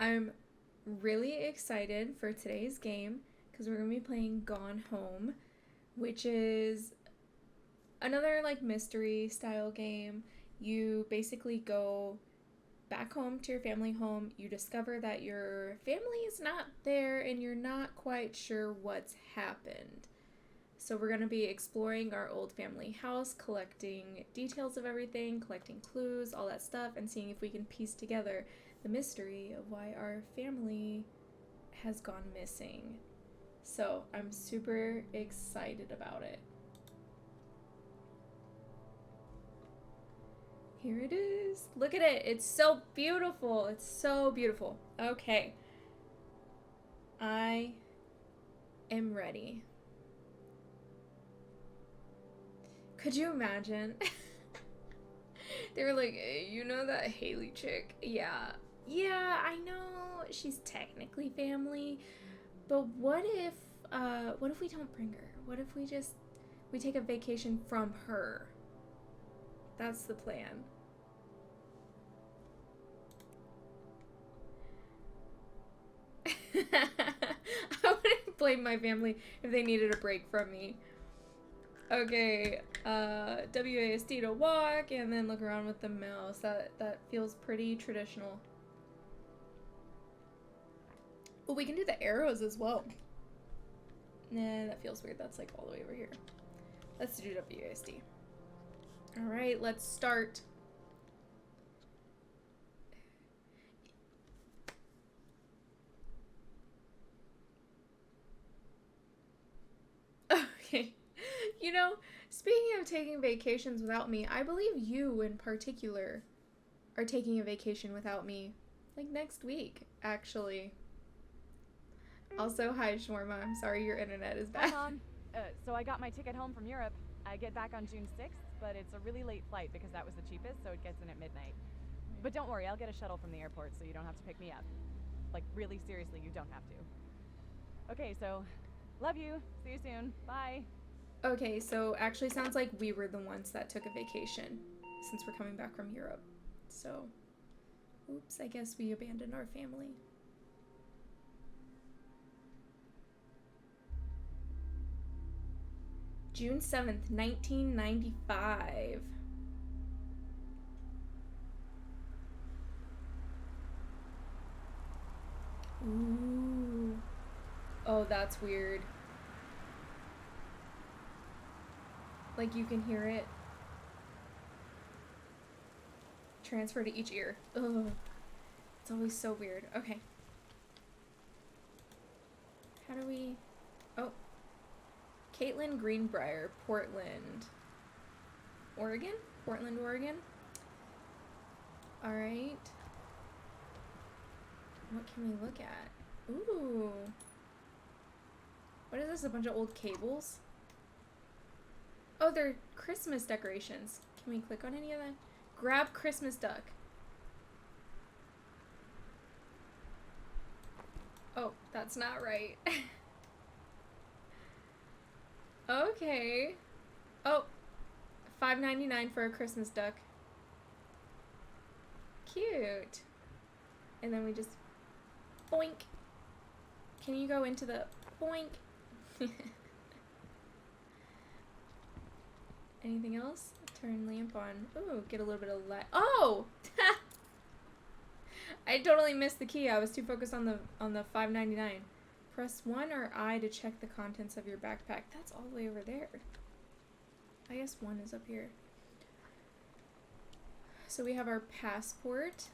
I'm really excited for today's game because we're going to be playing Gone Home, which is another like mystery style game. You basically go back home to your family home. You discover that your family is not there and you're not quite sure what's happened. So we're going to be exploring our old family house, collecting details of everything, collecting clues, all that stuff, and seeing if we can piece together the mystery of why our family has gone missing. So I'm super excited about it. Here it is. Look at it. It's so beautiful. It's so beautiful. Okay. I am ready. Could you imagine? They were like, hey, you know that Haley chick? Yeah. Yeah, I know she's technically family, but what if we don't bring her? What if we take a vacation from her? That's the plan. I wouldn't blame my family if they needed a break from me. Okay, WASD to walk and then look around with the mouse. That feels pretty traditional. Well, we can do the arrows as well. Nah, that feels weird. That's like all the way over here. Let's do WASD. Alright, let's start. Okay. You know, speaking of taking vacations without me, I believe you in particular are taking a vacation without me. Like next week, actually. Also, hi Shawarma. I'm sorry your internet is bad. Hi, Mom. So I got my ticket home from Europe. I get back on June 6th, but it's a really late flight because that was the cheapest, so it gets in at midnight. But don't worry, I'll get a shuttle from the airport so you don't have to pick me up. Like, really seriously, you don't have to. Okay, so love you. See you soon. Bye. Okay, so actually sounds like we were the ones that took a vacation since we're coming back from Europe. So, oops, I guess we abandoned our family. June 7th, 1995. Ooh. Oh, that's weird. Like you can hear it. Transfer to each ear. Ugh. It's always so weird. Okay. How do we... Oh. Caitlin Greenbrier, Portland, Oregon? Portland, Oregon? Alright. What can we look at? Ooh. What is this? A bunch of old cables? Oh, they're Christmas decorations. Can we click on any of that? Grab Christmas duck. Oh, that's not right. Okay. Oh, $5.99 for a Christmas duck. Cute. And then we just boink. Can you go into the boink? Anything else? Turn lamp on. Ooh, get a little bit of light. Oh! I totally missed the key. I was too focused on the $5.99. Press 1 or I to check the contents of your backpack. That's all the way over there. I guess 1 is up here. So we have our passport.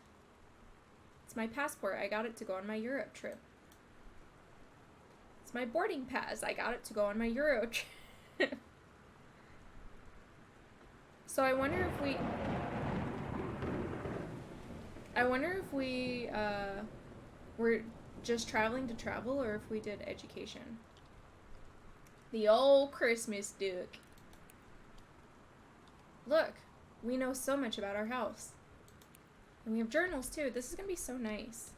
It's my passport. I got it to go on my Europe trip. It's my boarding pass. I got it to go on my Euro trip. So I wonder if we were just traveling to travel or if we did education. The old Christmas duck. Look, we know so much about our house. And we have journals too. This is gonna be so nice.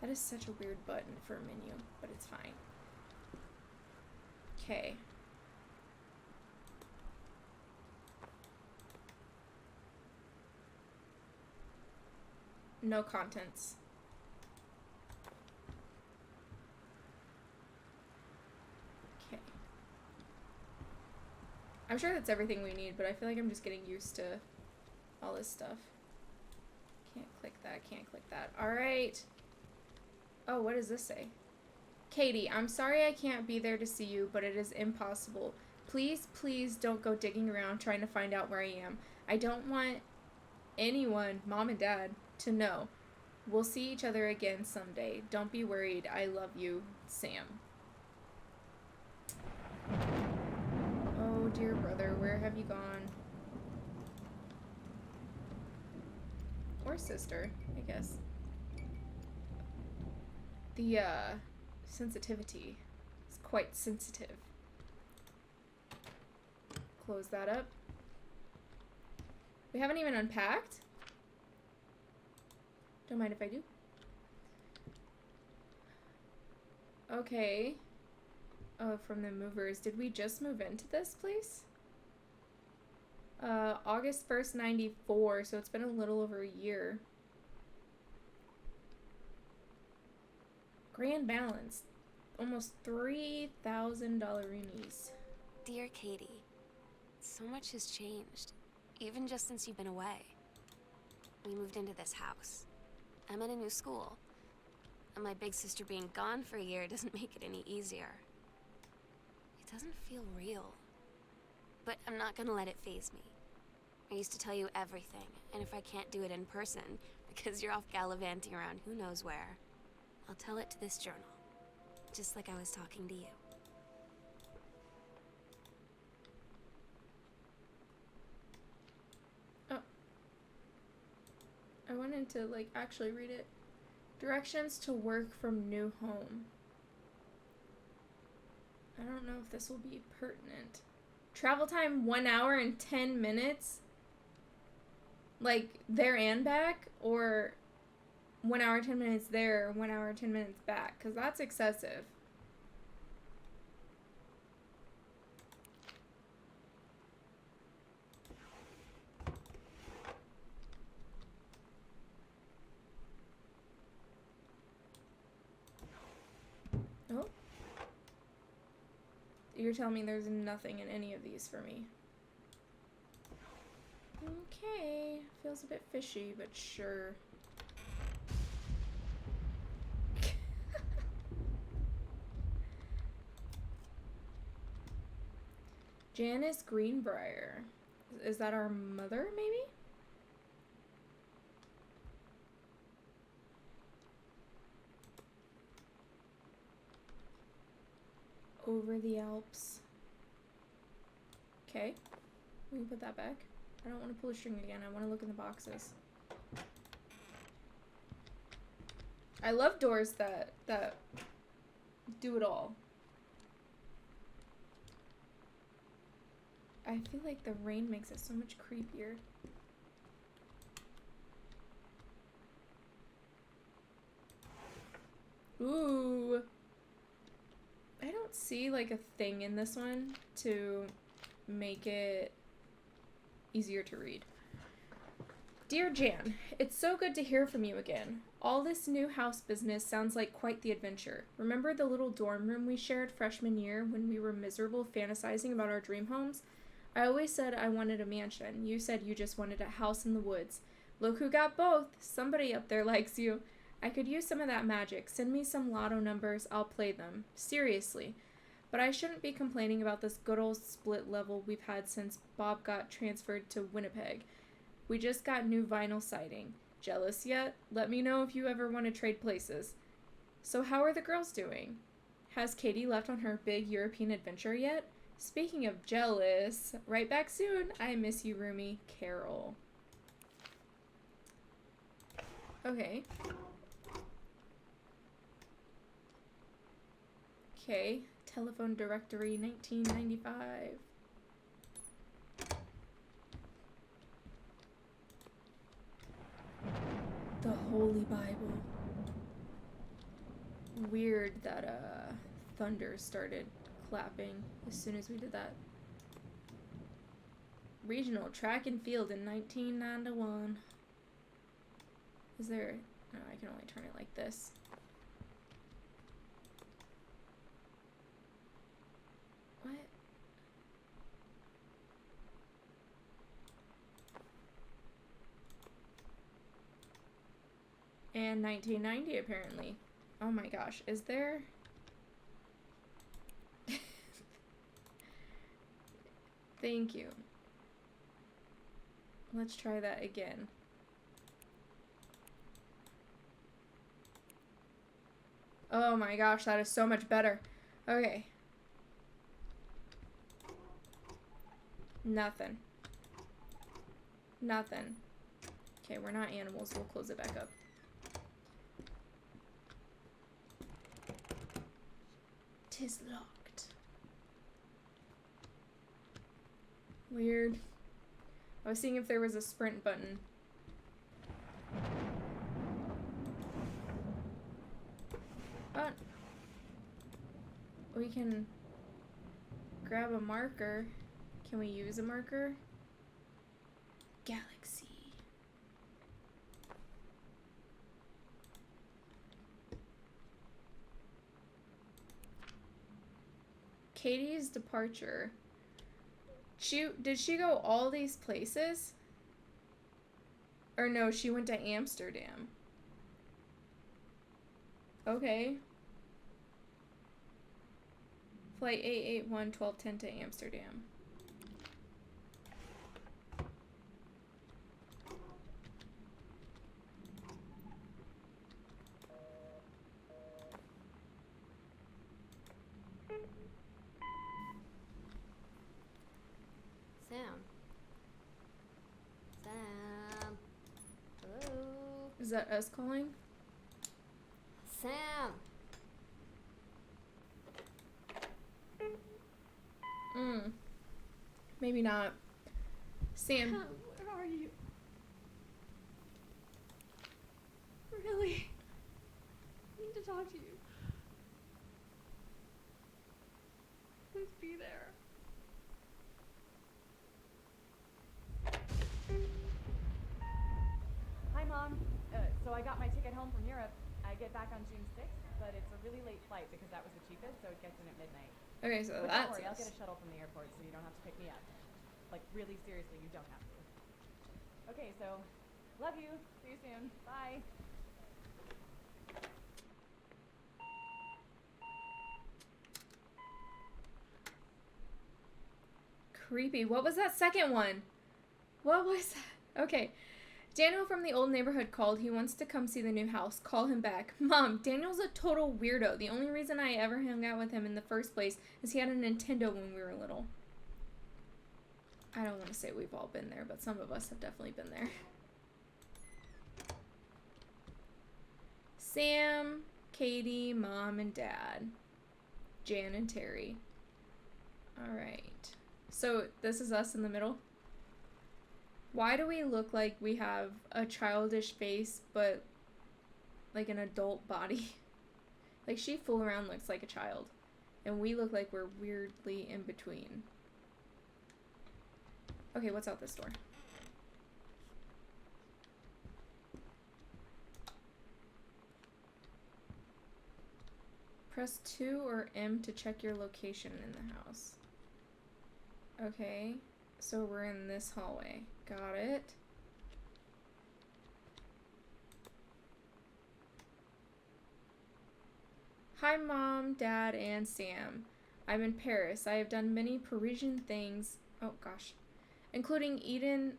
That is such a weird button for a menu, but it's fine. Okay. No contents. I'm sure that's everything we need, but I feel like I'm just getting used to all this stuff. Can't click that, can't click that. Alright. Oh, what does this say? Katie, I'm sorry I can't be there to see you, but it is impossible. Please, please don't go digging around trying to find out where I am. I don't want anyone, mom and dad, to know. We'll see each other again someday. Don't be worried. I love you, Sam. Oh, dear brother, where have you gone? Or sister, I guess. The, sensitivity is quite sensitive. Close that up. We haven't even unpacked? Don't mind if I do. Okay. Oh, from the movers. Did we just move into this place? August 1st, 94, so it's been a little over a year. Grand balance. Almost $3,000. Dear Katie, so much has changed, even just since you've been away. We moved into this house. I'm at a new school, and my big sister being gone for a year doesn't make it any easier. It doesn't feel real, but I'm not gonna let it faze me. I used to tell you everything, and if I can't do it in person, because you're off gallivanting around who knows where, I'll tell it to this journal, just like I was talking to you. Oh. I wanted to, like, actually read it. Directions to work from new home. I don't know if this will be pertinent. Travel time 1 hour and 10 minutes? Like, there and back? Or 1 hour, 10 minutes there, 1 hour, 10 minutes back? Because that's excessive. Oh. You're telling me there's nothing in any of these for me. Okay. Feels a bit fishy, but sure. Janice Greenbrier. Is that our mother, maybe? Over the Alps. Okay. We can put that back. I don't want to pull a string again. I want to look in the boxes. I love doors that do it all. I feel like the rain makes it so much creepier. Ooh. I don't see like a thing in this one to make it easier to read. Dear Jan, it's so good to hear from you again. All this new house business sounds like quite the adventure. Remember the little dorm room we shared freshman year when we were miserable fantasizing about our dream homes? I always said I wanted a mansion. You said you just wanted a house in the woods. Look who got both. Somebody up there likes you. I could use some of that magic. Send me some lotto numbers. I'll play them. Seriously. But I shouldn't be complaining about this good old split level we've had since Bob got transferred to Winnipeg. We just got new vinyl siding. Jealous yet? Let me know if you ever want to trade places. So how are the girls doing? Has Katie left on her big European adventure yet? Speaking of jealous, right back soon. I miss you, roomie. Carol. Okay. Okay. Telephone directory 1995. The Holy Bible. Weird that thunder started clapping as soon as we did that. Regional track and field in 1991. Is there... No, I can only turn it like this. What? and 1990 apparently. Oh my gosh, is there... Thank you. Let's try that again. Oh my gosh, that is so much better. Okay. Nothing. Nothing. Okay, we're not animals. We'll close it back up. Tis locked. Weird. I was seeing if there was a sprint button. But we can grab a marker. Can we use a marker? Galaxy. Katie's departure. Did she go all these places? Or no, she went to Amsterdam. Okay. Flight 881 1210 to Amsterdam. Sam. Hello. Is that us calling? Sam. Maybe not. Sam. Sam, where are you? Really? I need to talk to you. Please be there. Hi, Mom. So I got my ticket home from Europe. I get back on June 6th, but it's a really late flight because that was the cheapest, so it gets in at midnight. Okay, so But that's don't worry, I'll us. get a shuttle from the airport so you don't have to pick me up. Like, really seriously, you don't have to. Okay, so, love you. See you soon. Bye. Creepy. What was that second one? What was that? Okay. Daniel from the old neighborhood called. He wants to come see the new house. Call him back. Mom, Daniel's a total weirdo. The only reason I ever hung out with him in the first place is he had a Nintendo when we were little. I don't want to say we've all been there, but some of us have definitely been there. Sam, Katie, Mom, and Dad. Jan and Terry. Alright. So this is us in the middle. Why do we look like we have a childish face, but like an adult body? Like she full around looks like a child. And we look like we're weirdly in between. Okay, what's out this door? Press 2 or M to check your location in the house. Okay, so we're in this hallway. Got it. Hi, Mom, Dad, and Sam. I'm in Paris. I have done many Parisian things. Oh, gosh. Including eating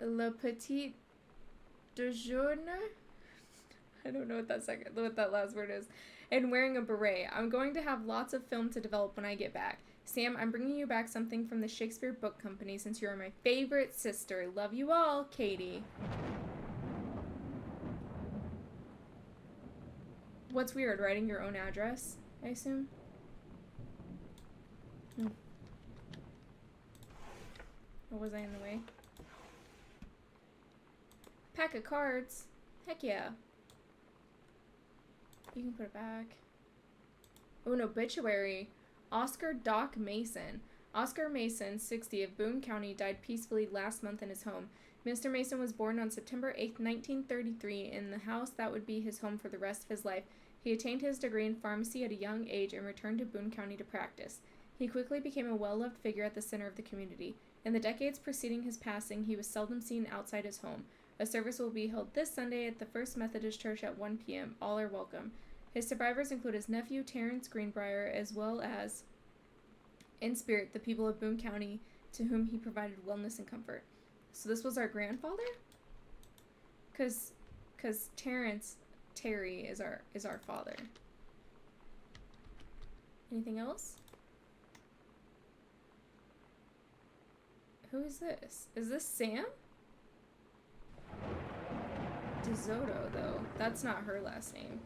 le petit déjeuner. I don't know what that last word is. And wearing a beret. I'm going to have lots of film to develop when I get back. Sam, I'm bringing you back something from the Shakespeare Book Company since you are my favorite sister. Love you all, Katie. What's weird, writing your own address, I assume? Or was I in the way? Pack of cards. Heck yeah. You can put it back. Oh, an obituary. Oscar Doc Mason. Oscar Mason, 60, of Boone County, died peacefully last month in his home. Mr. Mason was born on September 8, 1933, in the house that would be his home for the rest of his life. He attained his degree in pharmacy at a young age and returned to Boone County to practice. He quickly became a well-loved figure at the center of the community. In the decades preceding his passing, he was seldom seen outside his home. A service will be held this Sunday at the First Methodist Church at 1 p.m. All are welcome. His survivors include his nephew, Terrence Greenbrier, as well as, in spirit, the people of Boone County, to whom he provided wellness and comfort. So this was our grandfather? Because Terry is our father. Anything else? Who is this? Is this Sam? DeSoto, though. That's not her last name.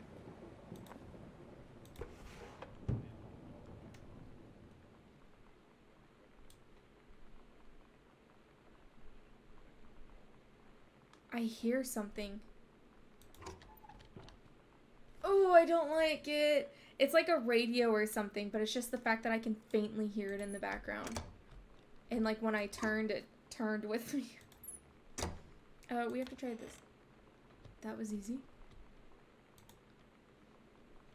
I hear something. Oh, I don't like it. It's like a radio or something, but it's just the fact that I can faintly hear it in the background. And like when I turned, it turned with me. We have to try this. That was easy.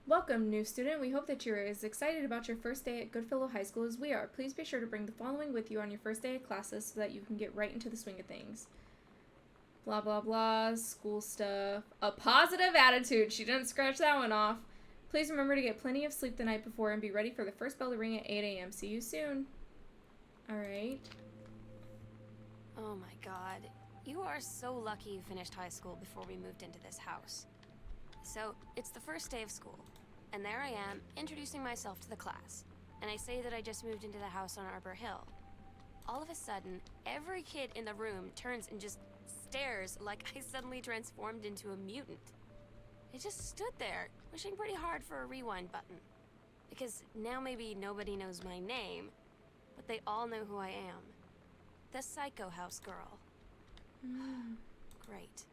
Welcome, new student. We hope that you're as excited about your first day at Goodfellow High School as we are. Please be sure to bring the following with you on your first day of classes so that you can get right into the swing of things. Blah, blah, blah, school stuff. A positive attitude. She didn't scratch that one off. Please remember to get plenty of sleep the night before and be ready for the first bell to ring at 8 a.m. See you soon. Alright. Oh my god. You are so lucky you finished high school before we moved into this house. So, it's the first day of school, and there I am, introducing myself to the class. And I say that I just moved into the house on Arbor Hill. All of a sudden, every kid in the room turns and just stares like I suddenly transformed into a mutant. I just stood there, wishing pretty hard for a rewind button. Because now maybe nobody knows my name, but they all know who I am. The Psycho House Girl. Great.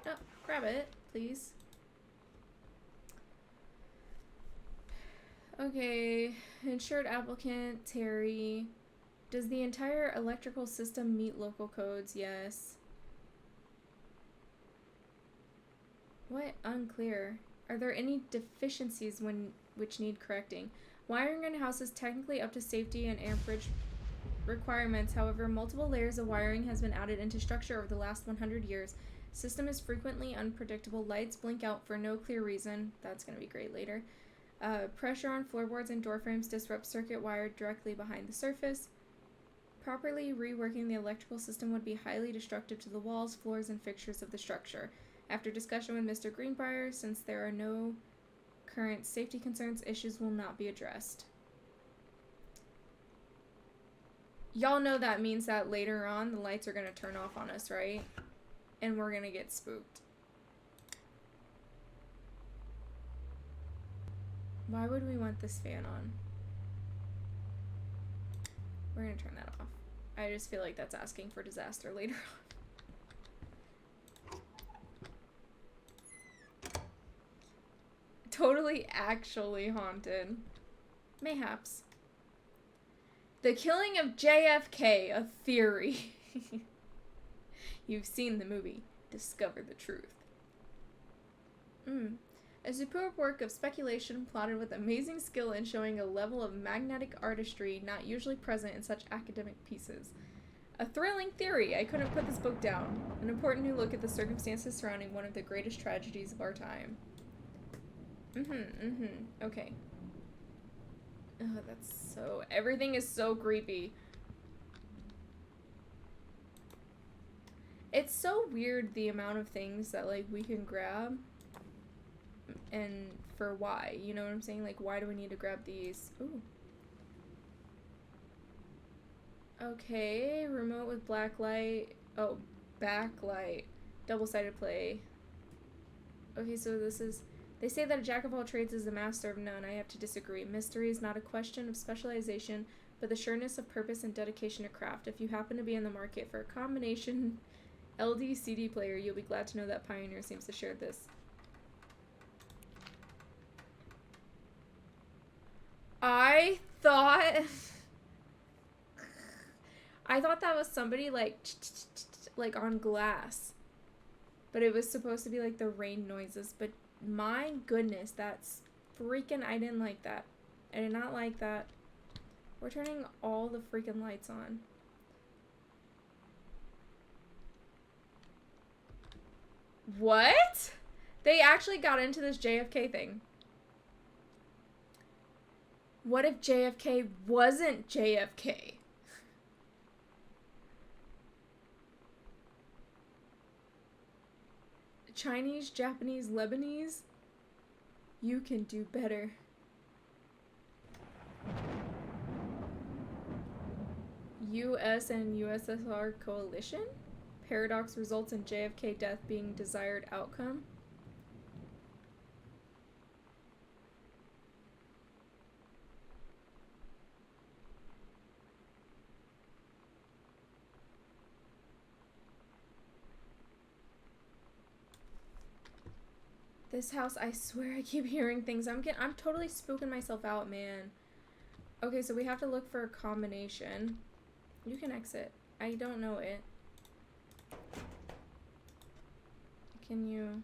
Oh, grab it, please. Okay, insured applicant, Terry. Does the entire electrical system meet local codes? Yes. What? Unclear. Are there any deficiencies which need correcting? Wiring in a house is technically up to safety and amperage requirements. However, multiple layers of wiring has been added into structure over the last 100 years. System is frequently unpredictable. Lights blink out for no clear reason. That's going to be great later. Pressure on floorboards and door frames disrupts circuit wired directly behind the surface. Properly reworking the electrical system would be highly destructive to the walls, floors, and fixtures of the structure. After discussion with Mr. Greenbrier, since there are no current safety concerns, issues will not be addressed. Y'all know that means that later on the lights are going to turn off on us, right? And we're going to get spooked. Why would we want this fan on? We're going to turn that off. I just feel like that's asking for disaster later on. Totally actually haunted. Mayhaps. The killing of JFK, a theory. You've seen the movie. Discover the truth. A superb work of speculation plotted with amazing skill and showing a level of magnetic artistry not usually present in such academic pieces. A thrilling theory. I couldn't put this book down. An important new look at the circumstances surrounding one of the greatest tragedies of our time. Okay. Oh, that's so... Everything is so creepy. It's so weird the amount of things that, like, we can grab. And for why, you know what I'm saying? Like, why do we need to grab these? Ooh. Okay, remote with black light. Oh, backlight. Double-sided play. Okay, so this is... They say that a jack of all trades is the master of none. I have to disagree. Mystery is not a question of specialization, but the sureness of purpose and dedication to craft. If you happen to be in the market for a combination LD-CD player, you'll be glad to know that Pioneer seems to share this. I thought that was somebody like on glass, but it was supposed to be like the rain noises. But my goodness, that's freaking, I didn't like that. I did not like that. We're turning all the freaking lights on. What? They actually got into this JFK thing. What if JFK wasn't JFK? Chinese, Japanese, Lebanese? You can do better. US and USSR coalition? Paradox results in JFK death being desired outcome. This house, I swear I keep hearing things. I'm totally spooking myself out, man. Okay, so we have to look for a combination. You can exit. I don't know it. Can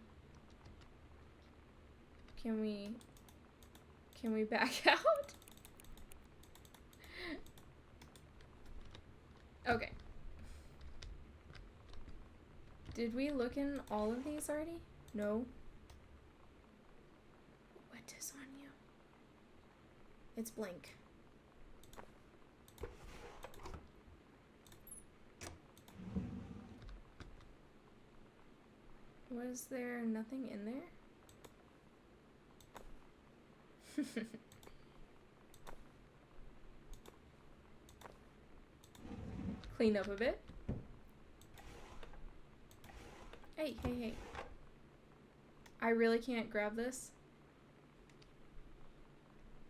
we back out? Okay. Did we look in all of these already? No. What is on you? It's blank. Was there nothing in there? Clean up a bit. Hey, hey, hey. I really can't grab this.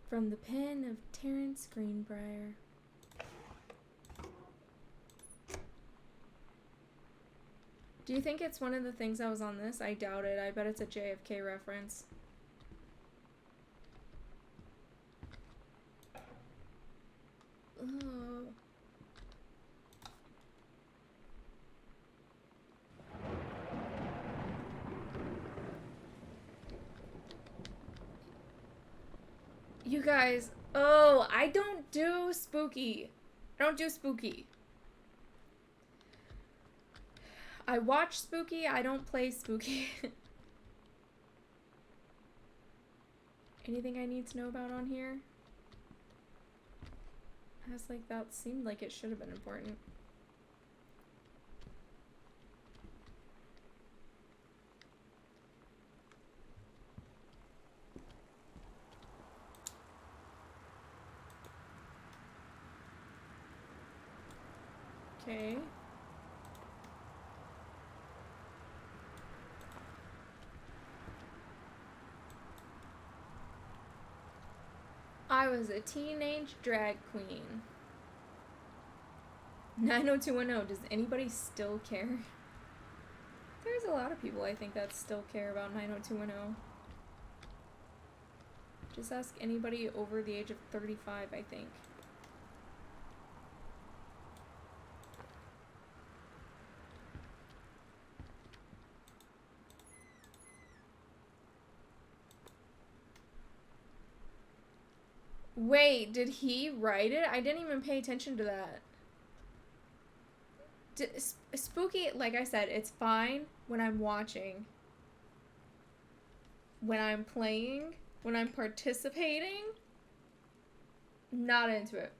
From the pen of Terrence Greenbrier. Do you think it's one of the things that was on this? I doubt it. I bet it's a JFK reference. Oh. You guys, oh, I don't do spooky. I don't do spooky. I watch spooky, I don't play spooky. Anything I need to know about on here? As like that seemed like it should have been important. Okay. I was a teenage drag queen. 90210, does anybody still care? There's a lot of people I think that still care about 90210. Just ask anybody over the age of 35, I think. Wait, did he write it? I didn't even pay attention to that. Spooky, like I said, it's fine when I'm watching. When I'm playing, when I'm participating, not into it.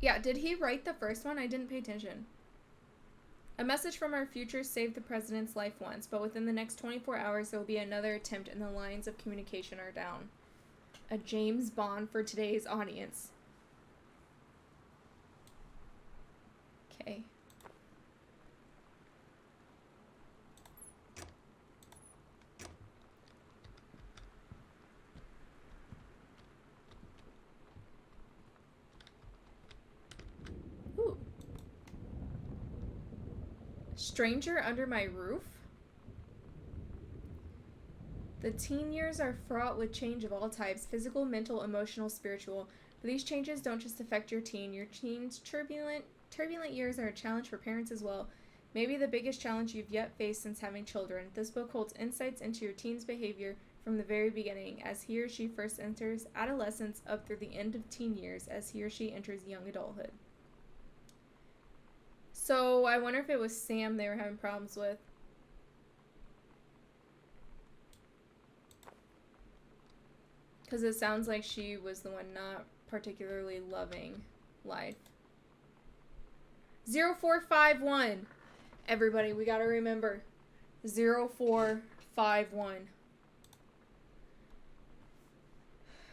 Yeah, did he write the first one? I didn't pay attention. A message from our future saved the president's life once, but within the next 24 hours there will be another attempt and the lines of communication are down. A James Bond for today's audience. Okay. Ooh. Stranger under my roof? The teen years are fraught with change of all types, physical, mental, emotional, spiritual. But these changes don't just affect your teen. Your teen's turbulent years are a challenge for parents as well. Maybe the biggest challenge you've yet faced since having children. This book holds insights into your teen's behavior from the very beginning, as he or she first enters adolescence up through the end of teen years, as he or she enters young adulthood. So I wonder if it was Sam they were having problems with. Because it sounds like she was the one not particularly loving life. 0451. Everybody, we gotta remember. 0451.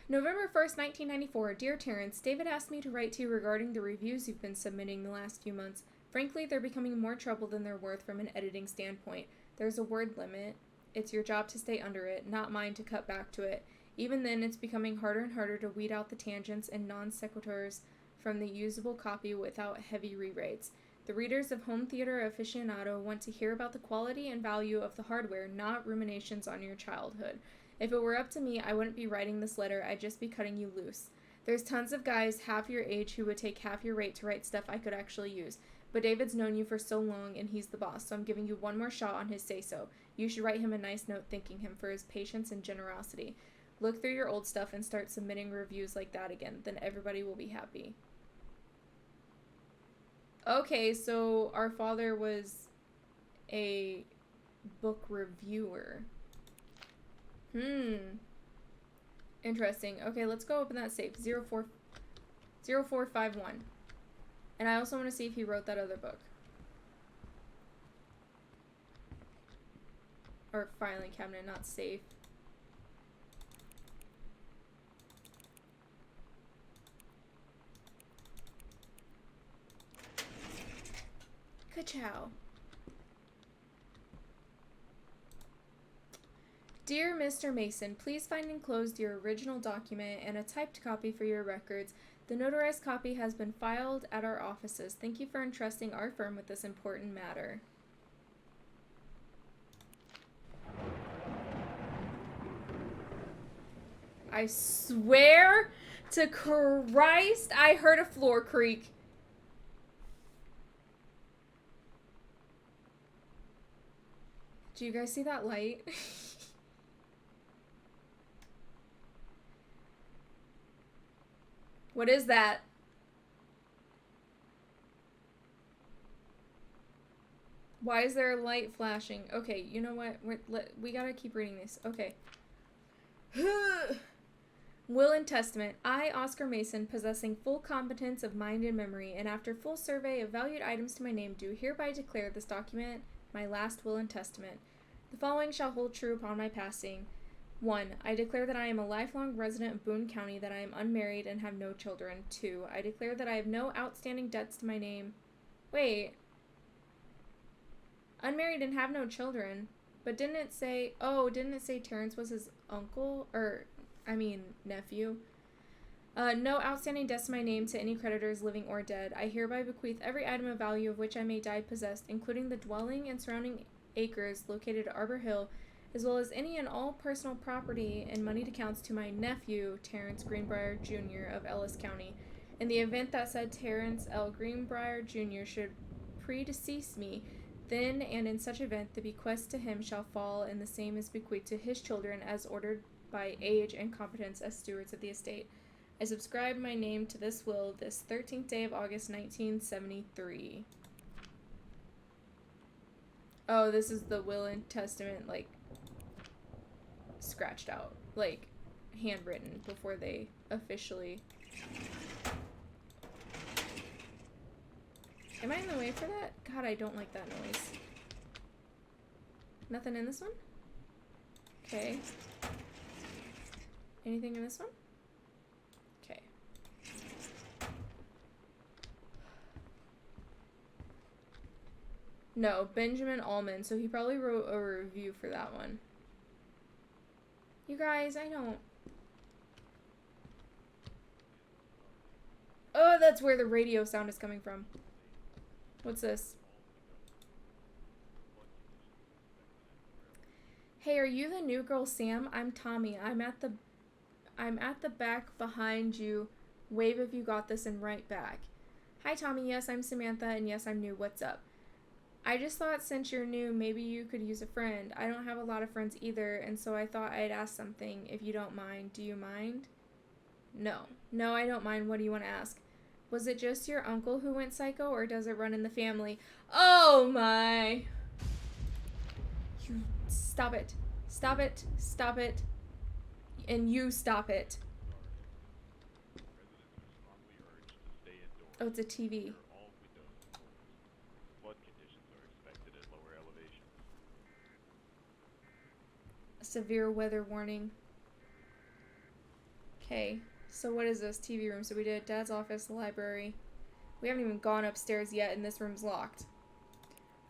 November 1st, 1994. Dear Terrence, David asked me to write to you regarding the reviews you've been submitting the last few months. Frankly, they're becoming more trouble than they're worth from an editing standpoint. There's a word limit. It's your job to stay under it, not mine to cut back to it. Even then, it's becoming harder and harder to weed out the tangents and non sequiturs from the usable copy without heavy rewrites. The readers of Home Theater Aficionado want to hear about the quality and value of the hardware, not ruminations on your childhood. If it were up to me, I wouldn't be writing this letter, I'd just be cutting you loose. There's tons of guys half your age who would take half your rate to write stuff I could actually use. But David's known you for so long, and he's the boss, so I'm giving you one more shot on his say-so. You should write him a nice note thanking him for his patience and generosity. Look through your old stuff and start submitting reviews like that again. Then everybody will be happy. Okay, so our father was a book reviewer. Interesting. Okay, let's go open that safe. 0451. And I also want to see if he wrote that other book. Or filing cabinet, not safe. Ka-chow. Dear Mr. Mason, please find enclosed your original document and a typed copy for your records. The notarized copy has been filed at our offices. Thank you for entrusting our firm with this important matter. I swear to Christ, I heard a floor creak. Do you guys see that light? What is that? Why is there a light flashing? Okay, you know what? We gotta keep reading this. Okay. Will and Testament. I, Oscar Mason, possessing full competence of mind and memory, and after full survey of valued items to my name, do hereby declare this document my last will and testament. The following shall hold true upon my passing. 1. I declare that I am a lifelong resident of Boone County, that I am unmarried and have no children. 2. I declare that I have no outstanding debts to my name. Wait. Unmarried and have no children. But didn't it say Terrence was his uncle? Nephew. No outstanding debts to my name to any creditors, living or dead. I hereby bequeath every item of value of which I may die possessed, including the dwelling and surrounding acres located at Arbor Hill, as well as any and all personal property and moneyed accounts to my nephew, Terrence Greenbrier Jr. of Ellis County. In the event that said Terrence L. Greenbrier Jr. should predecease me, then and in such event the bequest to him shall fall, and the same is bequeathed to his children as ordered by age and competence as stewards of the estate. I subscribe my name to this will this 13th day of August 1973. Oh, this is the will and testament, scratched out, handwritten before they officially... Am I in the way for that? God, I don't like that noise. Nothing in this one? Okay. Anything in this one? Okay. No, Benjamin Allman, so he probably wrote a review for that one. You guys, I don't... Oh, that's where the radio sound is coming from. What's this? Hey, are you the new girl, Sam? I'm Tommy. I'm at the back behind you. Wave if you got this and write back. Hi, Tommy. Yes, I'm Samantha, and yes, I'm new. What's up? I just thought since you're new, maybe you could use a friend. I don't have a lot of friends either, and so I thought I'd ask something, if you don't mind. Do you mind? No. No, I don't mind. What do you want to ask? Was it just your uncle who went psycho, or does it run in the family? Oh my. You stop it. Stop it. Stop it. And you stop it. Oh, it's a TV. A severe weather warning. Okay, so what is this? TV room. So we did Dad's office, the library. We haven't even gone upstairs yet, and this room's locked.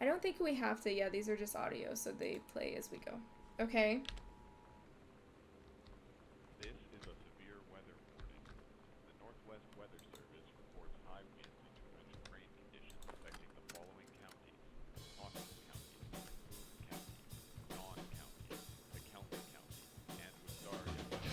I don't think we have to. Yeah, these are just audio, so they play as we go. Okay. This is a severe weather warning. The Northwest Weather Service reports high winds and torrential rain conditions affecting the following counties: Austin County, Boone County, Dawn County, Tecumseh County, and Wistaria County.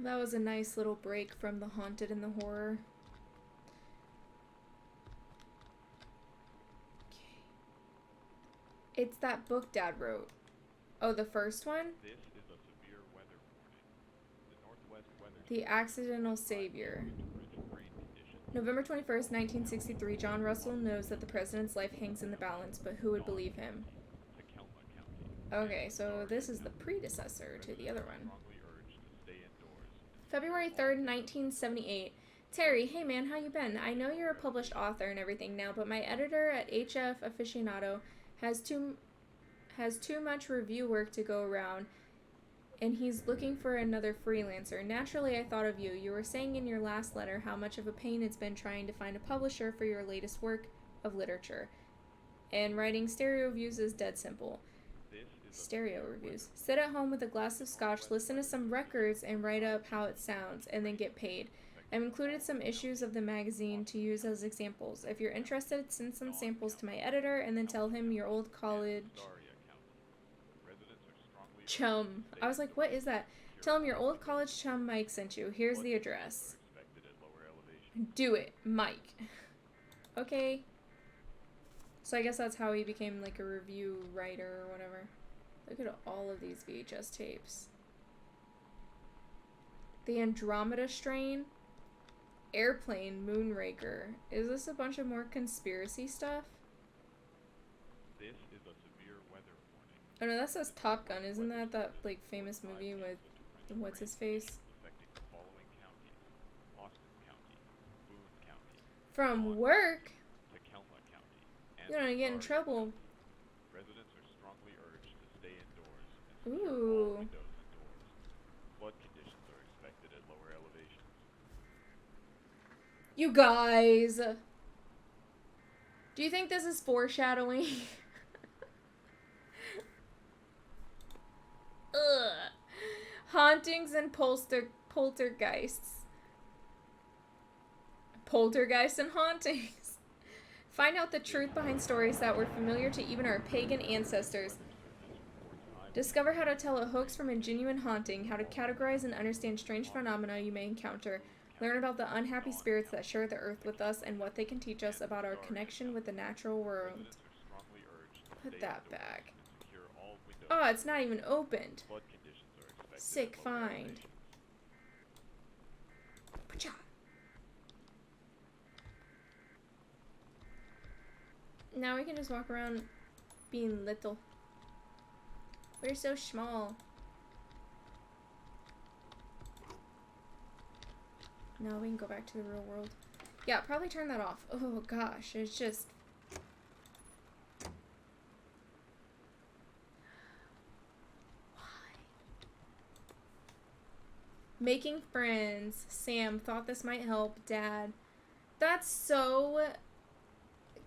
That was a nice little break from the haunted and the horror. Okay. It's that book Dad wrote. Oh, the first one? This is a severe weather warning. The Northwest Weather The Accidental Savior. November 21st, 1963, John Russell knows that the president's life hangs in the balance, but who would believe him? Okay, so this is the predecessor to the other one. February 3rd, 1978. Terry, hey man, how you been? I know you're a published author and everything now, but my editor at HF Aficionado has too much review work to go around, and he's looking for another freelancer. Naturally, I thought of you. You were saying in your last letter how much of a pain it's been trying to find a publisher for your latest work of literature. And writing stereo reviews is dead simple. Stereo reviews. Sit at home with a glass of scotch, listen to some records, and write up how it sounds, and then get paid. I've included some issues of the magazine to use as examples. If you're interested, send some samples to my editor, and then tell him your old college chum. I was like, what is that? Tell him your old college chum Mike sent you. Here's the address. Do it, Mike. Okay. So I guess that's how he became like a review writer or whatever. Look at all of these VHS tapes. The Andromeda Strain. Airplane Moonraker. Is this a bunch of more conspiracy stuff? This is a severe weather warning. Oh no, that says Top Gun. Isn't that like famous movie with what's his face? From work? You don't get in trouble. Residents are strongly urged to stay indoors and secure all Ooh. windows and doors. Flood conditions are expected at lower elevations. You guys. Do you think this is foreshadowing? Ugh. Hauntings and poltergeists. Poltergeists and hauntings. Find out the truth behind stories that were familiar to even our pagan ancestors. Discover how to tell a hoax from a genuine haunting, how to categorize and understand strange phenomena you may encounter. Learn about the unhappy spirits that share the earth with us and what they can teach us about our connection with the natural world. Put that back. Oh, it's not even opened. Sick find. Pacha. Now we can just walk around being little. We're so small. No, we can go back to the real world. Yeah, probably turn that off. Oh gosh, it's just... Why? Making friends. Sam thought this might help. Dad. That's so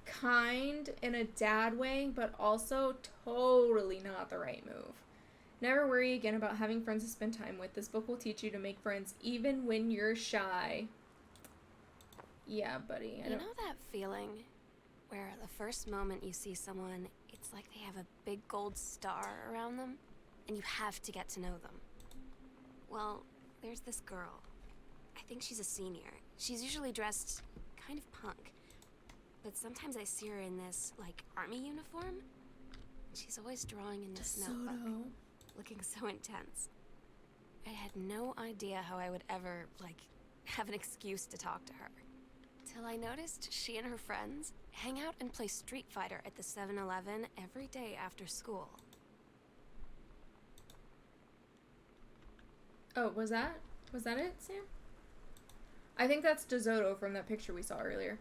kind in a dad way, but also totally not the right move. Never worry again about having friends to spend time with. This book will teach you to make friends even when you're shy. Yeah, buddy. You know that feeling where the first moment you see someone, it's like they have a big gold star around them, and you have to get to know them. Well, there's this girl. I think she's a senior. She's usually dressed kind of punk, but sometimes I see her in this, like, army uniform. She's always drawing in this notebook, looking so intense. I had no idea how I would ever, like, have an excuse to talk to her. Till I noticed she and her friends hang out and play Street Fighter at the 7-Eleven every day after school. Oh, was that it, Sam? I think that's DeSoto from that picture we saw earlier.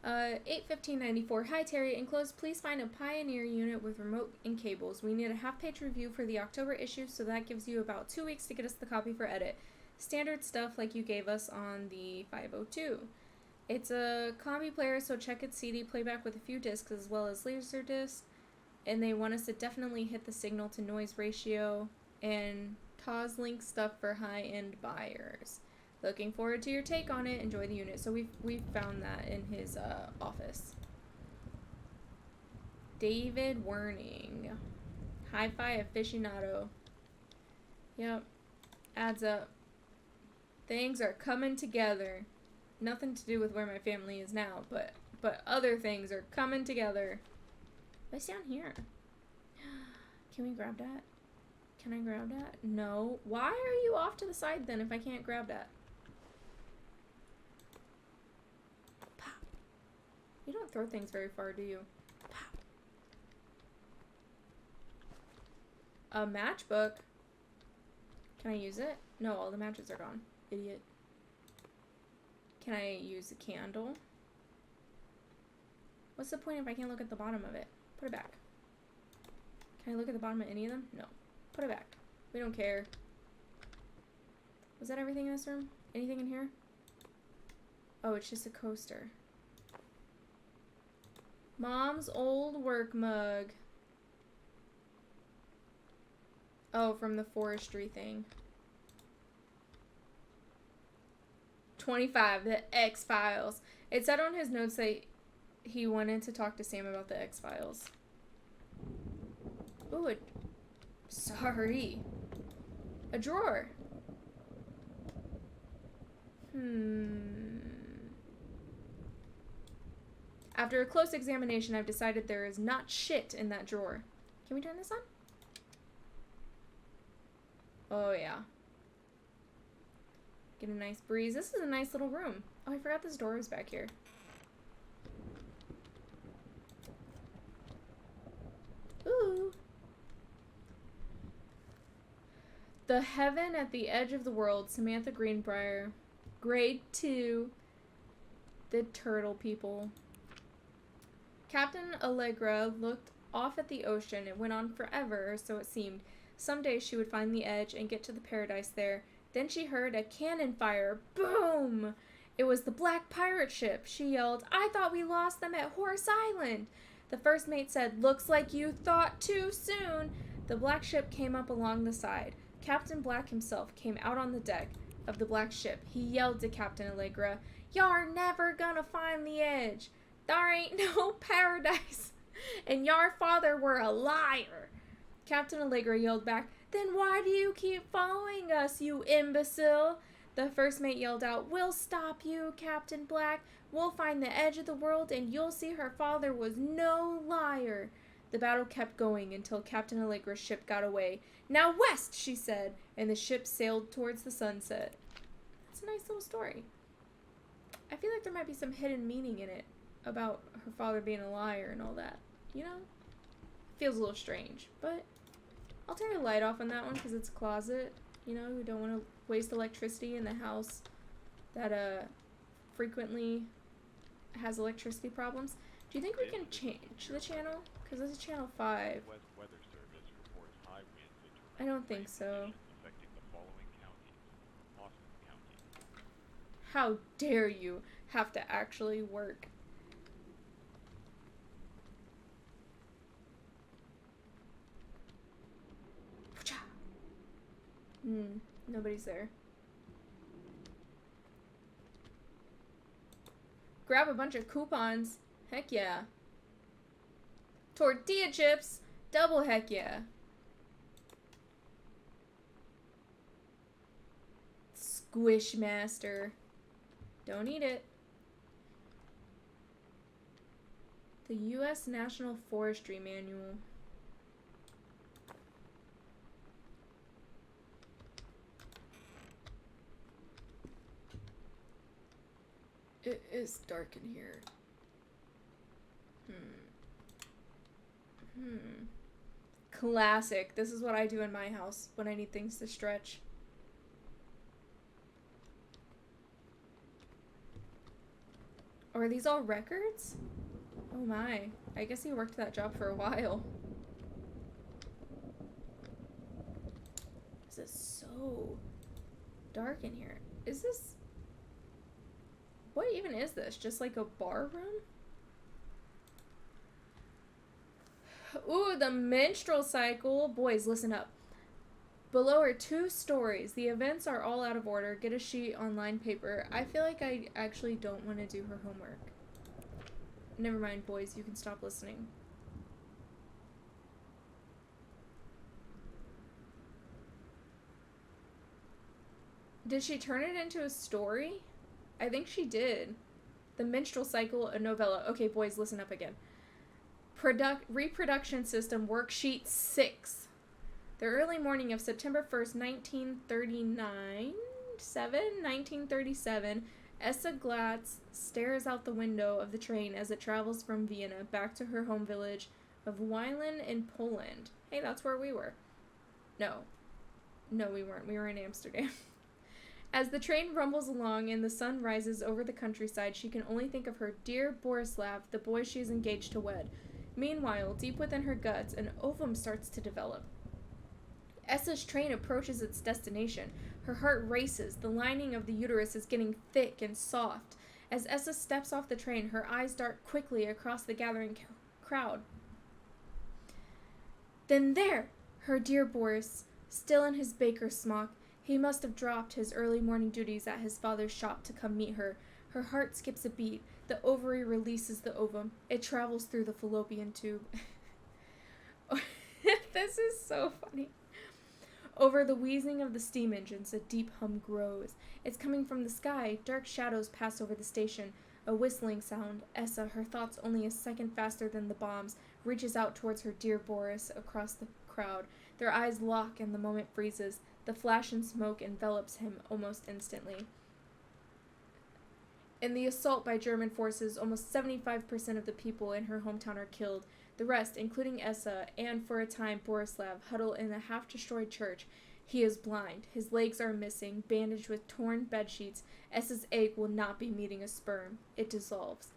8/15/94. Hi Terry, enclosed please find a Pioneer unit with remote and cables. We need a half-page review for the October issue, so that gives you about 2 weeks to get us the copy for edit. Standard stuff like you gave us on the 502. It's a combi player, so check its CD playback with a few discs as well as laser discs. And they want us to definitely hit the signal to noise ratio and Toslink stuff for high-end buyers. Looking forward to your take on it. Enjoy the unit. So we've found that in his office. David Werning. Hi-Fi aficionado. Yep. Adds up. Things are coming together. Nothing to do with where my family is now, but other things are coming together. What's down here? Can we grab that? Can I grab that? No. Why are you off to the side then if I can't grab that? Pop. You don't throw things very far, do you? Pop. A matchbook. Can I use it? No, all the matches are gone. Idiot. Can I use a candle? What's the point if I can't look at the bottom of it? Put it back. Can I look at the bottom of any of them? No. Put it back. We don't care. Was that everything in this room? Anything in here? Oh, it's just a coaster. Mom's old work mug. Oh, from the forestry thing. 25, the X-Files. It said on his notes that he wanted to talk to Sam about the X-Files. Ooh, sorry. A drawer. After a close examination, I've decided there is not shit in that drawer. Can we turn this on? Oh, yeah. Get a nice breeze. This is a nice little room. Oh, I forgot this door is back here. Ooh. The Heaven at the Edge of the World, Samantha Greenbrier. Grade 2. The Turtle People. Captain Allegra looked off at the ocean. It went on forever, or so it seemed. Someday she would find the edge and get to the paradise there. Then she heard a cannon fire. Boom! It was the black pirate ship. She yelled, "I thought we lost them at Horse Island." The first mate said, "Looks like you thought too soon." The black ship came up along the side. Captain Black himself came out on the deck of the black ship. He yelled to Captain Allegra, "Y'are never gonna find the edge. There ain't no paradise. And your father were a liar." Captain Allegra yelled back, "Then why do you keep following us, you imbecile?" The first mate yelled out, "We'll stop you, Captain Black. We'll find the edge of the world and you'll see her father was no liar." The battle kept going until Captain Allegra's ship got away. "Now west," she said, and the ship sailed towards the sunset. It's a nice little story. I feel like there might be some hidden meaning in it about her father being a liar and all that. You know? Feels a little strange, but I'll turn the light off on that one because it's a closet. You know, we don't want to waste electricity in the house that frequently has electricity problems. Do you think we can change the channel? Because this is channel 5. West Weather Service reports high winds and I don't think so. affecting the following counties: Austin County, How dare you have to actually work? Nobody's there. Grab a bunch of coupons. Heck yeah. Tortilla chips. Double heck yeah. Squishmaster. Don't eat it. The U.S. National Forestry Manual. It is dark in here. Classic. This is what I do in my house when I need things to stretch. Or are these all records? Oh my. I guess he worked that job for a while. This is so dark in here. Is this... What even is this? Just like a bar room? Ooh, the menstrual cycle. Boys, listen up. Below are 2 stories. The events are all out of order. Get a sheet on lined paper. I feel like I actually don't want to do her homework. Never mind, boys. You can stop listening. Did she turn it into a story? I think she did. The menstrual cycle, a novella. Okay, boys, listen up again. Reproduction system worksheet 6. The early morning of September 1st, 1937, Essa Glatz stares out the window of the train as it travels from Vienna back to her home village of Weilen in Poland. Hey, that's where we were. No, we weren't. We were in Amsterdam. As the train rumbles along and the sun rises over the countryside, she can only think of her dear Borislav, the boy she is engaged to wed. Meanwhile, deep within her guts, an ovum starts to develop. Essa's train approaches its destination. Her heart races. The lining of the uterus is getting thick and soft. As Essa steps off the train, her eyes dart quickly across the gathering crowd. Then there! Her dear Boris, still in his baker's smock. He must have dropped his early morning duties at his father's shop to come meet her. Her heart skips a beat. The ovary releases the ovum. It travels through the fallopian tube. This is so funny. Over the wheezing of the steam engines, a deep hum grows. It's coming from the sky. Dark shadows pass over the station. A whistling sound. Essa, her thoughts only a second faster than the bombs, reaches out towards her dear Boris across the crowd. Their eyes lock and the moment freezes. The flash and smoke envelops him almost instantly. In the assault by German forces, almost 75% of the people in her hometown are killed. The rest, including Essa and, for a time, Borislav, huddle in a half-destroyed church. He is blind. His legs are missing, bandaged with torn bedsheets. Essa's egg will not be meeting a sperm. It dissolves.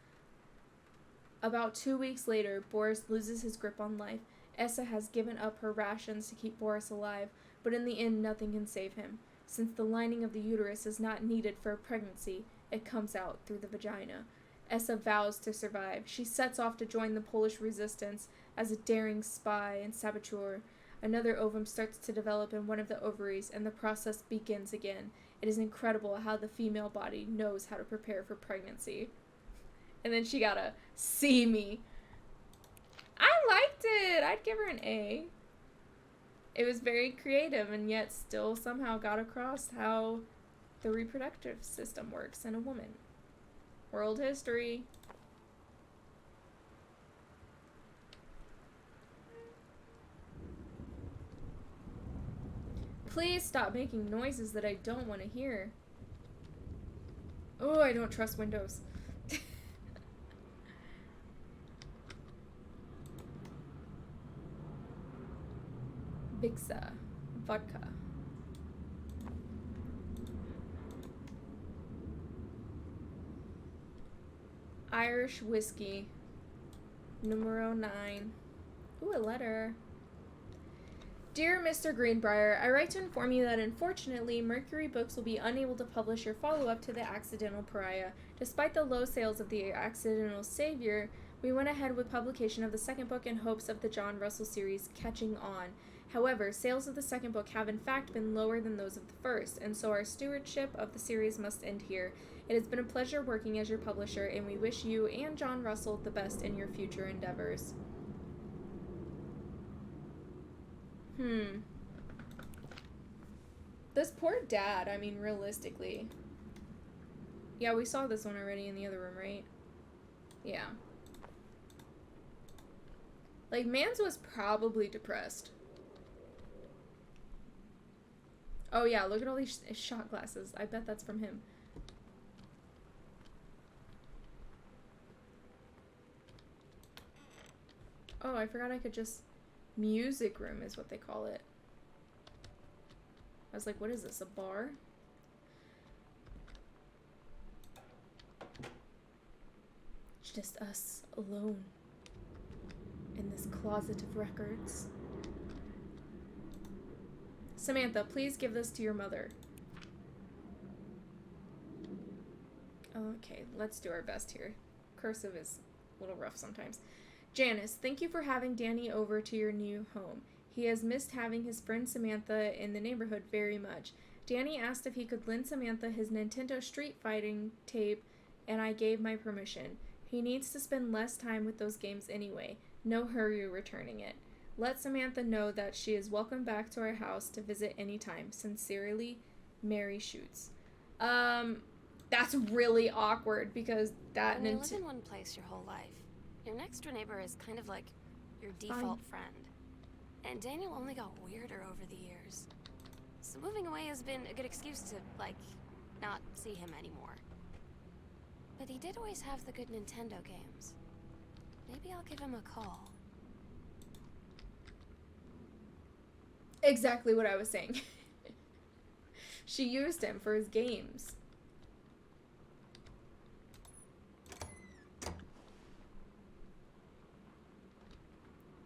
About 2 weeks later, Boris loses his grip on life. Essa has given up her rations to keep Boris alive, but in the end, nothing can save him. Since the lining of the uterus is not needed for a pregnancy, it comes out through the vagina. Essa vows to survive. She sets off to join the Polish resistance as a daring spy and saboteur. Another ovum starts to develop in one of the ovaries, and the process begins again. It is incredible how the female body knows how to prepare for pregnancy. And then she got a C me. I liked it. I'd give her an A. It was very creative and yet still somehow got across how the reproductive system works in a woman. World history. Please stop making noises that I don't want to hear. Oh, I don't trust Windows. Bixa. Vodka. Irish whiskey. Numero 9. Ooh, a letter. Dear Mr. Greenbrier, I write to inform you that unfortunately, Mercury Books will be unable to publish your follow-up to The Accidental Pariah. Despite the low sales of The Accidental Savior, we went ahead with publication of the second book in hopes of the John Russell series catching on. However, sales of the second book have in fact been lower than those of the first, and so our stewardship of the series must end here. It has been a pleasure working as your publisher, and we wish you and John Russell the best in your future endeavors. This poor dad, I mean, realistically. Yeah, we saw this one already in the other room, right? Yeah. Like, Mans was probably depressed. Oh yeah, look at all these shot glasses. I bet that's from him. Oh, I forgot I could just... Music room is what they call it. I was like, what is this, a bar? It's just us alone in this closet of records. Samantha, please give this to your mother. Okay, let's do our best here. Cursive is a little rough sometimes. Janice, thank you for having Danny over to your new home. He has missed having his friend Samantha in the neighborhood very much. Danny asked if he could lend Samantha his Nintendo Street Fighting tape, and I gave my permission. He needs to spend less time with those games anyway. No hurry returning it. Let Samantha know that she is welcome back to our house to visit anytime. Sincerely, Mary Shoots. That's really awkward because that... When you live in one place your whole life, your next door neighbor is kind of like your default friend. And Daniel only got weirder over the years. So moving away has been a good excuse to, like, not see him anymore. But he did always have the good Nintendo games. Maybe I'll give him a call. Exactly what I was saying. She used him for his games.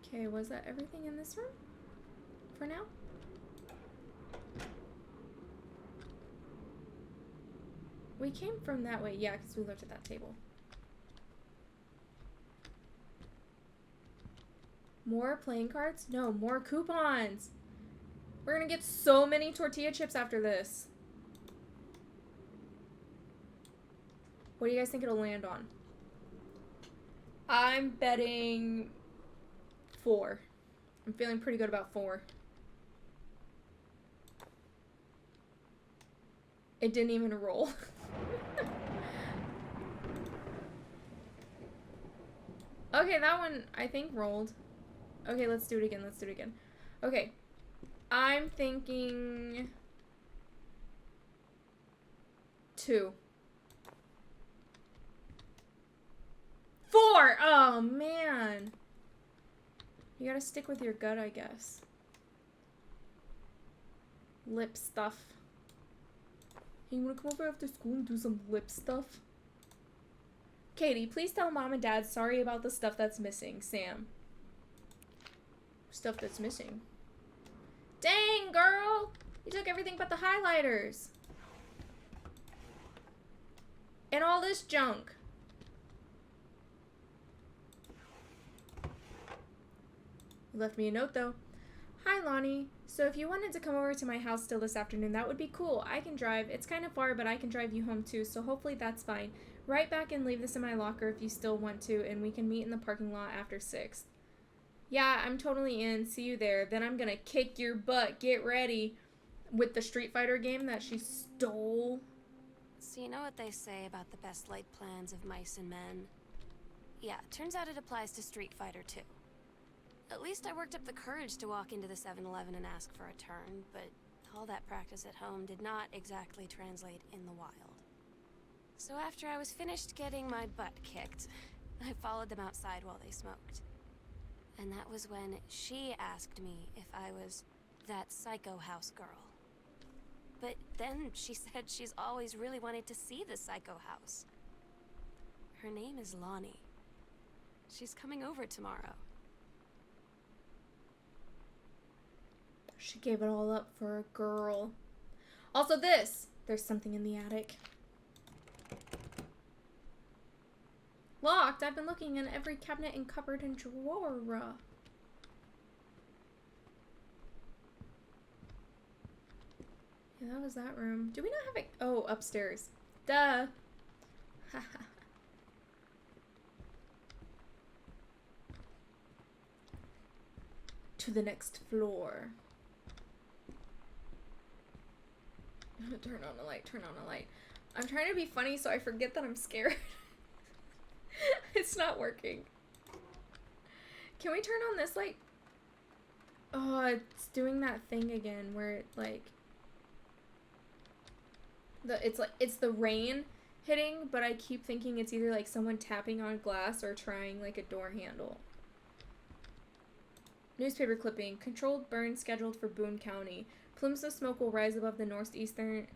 Okay, was that everything in this room? For now? We came from that way, yeah, because we looked at that table. More playing cards? No, more coupons! We're gonna get so many tortilla chips after this. What do you guys think it'll land on? I'm betting 4. I'm feeling pretty good about 4. It didn't even roll. Okay, that one I think rolled. Okay, let's do it again. Let's do it again. Okay. I'm thinking 2. 4! Oh, man. You gotta stick with your gut, I guess. Lip stuff. Hey, you wanna come over after school and do some lip stuff? Katie, please tell Mom and Dad sorry about the stuff that's missing. Sam. Stuff that's missing. Dang, girl! You took everything but the highlighters. And all this junk. You left me a note, though. Hi, Lonnie. So if you wanted to come over to my house still this afternoon, that would be cool. I can drive. It's kind of far, but I can drive you home, too, so hopefully that's fine. Write back and leave this in my locker if you still want to, and we can meet in the parking lot after 6. Yeah, I'm totally in. See you there. Then I'm gonna kick your butt. Get ready. With the Street Fighter game that she stole. So you know what they say about the best laid plans of mice and men? Yeah, turns out it applies to Street Fighter too. At least I worked up the courage to walk into the 7-Eleven and ask for a turn, but all that practice at home did not exactly translate in the wild. So after I was finished getting my butt kicked, I followed them outside while they smoked. And that was when she asked me if I was that psycho house girl. But then she said she's always really wanted to see the psycho house. Her name is Lonnie. She's coming over tomorrow. She gave it all up for a girl. Also this. There's something in the attic. Locked. I've been looking in every cabinet and cupboard and drawer. And that was that room. Do we not have it? Oh, upstairs. Duh. To the next floor. Turn on the light, turn on the light. I'm trying to be funny so I forget that I'm scared. It's not working. Can we turn on this light? Oh, it's doing that thing again where it like it's the rain hitting, but I keep thinking it's either like someone tapping on glass or trying like a door handle. Newspaper clipping. Controlled burn scheduled for Boone County. Plumes of smoke will rise above the northeastern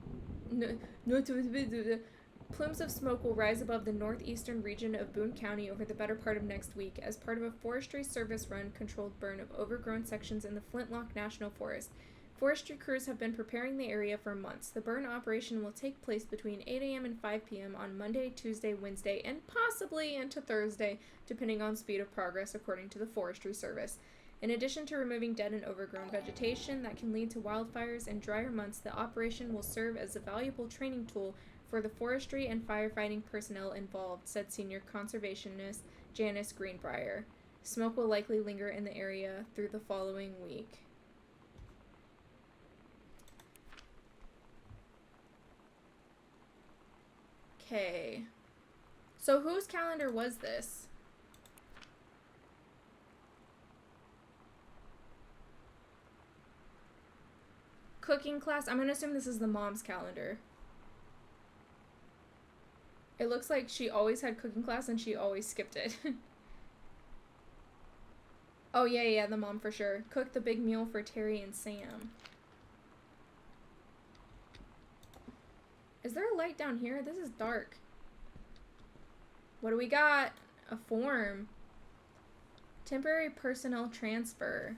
Plumes of smoke will rise above the northeastern region of Boone County over the better part of next week as part of a Forestry Service-run controlled burn of overgrown sections in the Flintlock National Forest. Forestry crews have been preparing the area for months. The burn operation will take place between 8 a.m. and 5 p.m. on Monday, Tuesday, Wednesday, and possibly into Thursday, depending on speed of progress, according to the Forestry Service. In addition to removing dead and overgrown vegetation that can lead to wildfires in drier months, the operation will serve as a valuable training tool for the forestry and firefighting personnel involved, said senior conservationist Janice Greenbrier. Smoke will likely linger in the area through the following week. Okay. So whose calendar was this? Cooking class. I'm gonna assume this is the mom's calendar. It looks like she always had cooking class and she always skipped it. Oh, yeah, the mom for sure. Cooked the big meal for Terry and Sam. Is there a light down here? This is dark. What do we got? A form. Temporary personnel transfer.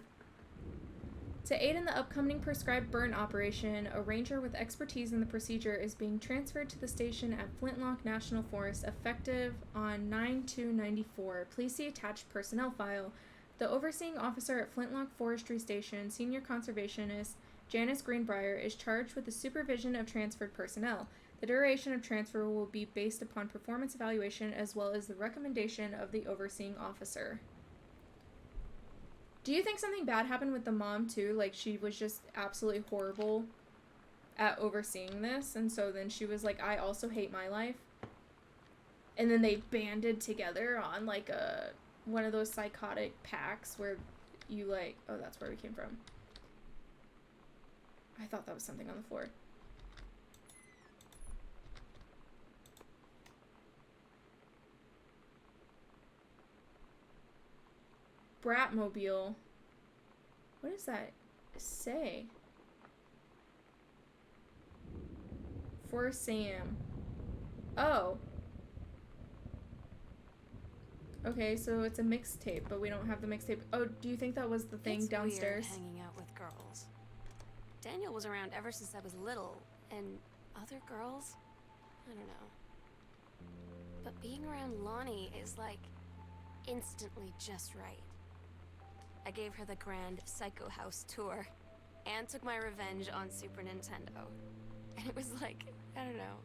To aid in the upcoming prescribed burn operation, a ranger with expertise in the procedure is being transferred to the station at Flintlock National Forest effective on 9/2/94. Please see attached personnel file. The overseeing officer at Flintlock Forestry Station, senior conservationist Janice Greenbrier, is charged with the supervision of transferred personnel. The duration of transfer will be based upon performance evaluation as well as the recommendation of the overseeing officer. Do you think something bad happened with the mom too? Like she was just absolutely horrible at overseeing this, and so then she was like, I also hate my life. And then they banded together on like one of those psychotic packs where you like, oh, that's where we came from. I thought that was something on the floor. Bratmobile. What does that say? For Sam. Oh. Okay, so it's a mixtape, but we don't have the mixtape. Oh, do you think that was the thing downstairs? It's weird hanging out with girls. Daniel was around ever since I was little, and other girls? I don't know. But being around Lonnie is like instantly just right. I gave her the grand Psycho House tour and took my revenge on Super Nintendo. And it was like, I don't know,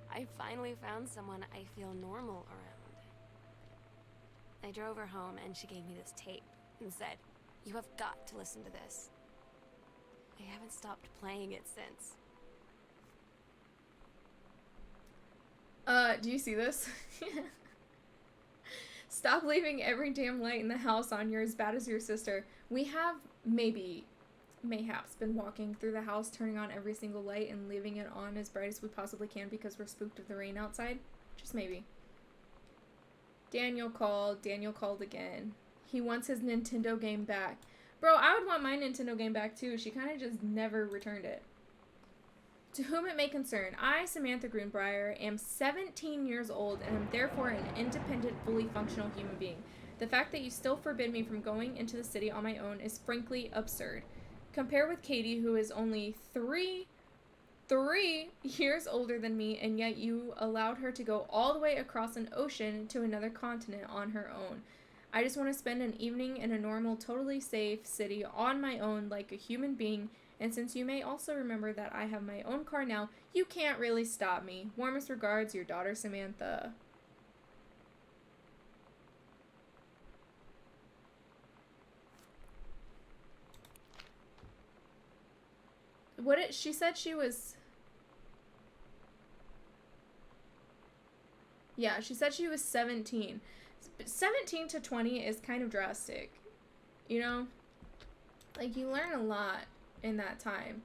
I finally found someone I feel normal around. I drove her home and she gave me this tape and said, "You have got to listen to this." I haven't stopped playing it since. Do you see this? Stop leaving every damn light in the house on. You're as bad as your sister. We have mayhaps been walking through the house, turning on every single light and leaving it on as bright as we possibly can because we're spooked of the rain outside. Just maybe. Daniel called again. He wants his Nintendo game back. Bro, I would want my Nintendo game back too. She kind of just never returned it. To whom it may concern, I, Samantha Greenbrier, am 17 years old and am therefore an independent, fully functional human being. The fact that you still forbid me from going into the city on my own is frankly absurd. Compare with Katie, who is only three years older than me, and yet you allowed her to go all the way across an ocean to another continent on her own. I just want to spend an evening in a normal, totally safe city on my own like a human being And since you may also remember that I have my own car now, you can't really stop me. Warmest regards, your daughter Samantha. She said she was... Yeah, she said she was 17. 17 to 20 is kind of drastic. You know? Like, you learn a lot in that time.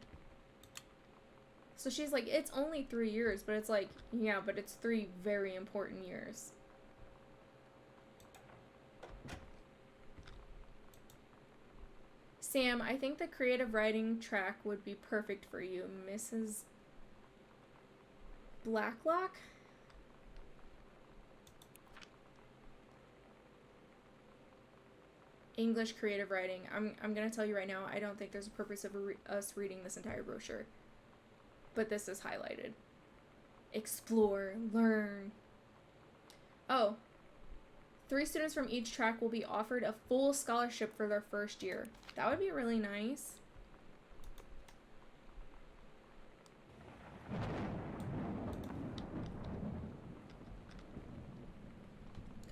So she's like, it's only 3 years, but it's like, yeah, but it's 3 very important years. Sam, I think the creative writing track would be perfect for you, Mrs. Blacklock? English creative writing. I'm gonna tell you right now, I don't think there's a purpose of us reading this entire brochure. But this is highlighted. Explore, learn. Oh. 3 students from each track will be offered a full scholarship for their first year. That would be really nice.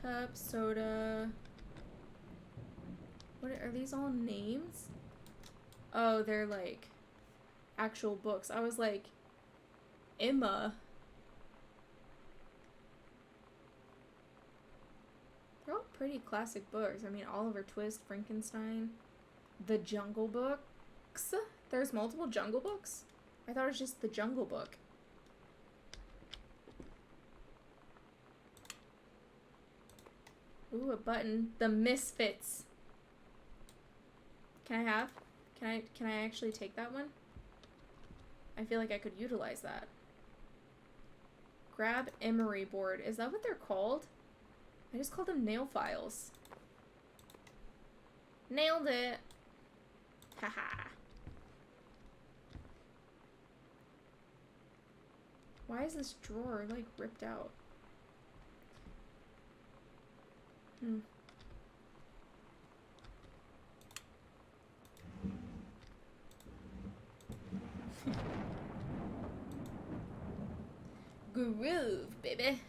Cup, soda. What are these all names? Oh, they're like actual books. I was like, Emma. They're all pretty classic books. I mean, Oliver Twist, Frankenstein, The Jungle Books. There's multiple Jungle Books? I thought it was just The Jungle Book. Ooh, a button. The Misfits. Can I actually take that one? I feel like I could utilize that. Grab emery board. Is that what they're called? I just called them nail files. Nailed it. Haha. Why is this drawer like ripped out? Groove, baby.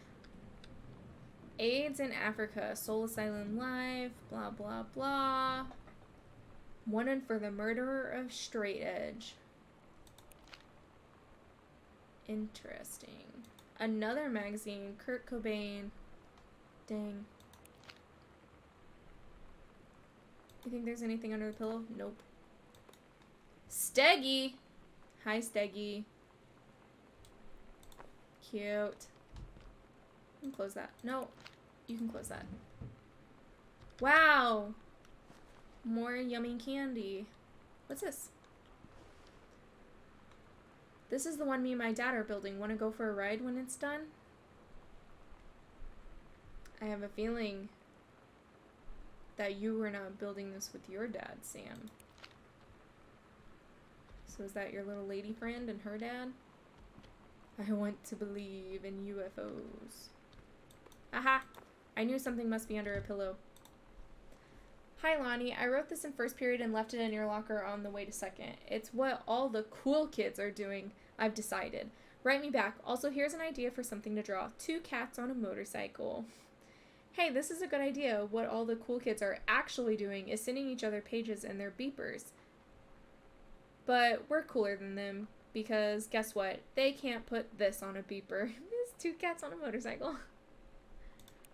AIDS in Africa, Soul Asylum Live, blah blah blah. Wanted for the murderer of Straight Edge. Interesting. Another magazine, Kurt Cobain. Dang. You think there's anything under the pillow? Nope. Steggy! Hi, Steggy. Cute. You can close that. No, you can close that. Wow! More yummy candy. What's this? This is the one me and my dad are building. Want to go for a ride when it's done? I have a feeling that you were not building this with your dad, Sam. So is that your little lady friend and her dad? I want to believe in UFOs. Aha! I knew something must be under a pillow. Hi, Lonnie. I wrote this in first period and left it in your locker on the way to second. It's what all the cool kids are doing, I've decided. Write me back. Also, here's an idea for something to draw. 2 cats on a motorcycle. Hey, this is a good idea. What all the cool kids are actually doing is sending each other pages and their beepers. But we're cooler than them, because guess what? They can't put this on a beeper. There's 2 cats on a motorcycle.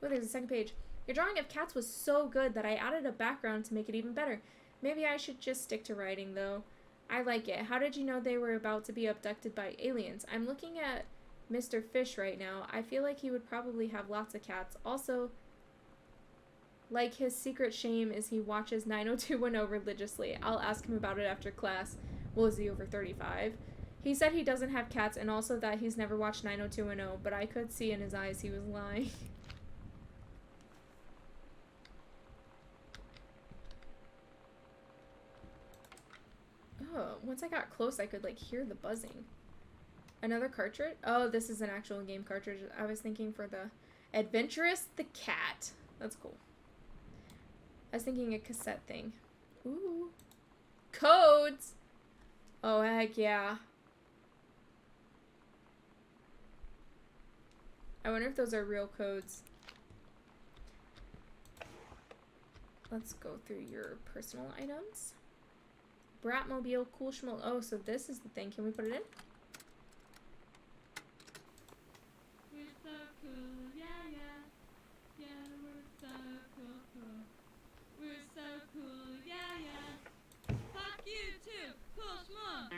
Oh, there's a second page. Your drawing of cats was so good that I added a background to make it even better. Maybe I should just stick to writing, though. I like it. How did you know they were about to be abducted by aliens? I'm looking at Mr. Fish right now. I feel like he would probably have lots of cats. Also, like, his secret shame is he watches 90210 religiously. I'll ask him about it after class. Well, is he over 35? He said he doesn't have cats and also that he's never watched 90210, but I could see in his eyes he was lying. Oh, once I got close, I could, like, hear the buzzing. Another cartridge? Oh, this is an actual game cartridge. I was thinking for the Adventurous the Cat. That's cool. I was thinking a cassette thing. Ooh. Codes! Oh, heck yeah. I wonder if those are real codes. Let's go through your personal items. Bratmobile, cool schmo. Oh, so this is the thing. Can we put it in? We're so cool, yeah, yeah. Yeah, we're so cool, cool. We're so cool, yeah, yeah. Fuck you too, cool schmo.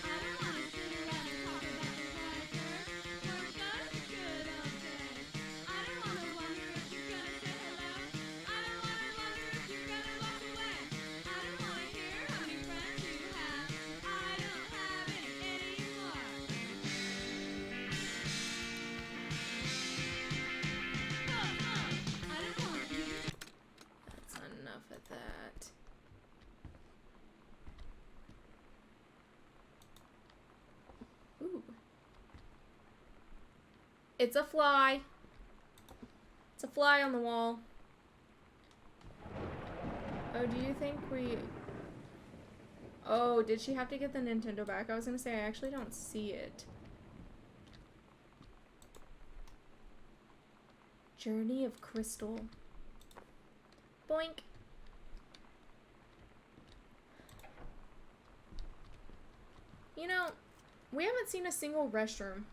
I don't wanna sit around and talk about the life were those good old days. I don't wanna wonder if you're gonna say hello. I don't wanna wonder if you're gonna walk away. I don't wanna hear how many friends you have. I don't have any anymore. Cool schmo. I don't want you. That's enough of that. Ooh. It's a fly. It's a fly on the wall. Oh, do you think we... Oh, did she have to get the Nintendo back? I was gonna say, I actually don't see it. Journey of Crystal. Boink. You know, we haven't seen a single restroom.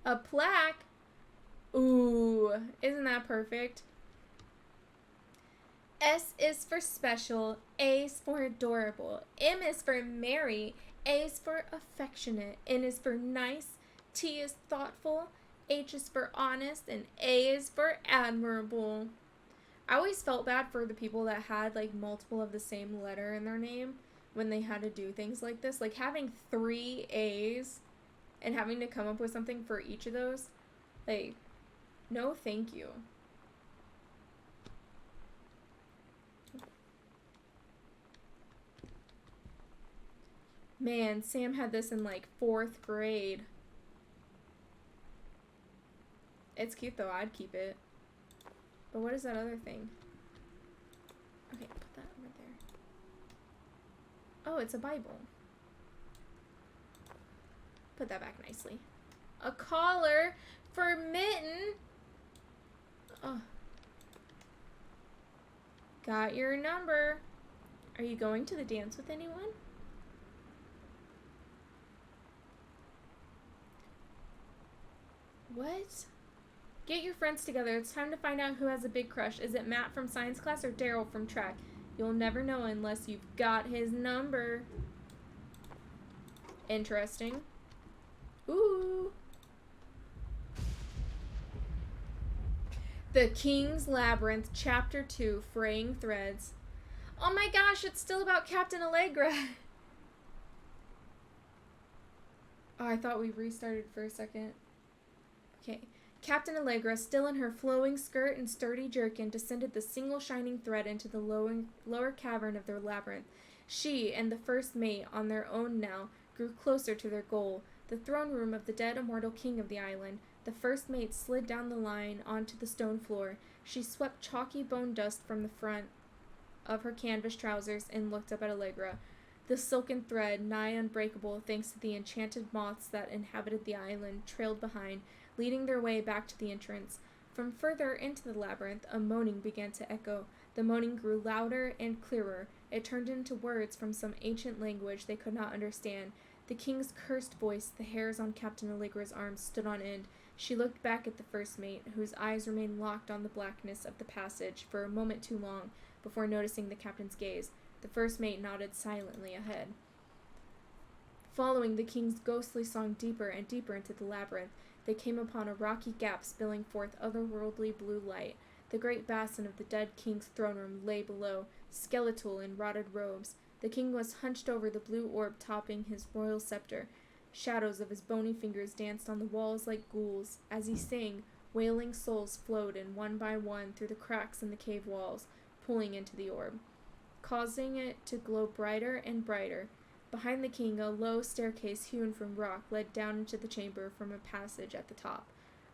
A plaque? Ooh, isn't that perfect? S is for special, A is for adorable, M is for merry, A is for affectionate, N is for nice, T is thoughtful, H is for honest, and A is for admirable. I always felt bad for the people that had like multiple of the same letter in their name when they had to do things like this. Like having 3 A's and having to come up with something for each of those. Like, no thank you. Man, Sam had this in like 4th grade. It's cute though, I'd keep it. But what is that other thing? Okay, put that over there. Oh, it's a Bible. Put that back nicely. A collar for Mitten. Oh. Got your number. Are you going to the dance with anyone? What? Get your friends together. It's time to find out who has a big crush. Is it Matt from science class or Daryl from track? You'll never know unless you've got his number. Interesting. Ooh. The King's Labyrinth, Chapter 2, Fraying Threads. Oh my gosh, it's still about Captain Allegra. Oh, I thought we restarted for a second. Okay. Captain Allegra, still in her flowing skirt and sturdy jerkin, descended the single shining thread into the lower cavern of their labyrinth. She and the first mate, on their own now, grew closer to their goal, the throne room of the dead immortal king of the island. The first mate slid down the line onto the stone floor. She swept chalky bone dust from the front of her canvas trousers and looked up at Allegra. The silken thread, nigh unbreakable thanks to the enchanted moths that inhabited the island, trailed behind, leading their way back to the entrance. From further into the labyrinth, a moaning began to echo. The moaning grew louder and clearer. It turned into words from some ancient language they could not understand. The king's cursed voice, the hairs on Captain Allegra's arms stood on end. She looked back at the first mate, whose eyes remained locked on the blackness of the passage for a moment too long before noticing the captain's gaze. The first mate nodded silently ahead. Following the king's ghostly song deeper and deeper into the labyrinth, they came upon a rocky gap spilling forth otherworldly blue light. The great basin of the dead king's throne room lay below, skeletal in rotted robes. The king was hunched over the blue orb topping his royal scepter. Shadows of his bony fingers danced on the walls like ghouls. As he sang, wailing souls flowed in one by one through the cracks in the cave walls, pulling into the orb, causing it to glow brighter and brighter. Behind the king, a low staircase hewn from rock led down into the chamber from a passage at the top.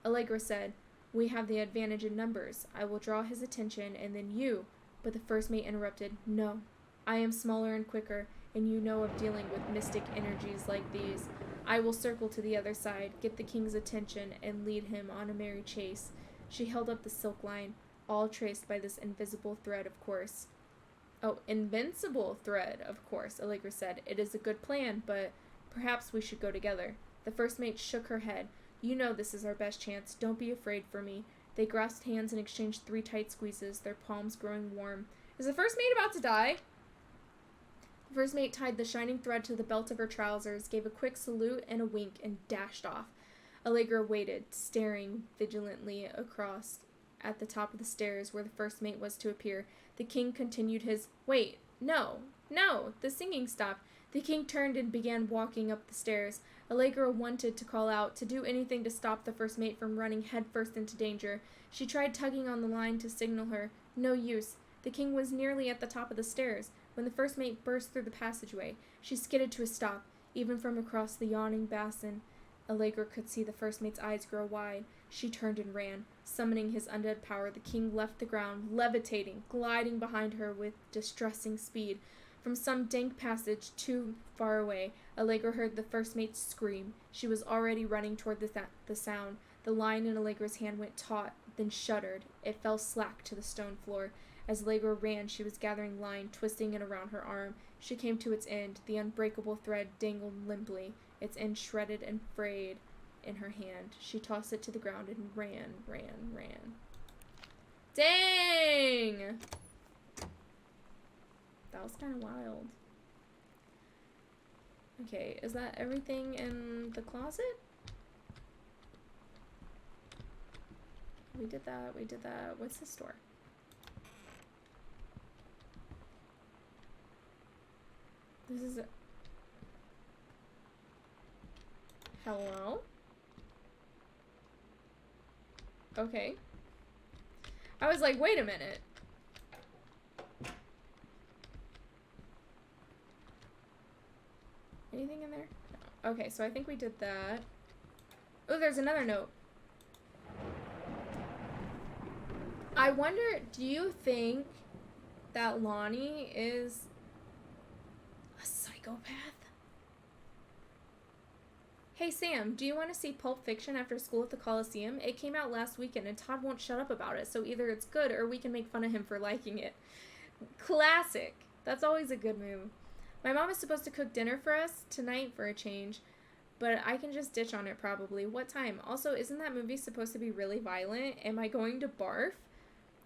Allegra said, "We have the advantage in numbers. I will draw his attention, and then you—" But the first mate interrupted. "No. I am smaller and quicker, and you know of dealing with mystic energies like these. I will circle to the other side, get the king's attention, and lead him on a merry chase." She held up the silk line, all traced by this invisible thread, of course. "Oh, invincible thread, of course," Allegra said. "It is a good plan, but perhaps we should go together." The first mate shook her head. "You know this is our best chance. Don't be afraid for me." They grasped hands and exchanged 3 tight squeezes, their palms growing warm. Is the first mate about to die? The first mate tied the shining thread to the belt of her trousers, gave a quick salute and a wink, and dashed off. Allegra waited, staring vigilantly across at the top of the stairs where the first mate was to appear. The king continued his— Wait, no, the singing stopped. The king turned and began walking up the stairs. Allegra wanted to call out, to do anything to stop the first mate from running headfirst into danger. She tried tugging on the line to signal her. No use. The king was nearly at the top of the stairs when the first mate burst through the passageway. She skidded to a stop, even from across the yawning basin. Allegra could see the first mate's eyes grow wide. She turned and ran. Summoning his undead power, the king left the ground, levitating, gliding behind her with distressing speed. From some dank passage too far away, Allegra heard the first mate scream. She was already running toward the sound. The line in Allegra's hand went taut, then shuddered. It fell slack to the stone floor. As Allegra ran, she was gathering line, twisting it around her arm. She came to its end. The unbreakable thread dangled limply, its end shredded and frayed in her hand. She tossed it to the ground and ran. Dang! That was kind of wild. Okay, is that everything in the closet? We did that. What's this door? This is a— Hello? Okay. I was like, wait a minute. Anything in there? No. Okay, so I think we did that. Oh, there's another note. I wonder, do you think that Lonnie is a psychopath? Hey Sam, do you want to see Pulp Fiction after school at the Coliseum? It came out last weekend and Todd won't shut up about it, so either it's good or we can make fun of him for liking it. Classic. That's always a good move. My mom is supposed to cook dinner for us tonight for a change, but I can just ditch on it probably. What time? Also, isn't that movie supposed to be really violent? Am I going to barf?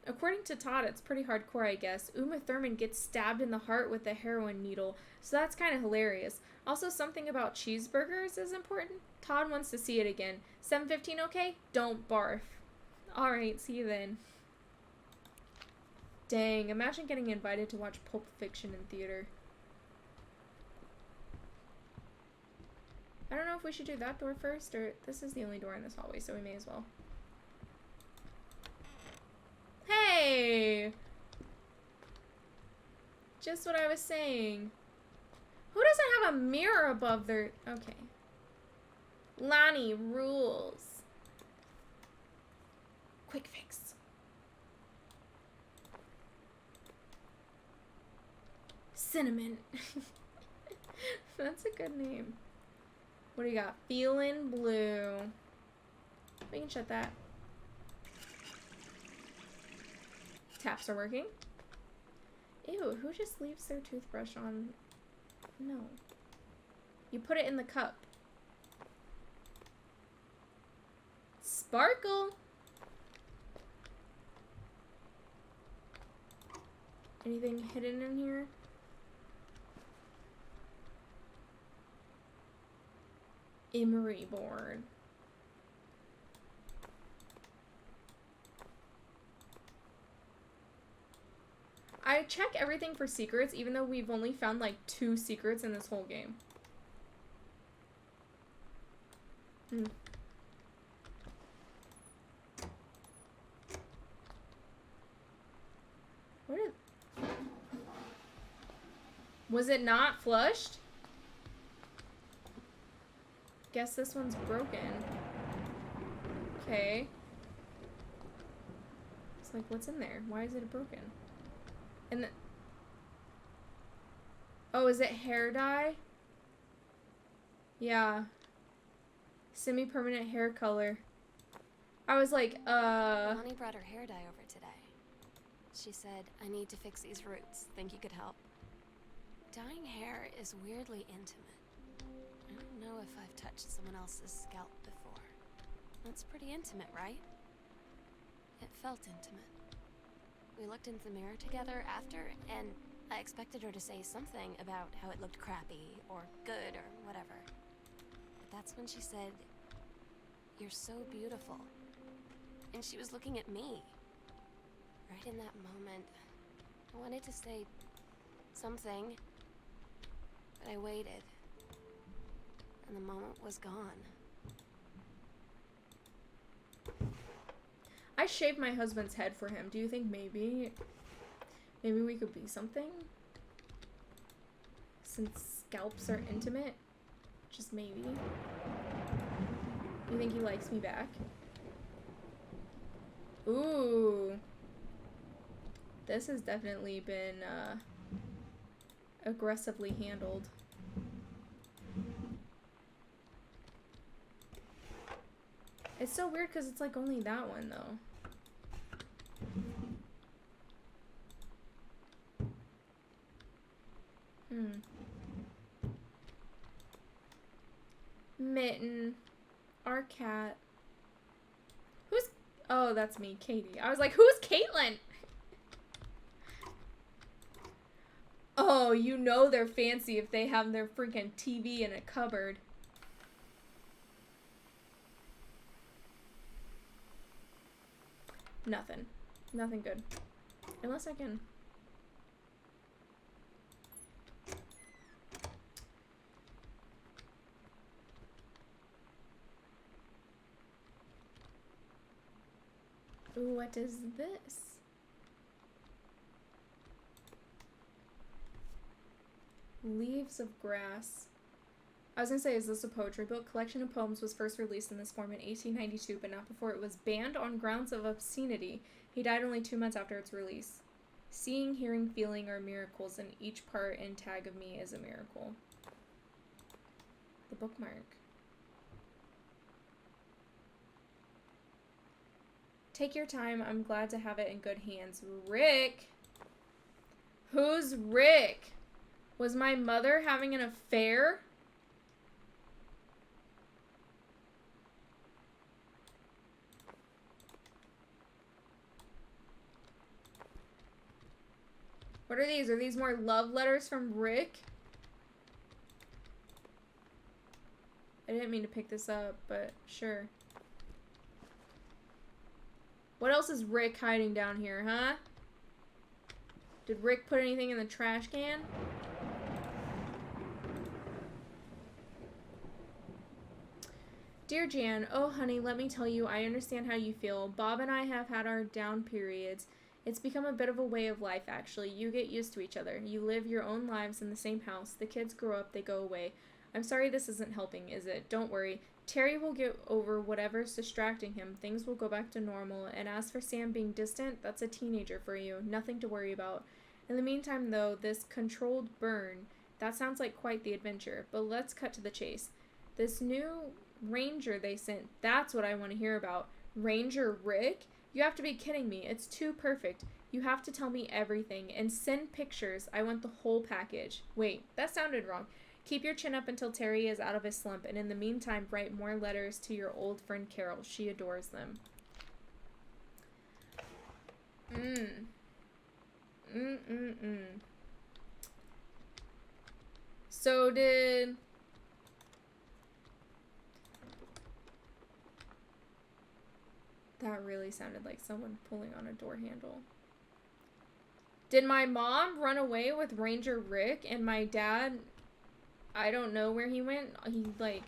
According to Todd, it's pretty hardcore, I guess. Uma Thurman gets stabbed in the heart with a heroin needle, so that's kind of hilarious. Also, something about cheeseburgers is important. Todd wants to see it again. 7:15 okay? Don't barf. Alright, see you then. Dang, imagine getting invited to watch Pulp Fiction in theater. I don't know if we should do that door first, or this is the only door in this hallway, so we may as well. Hey! Just what I was saying. Who doesn't have a mirror above their— Okay. Lonnie rules. Quick fix. Cinnamon. That's a good name. What do you got? Feelin' blue. We can shut that. Taps are working. Ew, who just leaves their toothbrush on? No. You put it in the cup. Sparkle! Anything hidden in here? Emery board. I check everything for secrets, even though we've only found like 2 secrets in this whole game. What is— Was it not flushed? guess this one's broken. Okay. It's like, what's in there? Why is it broken? And the... Oh, is it hair dye? Yeah. Semi-permanent hair color. I was like, Lonnie brought her hair dye over today. She said, I need to fix these roots. Think you could help? Dyeing hair is weirdly intimate. I don't know if I've touched someone else's scalp before. That's pretty intimate, right? It felt intimate. We looked into the mirror together after, and I expected her to say something about how it looked crappy, or good, or whatever. But that's when she said, you're so beautiful. And she was looking at me. Right in that moment, I wanted to say something, but I waited. And the moment was gone. I shaved my husband's head for him. Do you think maybe we could be something? Since scalps are intimate? Just maybe. You think he likes me back? Ooh. This has definitely been, aggressively handled. It's so weird because it's like only that one though. Mitten. Our cat. Who's... Oh, that's me, Katie. I was like, who's Caitlin? Oh, you know they're fancy if they have their freaking TV in a cupboard. Nothing. Nothing good. Unless I can... Ooh, what is this? Leaves of Grass. I was gonna say, is this a poetry book? Collection of poems was first released in this form in 1892, but not before it was banned on grounds of obscenity. He died only 2 months after its release. Seeing, hearing, feeling are miracles, and each part and tag of me is a miracle. The bookmark. Take your time. I'm glad to have it in good hands. Rick? Who's Rick? Was my mother having an affair? What are these? Are these more love letters from Rick? I didn't mean to pick this up, but sure. What else is Rick hiding down here, huh? Did Rick put anything in the trash can? Dear Jan, oh honey, let me tell you, I understand how you feel. Bob and I have had our down periods. It's become a bit of a way of life, actually. You get used to each other. You live your own lives in the same house. The kids grow up, they go away. I'm sorry this isn't helping, is it? Don't worry. Terry will get over whatever's distracting him. Things will go back to normal. And as for Sam being distant, that's a teenager for you. Nothing to worry about. In the meantime, though, this controlled burn, that sounds like quite the adventure. But let's cut to the chase. This new ranger they sent, that's what I want to hear about. Ranger Rick? You have to be kidding me. It's too perfect. You have to tell me everything. And send pictures. I want the whole package. Wait, that sounded wrong. Keep your chin up until Terry is out of his slump. And in the meantime, write more letters to your old friend Carol. She adores them. So did... That really sounded like someone pulling on a door handle. Did my mom run away with Ranger Rick and my dad, I don't know where he went. He, like,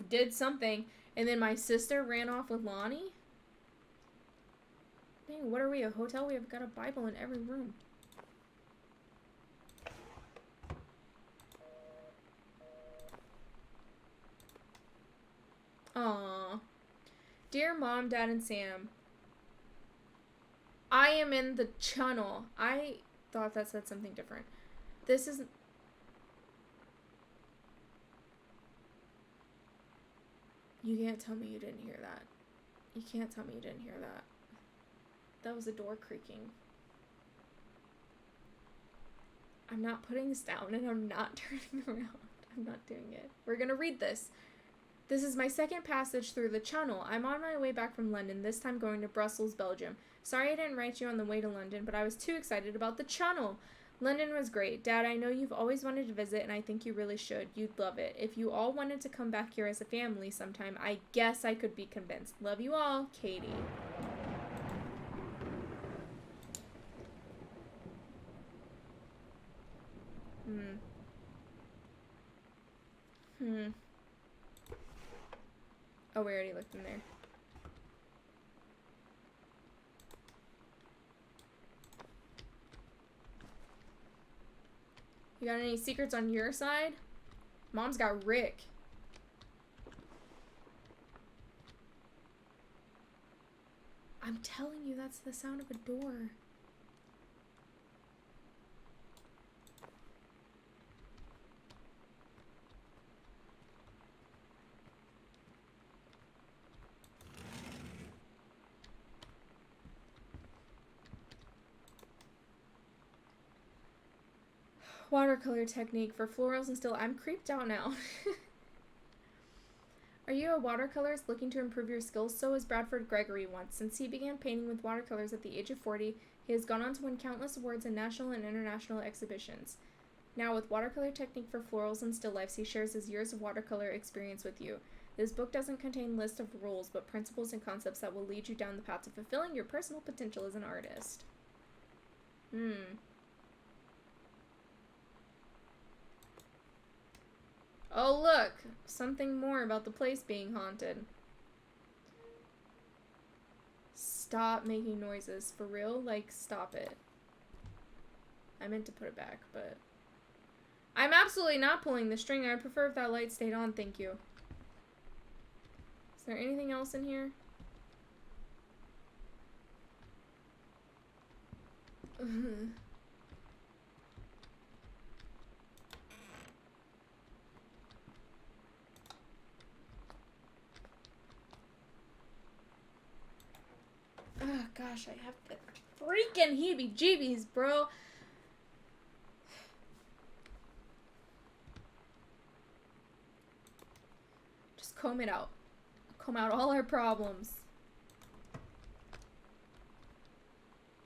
did something. And then my sister ran off with Lonnie? Dang, what are we, a hotel? We have got a Bible in every room. Aww. Dear Mom, Dad, and Sam, I am in the channel. I thought that said something different. This is... You can't tell me you didn't hear that. You can't tell me you didn't hear that. That was a door creaking. I'm not putting this down and I'm not turning around. I'm not doing it. We're gonna read this. This is my second passage through the channel. I'm on my way back from London, this time going to Brussels, Belgium. Sorry I didn't write you on the way to London, but I was too excited about the channel. London was great. Dad, I know you've always wanted to visit, and I think you really should. You'd love it. If you all wanted to come back here as a family sometime, I guess I could be convinced. Love you all, Katie. Oh, we already looked in there. You got any secrets on your side? Mom's got Rick. I'm telling you, that's the sound of a door. Watercolor technique for florals and still. I'm creeped out now. Are you a watercolorist looking to improve your skills? So is Bradford Gregory once. Since he began painting with watercolors at the age of 40, he has gone on to win countless awards in national and international exhibitions. Now, with watercolor technique for florals and still lifes, he shares his years of watercolor experience with you. This book doesn't contain lists of rules, but principles and concepts that will lead you down the path to fulfilling your personal potential as an artist. Oh, look! Something more about the place being haunted. Stop making noises. For real? Like, stop it. I meant to put it back, but... I'm absolutely not pulling the string. I'd prefer if that light stayed on, thank you. Is there anything else in here? Oh gosh, I have the freaking heebie-jeebies, bro. Just comb it out. Comb out all our problems.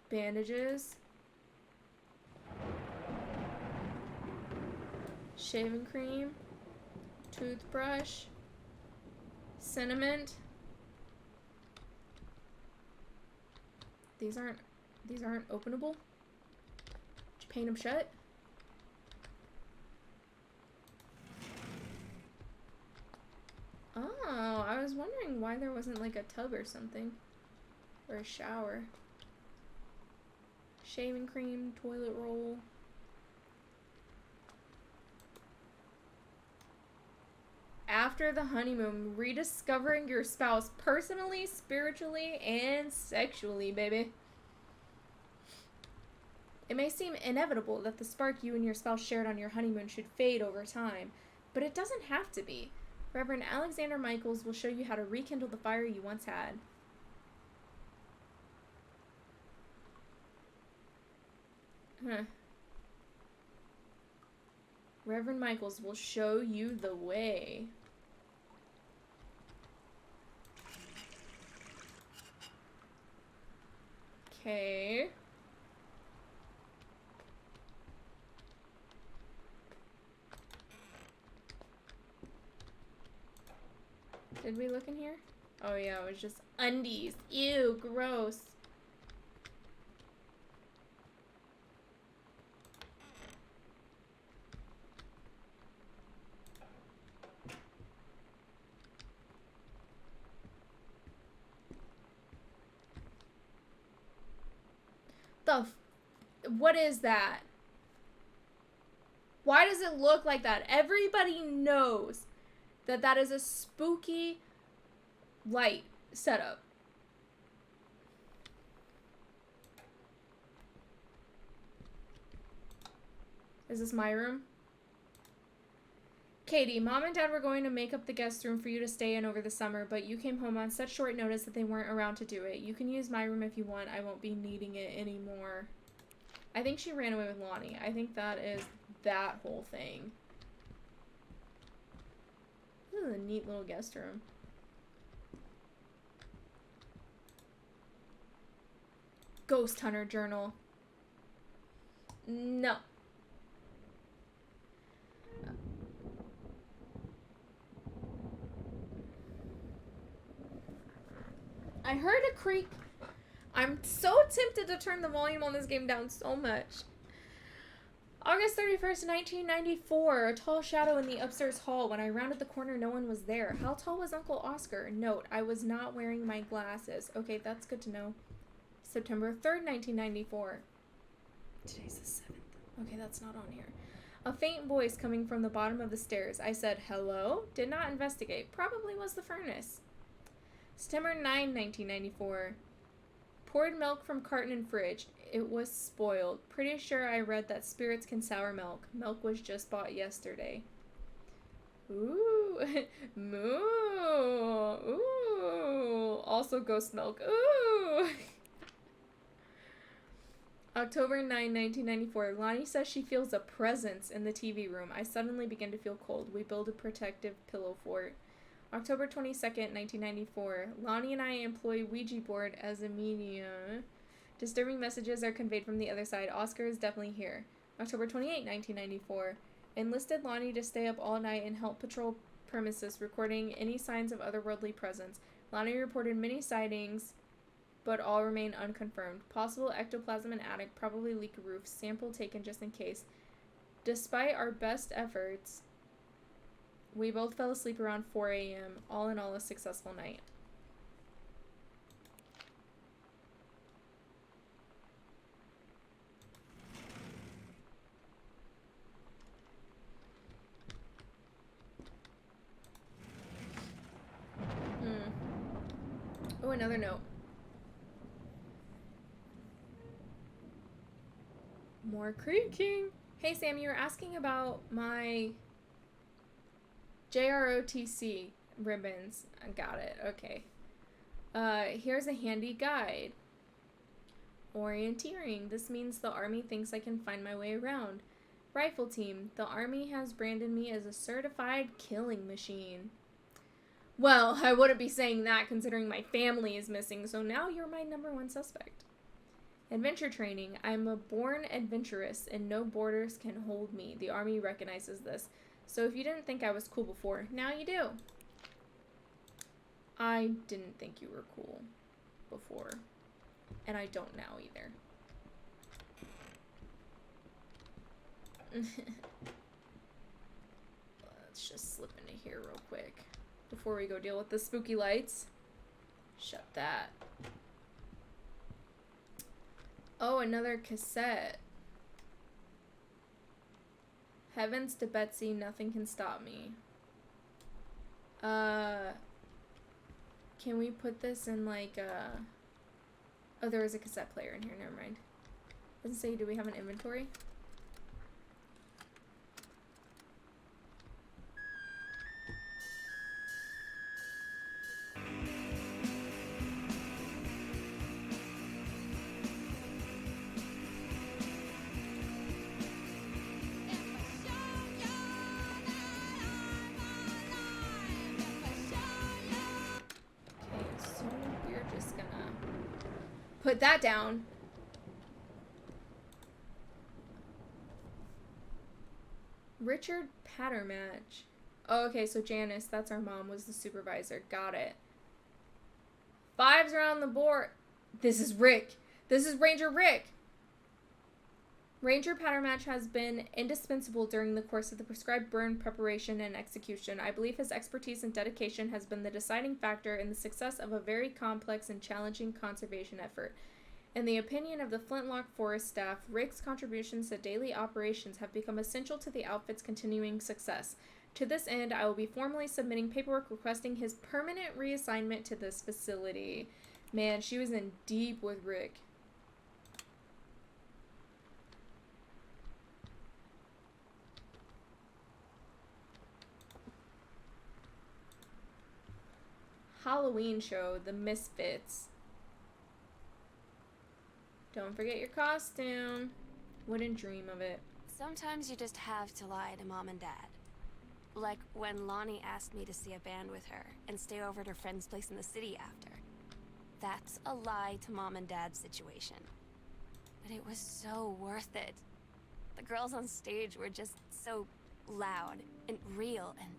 Bandages. Shaving cream. Toothbrush. Cinnamon. These aren't openable. Did you paint them shut? Oh, I was wondering why there wasn't like a tub or something. Or a shower. Shaving cream, toilet roll. After the honeymoon, rediscovering your spouse personally, spiritually, and sexually, baby. It may seem inevitable that the spark you and your spouse shared on your honeymoon should fade over time, but it doesn't have to be. Reverend Alexander Michaels will show you how to rekindle the fire you once had. Reverend Michaels will show you the way. Okay. Did we look in here? Oh yeah, it was just undies. Ew, gross. What is that? Why does it look like that? Everybody knows that that is a spooky light setup. Is this my room? Katie, Mom and Dad were going to make up the guest room for you to stay in over the summer, but you came home on such short notice that they weren't around to do it. You can use my room if you want. I won't be needing it anymore. I think she ran away with Lonnie. I think that is that whole thing. This is a neat little guest room. Ghost Hunter Journal. No. I heard a creak. I'm so tempted to turn the volume on this game down so much. August 31st, 1994. A tall shadow in the upstairs hall. When I rounded the corner, no one was there. How tall was Uncle Oscar? Note, I was not wearing my glasses. Okay, that's good to know. September 3rd, 1994. Today's the 7th. Okay, that's not on here. A faint voice coming from the bottom of the stairs. I said, hello? Did not investigate. Probably was the furnace. September 9, 1994. Poured milk from carton and fridge. It was spoiled. Pretty sure I read that spirits can sour milk. Milk was just bought yesterday. Ooh. Moo. Ooh. Also ghost milk. Ooh. October 9, 1994. Lonnie says she feels a presence in the TV room. I suddenly begin to feel cold. We build a protective pillow fort. October 22nd, 1994. Lonnie and I employ Ouija board as a medium. Disturbing messages are conveyed from the other side. Oscar is definitely here. October 28, 1994. Enlisted Lonnie to stay up all night and help patrol premises, recording any signs of otherworldly presence. Lonnie reported many sightings, but all remain unconfirmed. Possible ectoplasm in attic, probably leak roof. Sample taken just in case. Despite our best efforts, we both fell asleep around 4 a.m. All in all, a successful night. Oh, another note. More creaking. Hey, Sam, you were asking about my JROTC ribbons. I got it. Okay. Here's a handy guide. Orienteering. This means the Army thinks I can find my way around. Rifle team. The Army has branded me as a certified killing machine. Well, I wouldn't be saying that considering my family is missing, so now you're my #1 suspect. Adventure training. I'm a born adventurous, and no borders can hold me. The Army recognizes this. So if you didn't think I was cool before, now you do. I didn't think you were cool before. And I don't now either. Let's just slip into here real quick before we go deal with the spooky lights. Shut that. Oh, another cassette. Heavens to Betsy, nothing can stop me. Can we put this in like oh, there was a cassette player in here, never mind. Doesn't say, do we have an inventory? Put that down. Richard Pattermatch. Oh, okay, so Janice, that's our mom, was the supervisor. Got it. 5s around the board. This is Rick. This is Ranger Rick. Ranger Pattermatch has been indispensable during the course of the prescribed burn preparation and execution. I believe his expertise and dedication has been the deciding factor in the success of a very complex and challenging conservation effort. In the opinion of the Flintlock Forest staff, Rick's contributions to daily operations have become essential to the outfit's continuing success. To this end, I will be formally submitting paperwork requesting his permanent reassignment to this facility. Man, she was in deep with Rick. Halloween show, The Misfits. Don't forget your costume. Wouldn't dream of it. Sometimes you just have to lie to Mom and Dad. Like when Lonnie asked me to see a band with her and stay over at her friend's place in the city after. That's a lie to Mom and Dad's situation. But it was so worth it. The girls on stage were just so loud and real and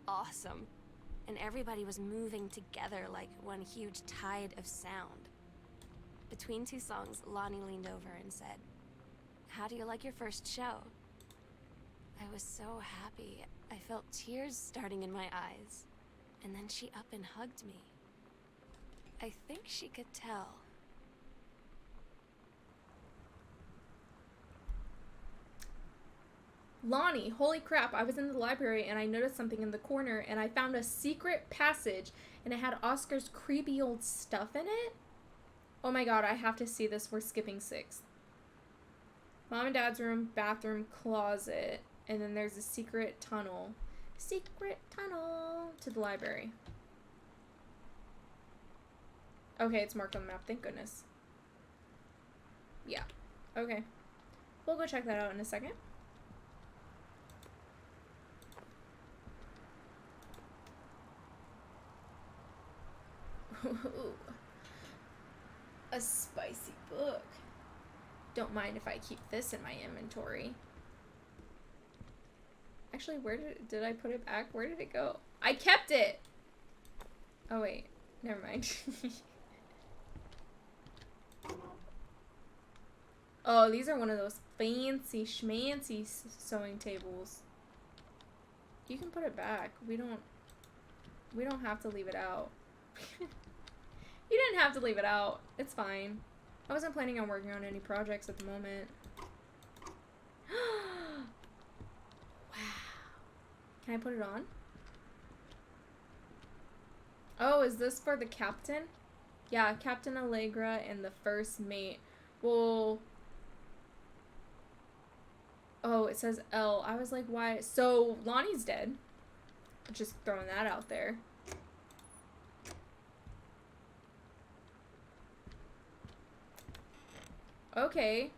awesome. And everybody was moving together like one huge tide of sound. Between two songs, Lonnie leaned over and said, "How do you like your first show?" I was so happy. I felt tears starting in my eyes. And then she up and hugged me. I think she could tell. Lonnie, holy crap, I was in the library and I noticed something in the corner and I found a secret passage and it had Oscar's creepy old stuff in it. Oh my god, I have to see this. We're skipping 6. Mom and Dad's room, bathroom, closet, and then there's a secret tunnel. Secret tunnel to the library. Okay, it's marked on the map, thank goodness. Yeah, okay. We'll go check that out in a second. A spicy book. Don't mind if I keep this in my inventory. Actually, where did I put it back? Where did it go? I kept it! Oh wait, never mind. Oh, these are one of those fancy schmancy sewing tables. You can put it back. We don't have to leave it out. You didn't have to leave it out. It's fine. I wasn't planning on working on any projects at the moment. Wow. Can I put it on? Oh, is this for the captain? Yeah, Captain Allegra and the first mate. Well... Oh, it says L. I was like, why? So, Lonnie's dead. Just throwing that out there. Okay.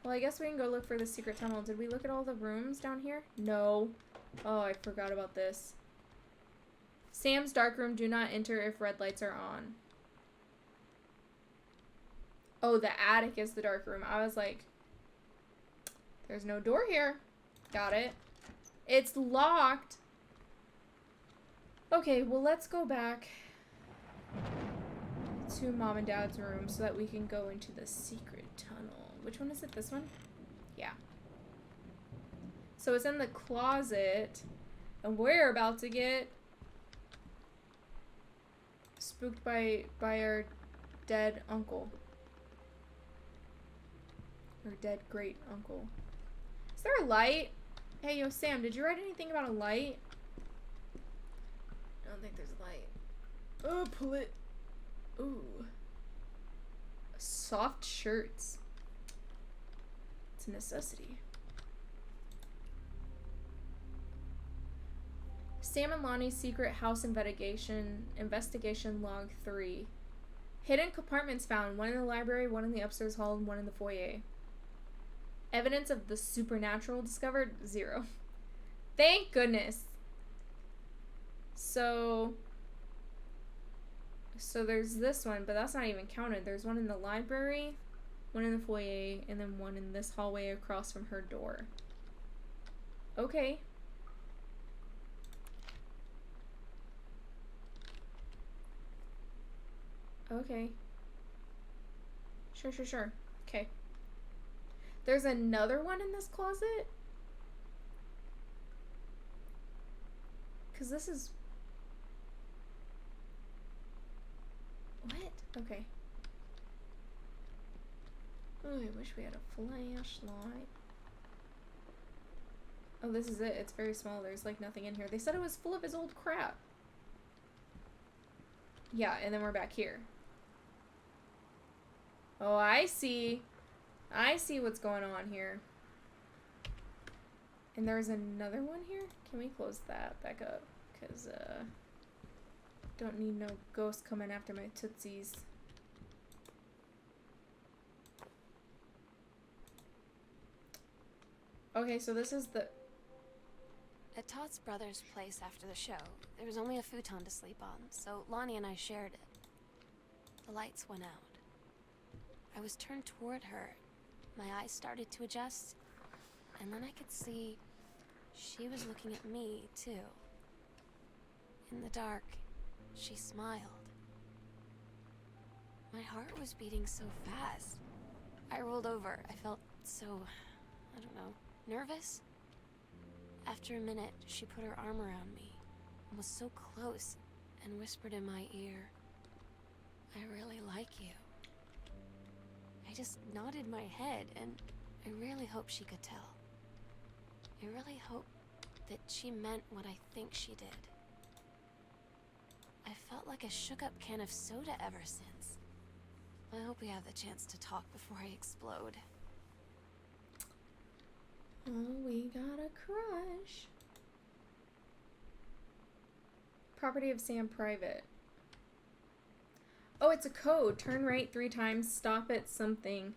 Well, I guess we can go look for the secret tunnel. Did we look at all the rooms down here? No. Oh, I forgot about this. Sam's dark room, do not enter if red lights are on. Oh, the attic is the dark room. I was like, there's no door here. Got it. It's locked. Okay, well, let's go back to Mom and Dad's room so that we can go into the secret tunnel. Which one is it? This one? Yeah. So it's in the closet, and we're about to get spooked by our dead uncle. Or dead great uncle. Is there a light? Hey, yo, Sam, did you write anything about a light? I don't think there's a light. Oh, pull it. Ooh. Soft shirts. It's a necessity. Sam and Lonnie's secret house investigation log 3. Hidden compartments found. One in the library, one in the upstairs hall, and one in the foyer. Evidence of the supernatural discovered? 0. Thank goodness. So there's this one, but that's not even counted. There's one in the library, one in the foyer, and then one in this hallway across from her door. Okay. Okay. Sure. Okay. There's another one in this closet? Because this is... What? Okay. Oh, I wish we had a flashlight. Oh, this is it. It's very small. There's like nothing in here. They said it was full of his old crap. Yeah, and then we're back here. Oh, I see. I see what's going on here. And there's another one here? Can we close that back up? Because, don't need no ghost coming after my tootsies. Okay, so this is the... At Todd's brother's place after the show, there was only a futon to sleep on, so Lonnie and I shared it. The lights went out. I was turned toward her. My eyes started to adjust, and then I could see she was looking at me, too. In the dark, she smiled. My heart was beating so fast. I rolled over. I felt so, I don't know, nervous? After a minute, she put her arm around me and was so close and whispered in my ear, "I really like you." I just nodded my head, and I really hoped she could tell. I really hope that she meant what I think she did. I felt like a shook-up can of soda ever since. I hope we have the chance to talk before I explode. Oh, we got a crush. Property of Sam private. Oh, it's a code. Turn right 3 times, stop at something.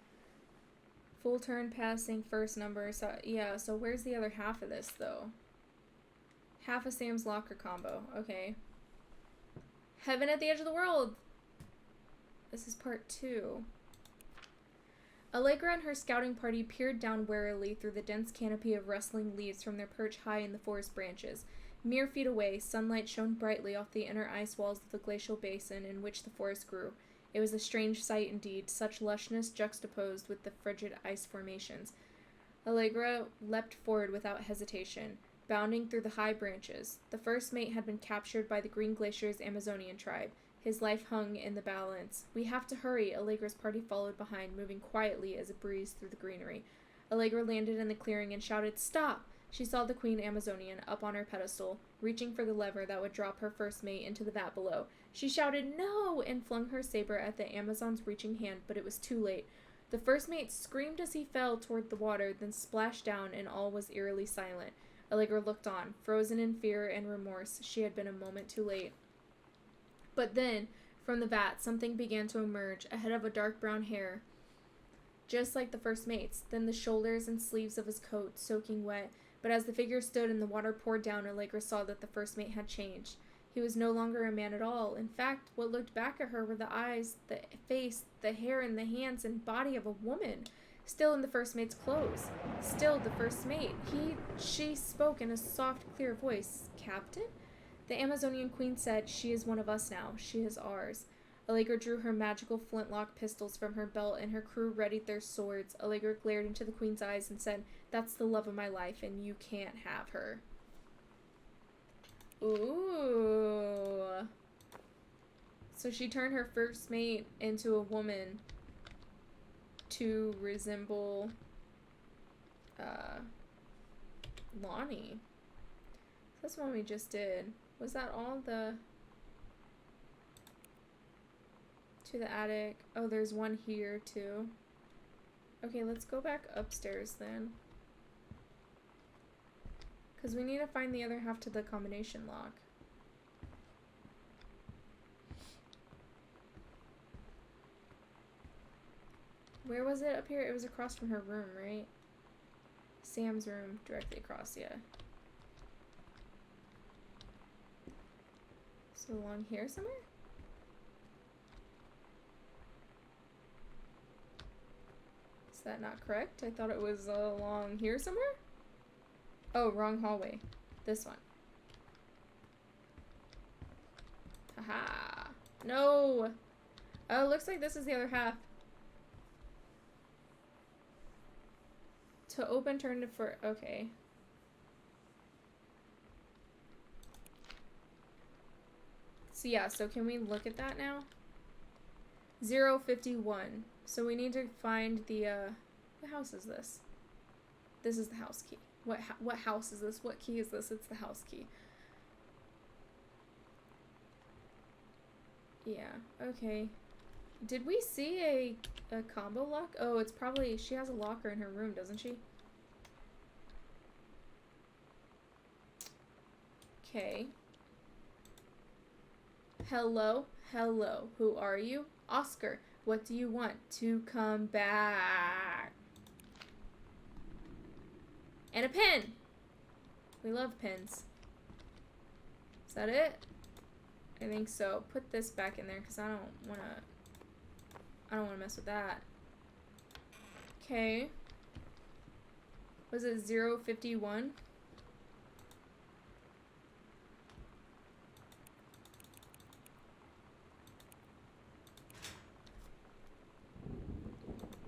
Full turn passing first number. So yeah, so where's the other half of this though? Half of Sam's locker combo. Okay. Heaven at the edge of the world. This is part 2. Allegra and her scouting party peered down warily through the dense canopy of rustling leaves from their perch high in the forest branches. Mere feet away, sunlight shone brightly off the inner ice walls of the glacial basin in which the forest grew. It was a strange sight indeed, such lushness juxtaposed with the frigid ice formations. Allegra leapt forward without hesitation, bounding through the high branches. The first mate had been captured by the Green Glacier's Amazonian tribe. His life hung in the balance. We have to hurry. Allegra's party followed behind, moving quietly as it breezed through the greenery. Allegra landed in the clearing and shouted, "Stop!" She saw the Queen Amazonian up on her pedestal, reaching for the lever that would drop her first mate into the vat below. She shouted, "No!" and flung her saber at the Amazon's reaching hand, but it was too late. The first mate screamed as he fell toward the water, then splashed down, and all was eerily silent. Allegra looked on, frozen in fear and remorse. She had been a moment too late. But then, from the vat, something began to emerge, a head of a dark brown hair, just like the first mate's, then the shoulders and sleeves of his coat, soaking wet. But as the figure stood and the water poured down, Allegra saw that the first mate had changed. He was no longer a man at all. In fact, what looked back at her were the eyes, the face, the hair, and the hands and body of a woman, still in the first mate's clothes. Still the first mate. She spoke in a soft, clear voice. "Captain?" The Amazonian queen said, "She is one of us now. She is ours." Allegra drew her magical flintlock pistols from her belt, and her crew readied their swords. Allegra glared into the queen's eyes and said, "That's the love of my life, and you can't have her." Ooh. So she turned her first mate into a woman to resemble, Lonnie. That's one we just did. Was that all the... To the attic? Oh, there's one here, too. Okay, let's go back upstairs, then. Because we need to find the other half to the combination lock. Where was it up here? It was across from her room, right? Sam's room, directly across, yeah. So along here somewhere? Is that not correct? I thought it was along here somewhere? Oh, wrong hallway. This one. Haha. No! Oh, looks like this is the other half. To open, turn to for... Okay. So yeah, so can we look at that now? 051. So we need to find the, what house is this? This is the house key. What house is this? What key is this? It's the house key. Yeah, okay. Did we see a combo lock? Oh, it's probably, she has a locker in her room, doesn't she? Okay. Hello? Hello. Who are you? Oscar. What do you want? To come back. And a pen! We love pens. Is that it? I think so. Put this back in there because I don't want to mess with that. Okay. Was it 051?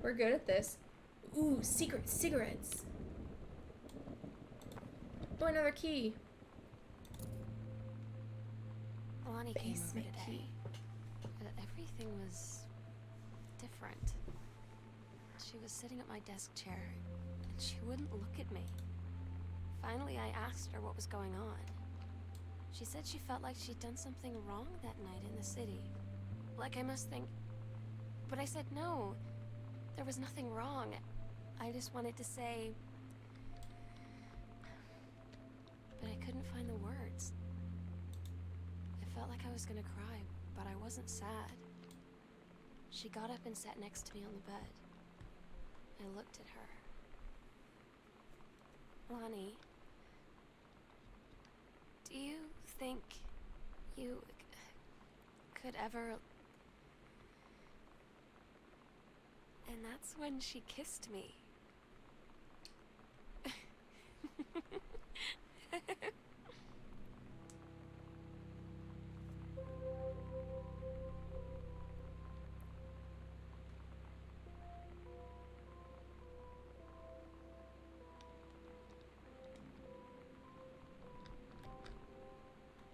We're good at this. Ooh, secret cigarettes. Oh, another key. Lonnie came over Basement today. key. Everything was different. She was sitting at my desk chair, and she wouldn't look at me. Finally, I asked her what was going on. She said she felt like she'd done something wrong that night in the city. Like I must think... But I said no. There was nothing wrong. I just wanted to say... But I couldn't find the words. I felt like I was gonna cry, but I wasn't sad. She got up and sat next to me on the bed. I looked at her. Lonnie, do you think you could ever... And that's when she kissed me.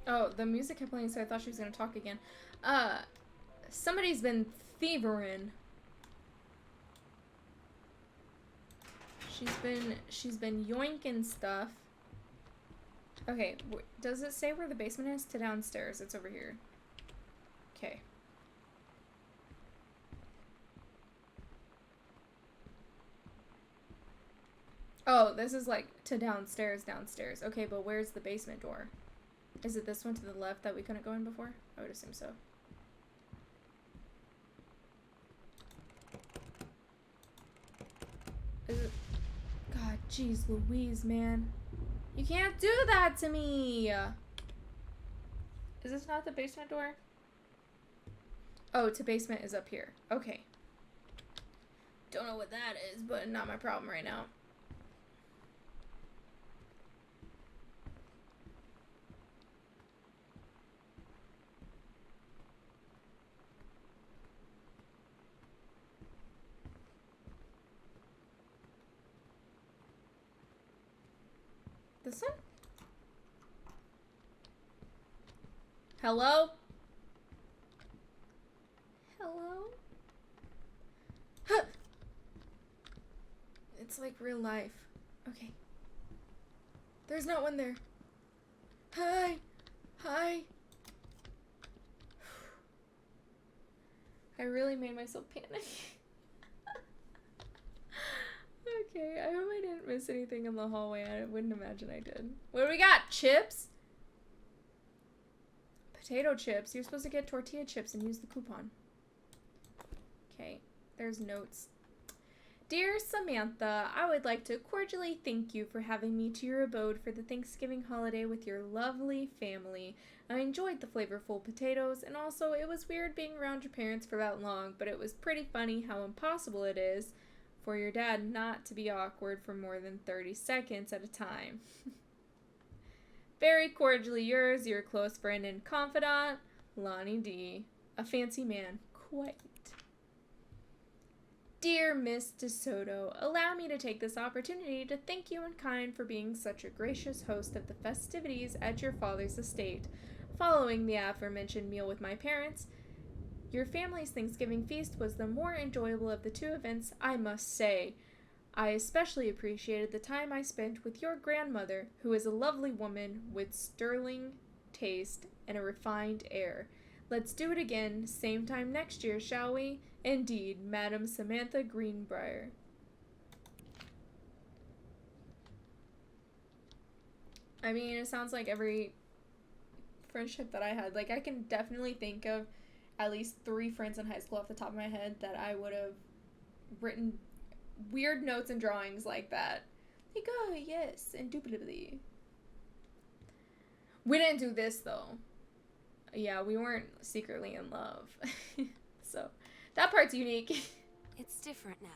Oh, the music kept playing, so I thought she was gonna talk again. Somebody's been thievering. She's been yoinking stuff. Okay, does it say where the basement is? To downstairs. It's over here. Okay. Oh, this is like to downstairs. Okay, but where's the basement door? Is it this one to the left that we couldn't go in before? I would assume so. Is it... God, jeez Louise, man. You can't do that to me! Is this not the basement door? Oh, to basement is up here. Okay. Don't know what that is, but not my problem right now. This one? Hello? Hello? Huh. It's like real life. Okay. There's not one there. Hi. Hi. I really made myself panic. Okay, I hope I didn't miss anything in the hallway. I wouldn't imagine I did. What do we got? Chips? Potato chips. You're supposed to get tortilla chips and use the coupon. Okay, there's notes. Dear Samantha, I would like to cordially thank you for having me to your abode for the Thanksgiving holiday with your lovely family. I enjoyed the flavorful potatoes, and also it was weird being around your parents for that long, but it was pretty funny how impossible it is for your dad not to be awkward for more than 30 seconds at a time. Very cordially yours, your close friend and confidant, Lonnie D. A fancy man, quite. Dear Miss DeSoto, allow me to take this opportunity to thank you in kind for being such a gracious host of the festivities at your father's estate. Following the aforementioned meal with my parents, your family's Thanksgiving feast was the more enjoyable of the two events, I must say. I especially appreciated the time I spent with your grandmother, who is a lovely woman with sterling taste and a refined air. Let's do it again, same time next year, shall we? Indeed, Madam Samantha Greenbrier. I mean, it sounds like every friendship that I had. Like, I can definitely think of at least 3 friends in high school off the top of my head that I would have written weird notes and drawings like that. Like, oh, yes, indubitably. We didn't do this, though. Yeah, we weren't secretly in love. So, that part's unique. It's different now.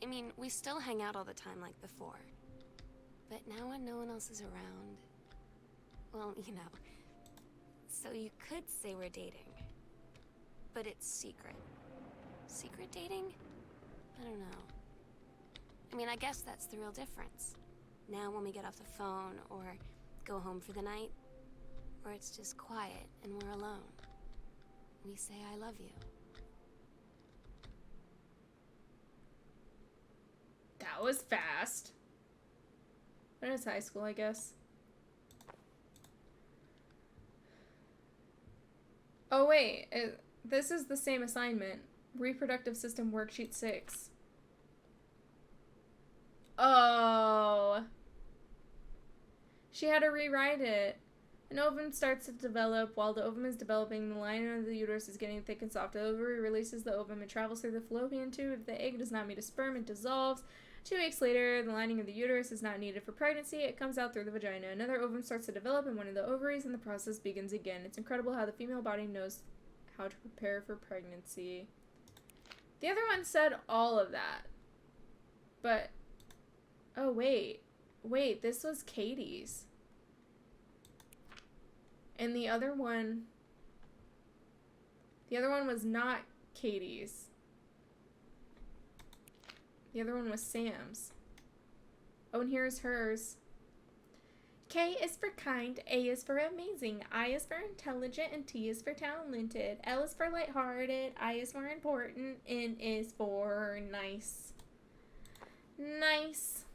I mean, we still hang out all the time like before. But now when no one else is around, well, you know. So you could say we're dating. But it's secret. Secret dating? I don't know. I mean, I guess that's the real difference. Now when we get off the phone or go home for the night, or it's just quiet and we're alone, we say I love you. That was fast. But it's high school, I guess. Oh, wait. This is the same assignment. Reproductive System Worksheet 6. Oh. She had to rewrite it. An ovum starts to develop. While the ovum is developing, the lining of the uterus is getting thick and soft. The ovary releases the ovum. It travels through the fallopian tube. If the egg does not meet a sperm, it dissolves. 2 weeks later, the lining of the uterus is not needed for pregnancy. It comes out through the vagina. Another ovum starts to develop in one of the ovaries, and the process begins again. It's incredible how the female body knows how to prepare for pregnancy. The other one said all of that. But, oh, wait. Wait, this was Katie's. And the other one was not Katie's. The other one was Sam's. Oh, and here's hers. K is for kind, A is for amazing, I is for intelligent, and T is for talented. L is for lighthearted, I is for important, N is for nice. Nice.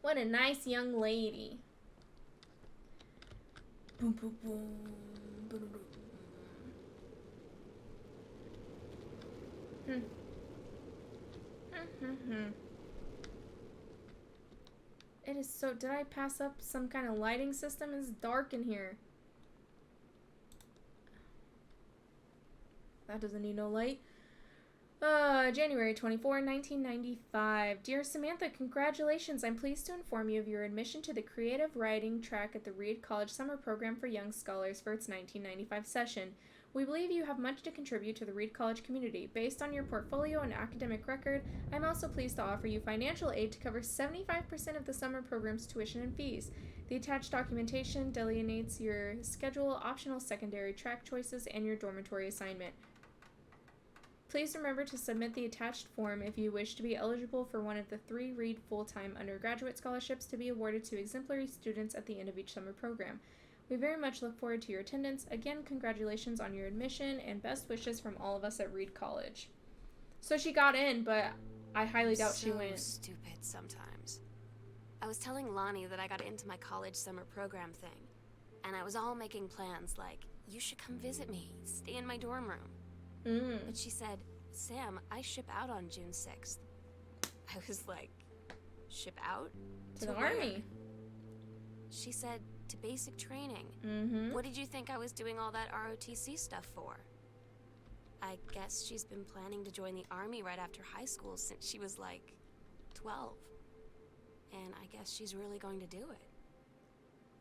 What a nice young lady. Boom, boom, boom. Boom, boom, boom. It is so... Did I pass up some kind of lighting system? It's dark in here. That doesn't need no light. January 24, 1995. Dear Samantha, congratulations. I'm pleased to inform you of your admission to the creative writing track at the Reed College Summer Program for Young Scholars for its 1995 session. We believe you have much to contribute to the Reed College community. Based on your portfolio and academic record, I'm also pleased to offer you financial aid to cover 75% of the summer program's tuition and fees. The attached documentation delineates your schedule, optional secondary track choices, and your dormitory assignment. Please remember to submit the attached form if you wish to be eligible for one of the 3 Reed full-time undergraduate scholarships to be awarded to exemplary students at the end of each summer program. We very much look forward to your attendance. Again, congratulations on your admission and best wishes from all of us at Reed College. So she got in, but I highly doubt she went. So stupid sometimes. I was telling Lonnie that I got into my college summer program thing, and I was all making plans like, you should come visit me, stay in my dorm room. But she said, Sam, I ship out on June 6th. I was like, ship out? To the where? army. She said, to basic training. What did you think I was doing all that ROTC stuff for? I guess she's been planning to join the army right after high school since she was like 12. And I guess she's really going to do it.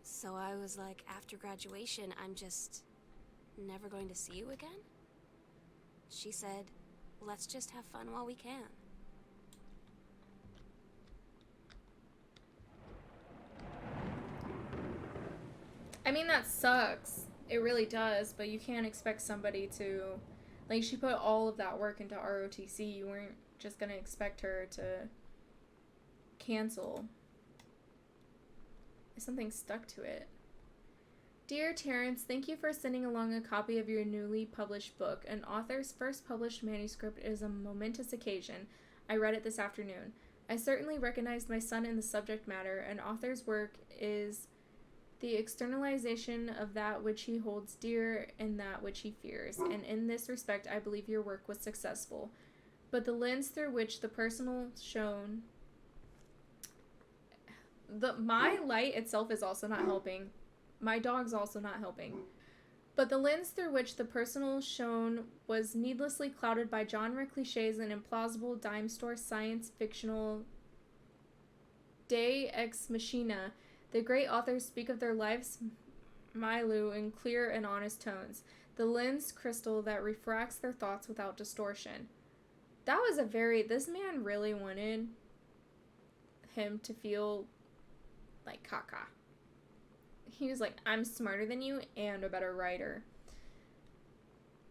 So I was like, after graduation, I'm just never going to see you again? She said, let's just have fun while we can. I mean, that sucks. It really does, but you can't expect somebody to... Like, she put all of that work into ROTC. You weren't just gonna expect her to cancel. Something stuck to it. Dear Terrence, thank you for sending along a copy of your newly published book. An author's first published manuscript is a momentous occasion. I read it this afternoon. I certainly recognized my son in the subject matter. An author's work is the externalization of that which he holds dear and that which he fears, and in this respect I believe your work was successful. But the lens through which the personal shone... My light itself is also not helping. My dog's also not helping. But the lens through which the personal shone was needlessly clouded by genre cliches and implausible dime store science fictional Deus ex machina. The great authors speak of their lives milieu in clear and honest tones, the lens crystal that refracts their thoughts without distortion. That was a very... This man really wanted him to feel like caca. He was like, I'm smarter than you and a better writer.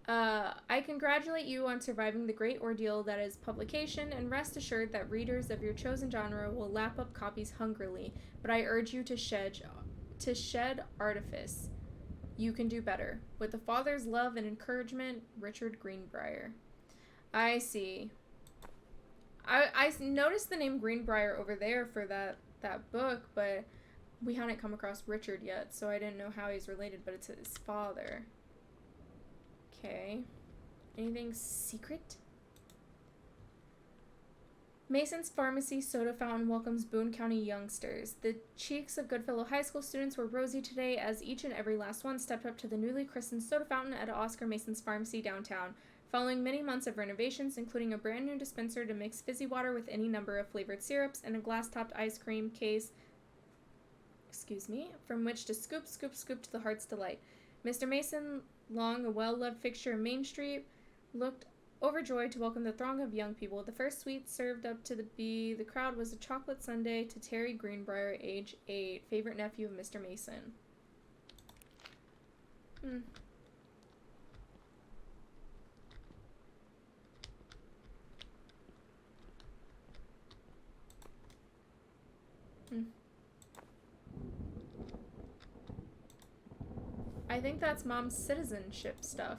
I congratulate you on surviving the great ordeal that is publication, and rest assured that readers of your chosen genre will lap up copies hungrily, but I urge you to shed artifice. You can do better. With the father's love and encouragement, Richard Greenbrier. I see. I noticed the name Greenbrier over there for that book, but we hadn't come across Richard yet, so I didn't know how he's related, but it's his father. Okay. Anything secret? Mason's Pharmacy Soda Fountain welcomes Boone County youngsters. The cheeks of Goodfellow High School students were rosy today as each and every last one stepped up to the newly christened soda fountain at Oscar Mason's Pharmacy downtown. Following many months of renovations, including a brand new dispenser to mix fizzy water with any number of flavored syrups and a glass-topped ice cream case, from which to scoop to the heart's delight. Mr. Mason, long a well-loved fixture in Main Street, looked overjoyed to welcome the throng of young people. The first sweet served up to the crowd was a chocolate sundae to Terry Greenbrier, age 8, favorite nephew of Mr. Mason. I think that's Mom's citizenship stuff.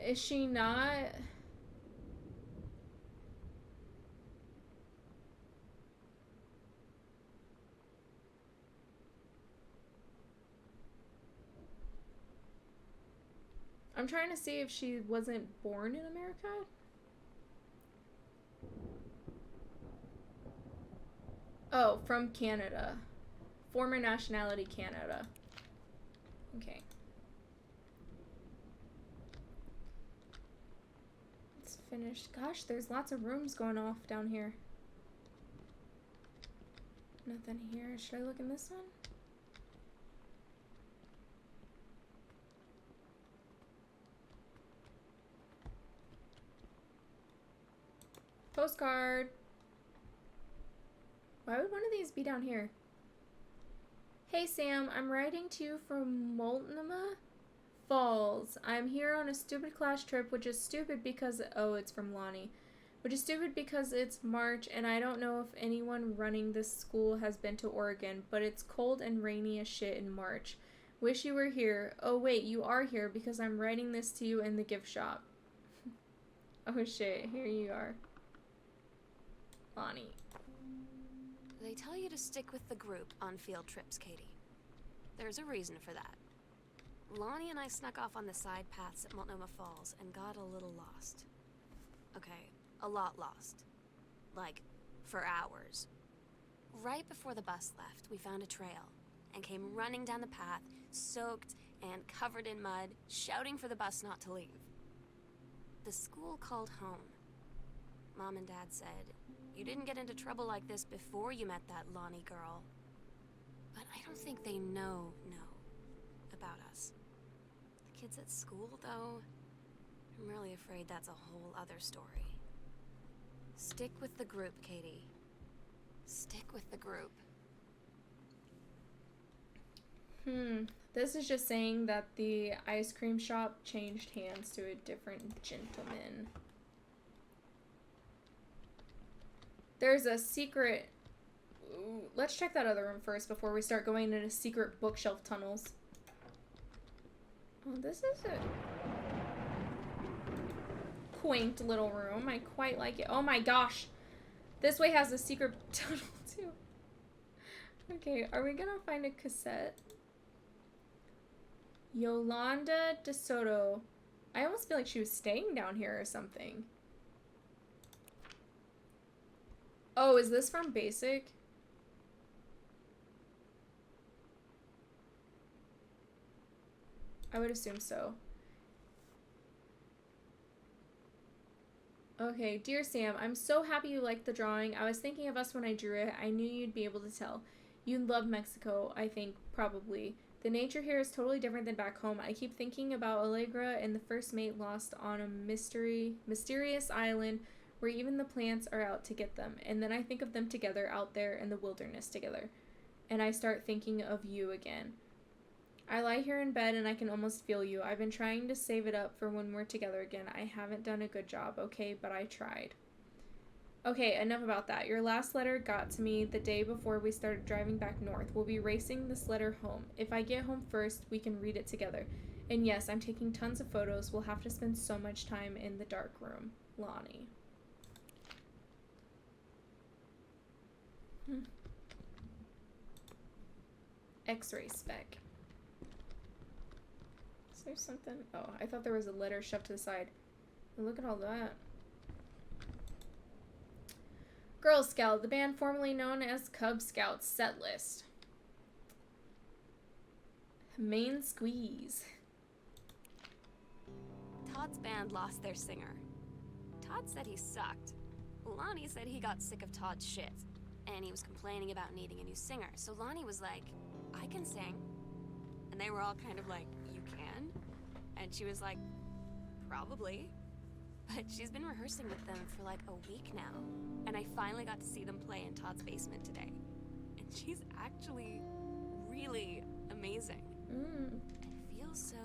Is she not? I'm trying to see if she wasn't born in America. Oh, from Canada. Former nationality Canada. Okay. It's finished. Gosh, there's lots of rooms going off down here. Nothing here. Should I look in this one? Postcard. Why would one of these be down here? Hey Sam, I'm writing to you from Multnomah Falls. I'm here on a stupid class trip, which is stupid because... Oh, it's from Lonnie. Which is stupid because it's March, and I don't know if anyone running this school has been to Oregon, but it's cold and rainy as shit in March. Wish you were here. Oh wait, you are here because I'm writing this to you in the gift shop. Oh shit, here you are. Lonnie. They tell you to stick with the group on field trips, Katie. There's a reason for that. Lonnie and I snuck off on the side paths at Multnomah Falls and got a little lost. Okay, a lot lost. Like, for hours. Right before the bus left, we found a trail and came running down the path, soaked and covered in mud, shouting for the bus not to leave. The school called home. Mom and Dad said, "You didn't get into trouble like this before you met that Lonnie girl." But I don't think they know about us. The kids at school, though, I'm really afraid that's a whole other story. Stick with the group, Katie. Stick with the group. This is just saying that the ice cream shop changed hands to a different gentleman. There's a secret... Ooh, let's check that other room first before we start going into secret bookshelf tunnels. Oh, this is a quaint little room. I quite like it. Oh my gosh. This way has a secret tunnel too. Okay, are we gonna find a cassette? Yolanda De Soto. I almost feel like she was staying down here or something. Oh, is this from Basic? I would assume so. Okay, dear Sam, I'm so happy you liked the drawing. I was thinking of us when I drew it. I knew you'd be able to tell. You love Mexico, I think, probably. The nature here is totally different than back home. I keep thinking about Allegra and the first mate lost on a mysterious island where even the plants are out to get them. And then I think of them together out there in the wilderness together. And I start thinking of you again. I lie here in bed and I can almost feel you. I've been trying to save it up for when we're together again. I haven't done a good job, okay, but I tried. Okay, enough about that. Your last letter got to me the day before we started driving back north. We'll be racing this letter home. If I get home first, we can read it together. And yes, I'm taking tons of photos. We'll have to spend so much time in the dark room. Lonnie. X-ray spec. Is there something? Oh, I thought there was a letter shoved to the side. Look at all that. Girl Scout, the band formerly known as Cub Scouts, set list. Main squeeze. Todd's band lost their singer. Todd said he sucked. Lonnie said he got sick of Todd's shit, and he was complaining about needing a new singer. So Lonnie was like, I can sing. And they were all kind of like, you can? And she was like, probably. But she's been rehearsing with them for like a week now. And I finally got to see them play in Todd's basement today. And she's actually really amazing. I feel so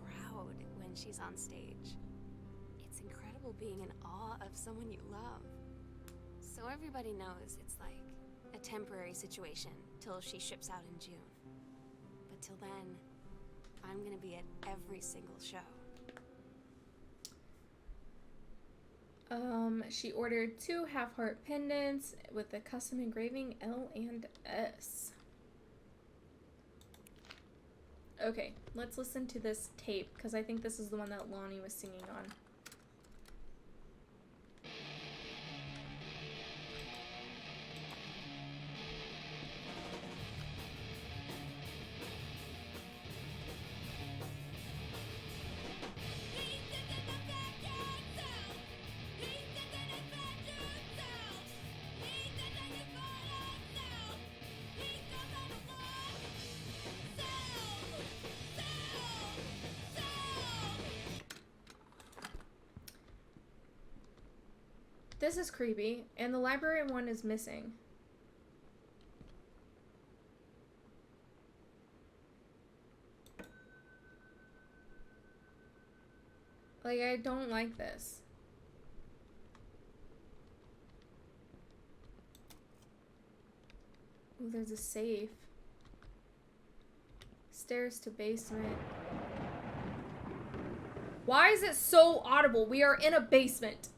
proud when she's on stage. It's incredible being in awe of someone you love. So everybody knows it's like a temporary situation till she ships out in June. But till then, I'm gonna be at every single show. She ordered 2 half-heart pendants with a custom engraving L and S. Okay, let's listen to this tape, because I think this is the one that Lonnie was singing on. This is creepy, and the library one is missing. Like, I don't like this. Ooh, there's a safe. Stairs to basement. Why is it so audible? We are in a basement.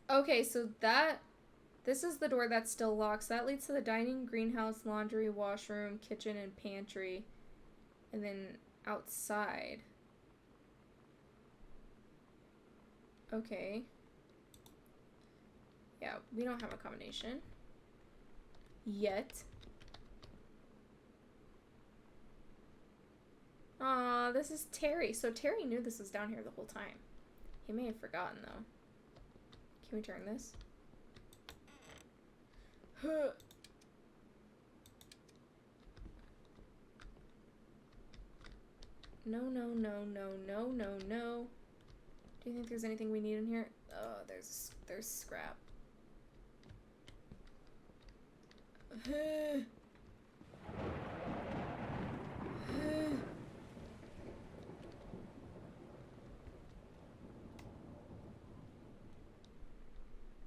Okay, so this is the door that's still locked. So that leads to the dining, greenhouse, laundry, washroom, kitchen, and pantry. And then outside. Okay. Yeah, we don't have a combination. Yet. Aw, this is Terry. So Terry knew this was down here the whole time. He may have forgotten, though. Can we turn this? No, no, no, no, no, no, no. Do you think there's anything we need in here? Oh, there's scrap.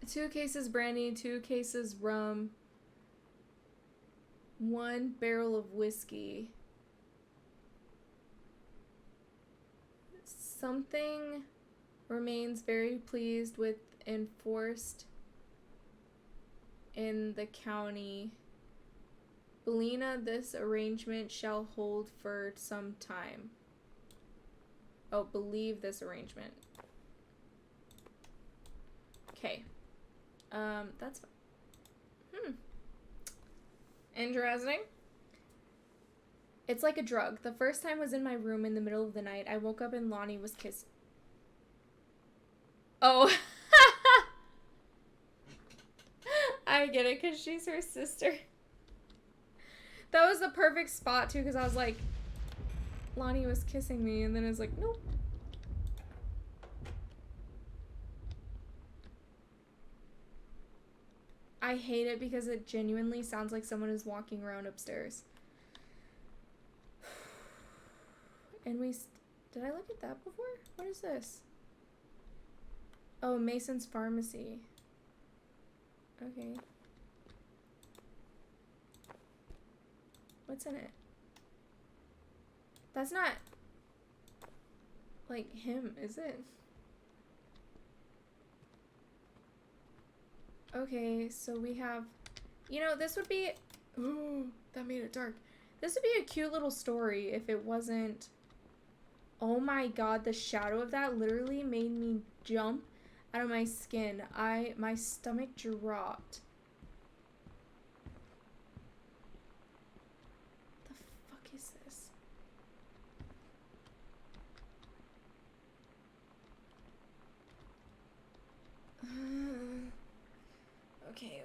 2 cases brandy, 2 cases rum, 1 barrel of whiskey. Something remains very pleased with enforced in the county. Belina, this arrangement shall hold for some time. Oh, believe this arrangement. Okay. That's fine. Interesting. It's like a drug. The first time was in my room in the middle of the night. I woke up and Lonnie was kissing. Oh. I get it, because she's her sister. That was the perfect spot, too, because I was like, Lonnie was kissing me, and then I was like, nope. I hate it because it genuinely sounds like someone is walking around upstairs. And did I look at that before? What is this? Oh, Mason's Pharmacy. Okay. What's in it? That's not like him, is it? Okay, so we have, you know, this would be, ooh, that made it dark. This would be a cute little story if it wasn't, oh my god, the shadow of that literally made me jump out of my skin. My stomach dropped. The fuck is this? Okay.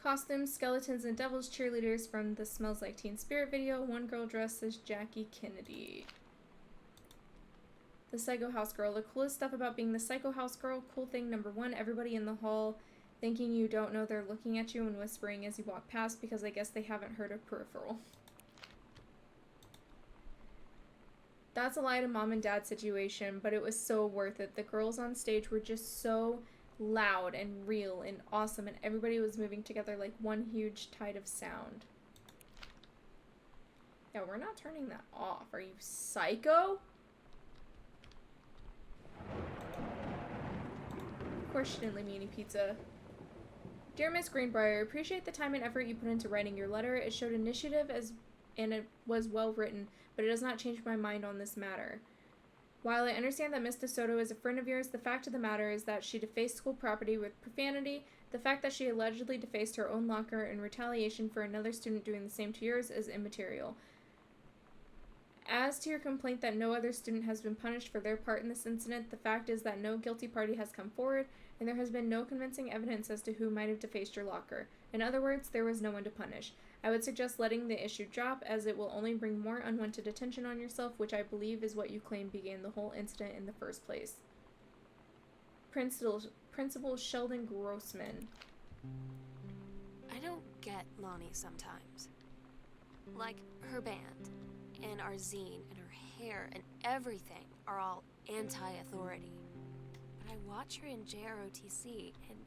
Costumes, skeletons, and devil's cheerleaders from the Smells Like Teen Spirit video. One girl dressed as Jackie Kennedy. The Psycho House Girl. The coolest stuff about being the Psycho House Girl. Cool thing number 1, everybody in the hall thinking you don't know they're looking at you and whispering as you walk past because I guess they haven't heard of Peripheral. That's a lie to mom and dad situation, but it was so worth it. The girls on stage were just so loud and real and awesome, and everybody was moving together like one huge tide of sound. Yeah, we're not turning that off. Are you psycho? Of course she didn't leave me any pizza. Dear Miss Greenbrier, appreciate the time and effort you put into writing your letter. It showed initiative and it was well written, but it does not change my mind on this matter. While I understand that Miss DeSoto is a friend of yours, the fact of the matter is that she defaced school property with profanity. The fact that she allegedly defaced her own locker in retaliation for another student doing the same to yours is immaterial. As to your complaint that no other student has been punished for their part in this incident, the fact is that no guilty party has come forward, and there has been no convincing evidence as to who might have defaced your locker. In other words, there was no one to punish. I would suggest letting the issue drop, as it will only bring more unwanted attention on yourself, which I believe is what you claim began the whole incident in the first place. Principal Sheldon Grossman. I don't get Lonnie sometimes. Like, her band, and our zine, and her hair, and everything are all anti-authority. But I watch her in JROTC, and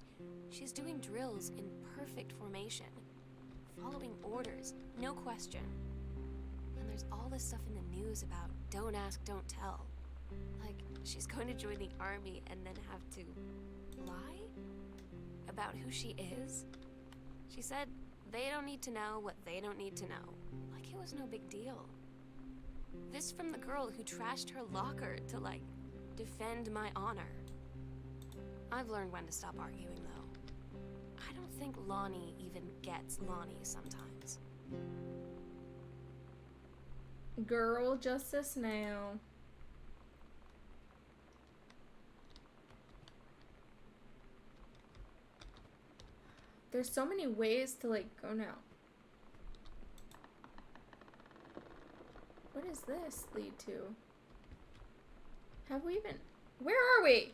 she's doing drills in perfect formation. Following orders, no question. And there's all this stuff in the news about don't ask, don't tell. Like, she's going to join the army and then have to lie about who she is. She said they don't need to know what they don't need to know. Like it was no big deal. This from the girl who trashed her locker to, like, defend my honor. I've learned when to stop arguing, though. I don't think Lonnie even gets Lonnie sometimes. Girl justice now. There's so many ways to, like, go now. What does this lead to? Have we even... Where are we?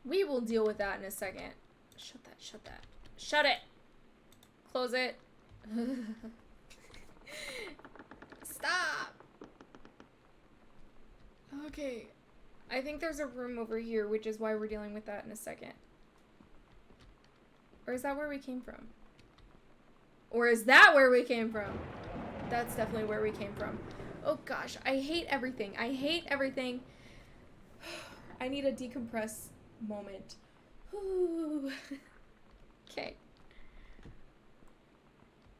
We will deal with that in a second. Shut that. Shut it! Close it. Stop! Okay. I think there's a room over here, which is why we're dealing with that in a second. Or is that where we came from? Or is that where we came from? That's definitely where we came from. Oh gosh, I hate everything. I hate everything. I need a decompress moment. Okay.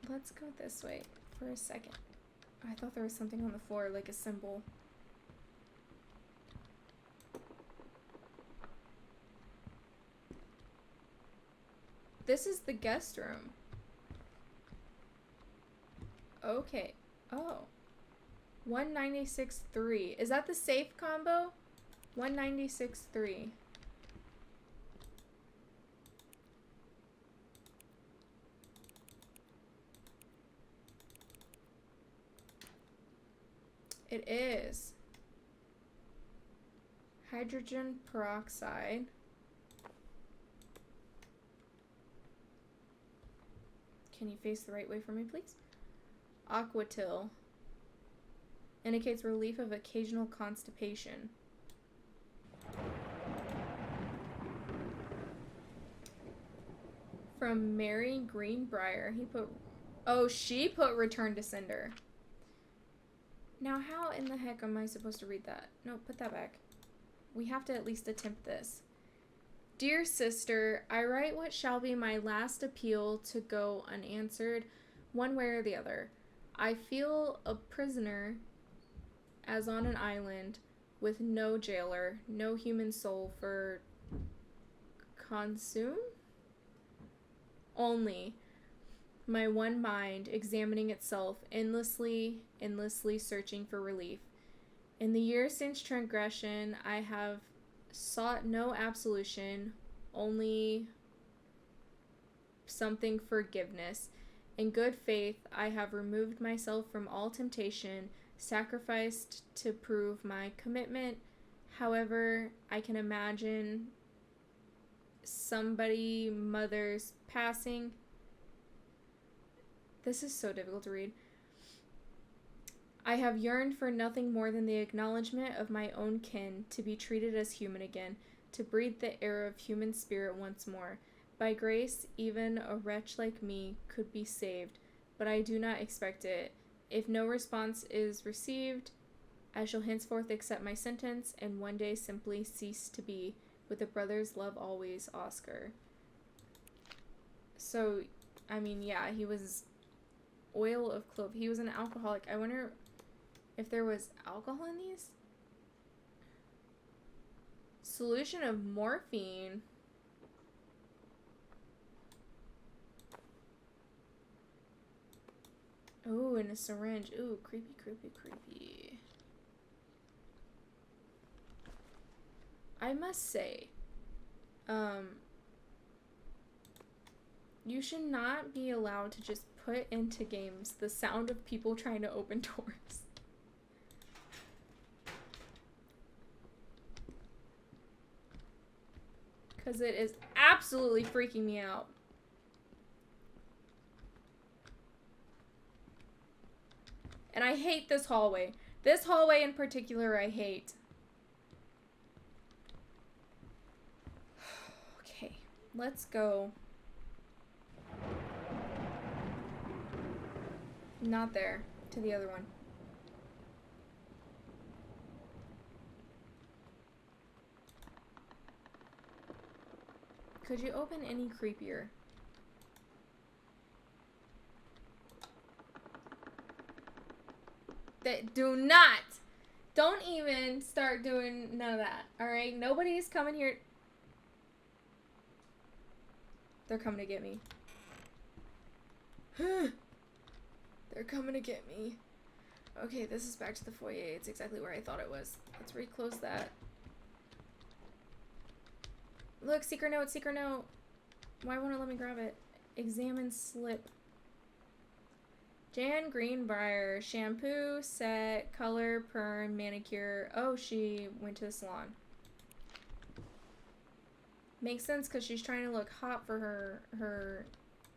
Let's go this way for a second. I thought there was something on the floor, like a symbol. This is the guest room. Okay. Oh. 196.3. Is that the safe combo? 196.3. It is. Hydrogen peroxide. Can you face the right way for me, please? Aquatil. Indicates relief of occasional constipation. From Mary Greenbrier. He put... Oh, she put return to sender. Now, how in the heck am I supposed to read that? No, put that back. We have to at least attempt this. Dear sister, I write what shall be my last appeal to go unanswered, one way or the other. I feel a prisoner as on an island with no jailer, no human soul for consume? Only my one mind examining itself, endlessly searching for relief. In the years since transgression, I have sought no absolution, only something forgiveness. In good faith, I have removed myself from all temptation, sacrificed to prove my commitment. However, I can imagine somebody mother's passing. This is so difficult to read. I have yearned for nothing more than the acknowledgement of my own kin, to be treated as human again, to breathe the air of human spirit once more. By grace, even a wretch like me could be saved, but I do not expect it. If no response is received, I shall henceforth accept my sentence, and one day simply cease to be. With a brother's love always, Oscar. So, I mean, yeah, he was oil of clove. He was an alcoholic. I wonder if there was alcohol in these? Solution of morphine. Ooh, and a syringe. Ooh, creepy, creepy, creepy. I must say, you should not be allowed to just put into games the sound of people trying to open doors. Because it is absolutely freaking me out. And I hate this hallway. This hallway in particular, I hate. Okay, let's go. Not there. To the other one. Could you open any creepier? Do not! Don't even start doing none of that, alright? Nobody's coming here. They're coming to get me. They're coming to get me. Okay, this is back to the foyer. It's exactly where I thought it was. Let's reclose that. Look, secret note, secret note. Why won't it let me grab it? Examine slip. Jan Greenbrier, shampoo, set, color, perm, manicure. Oh, she went to the salon. Makes sense because she's trying to look hot for her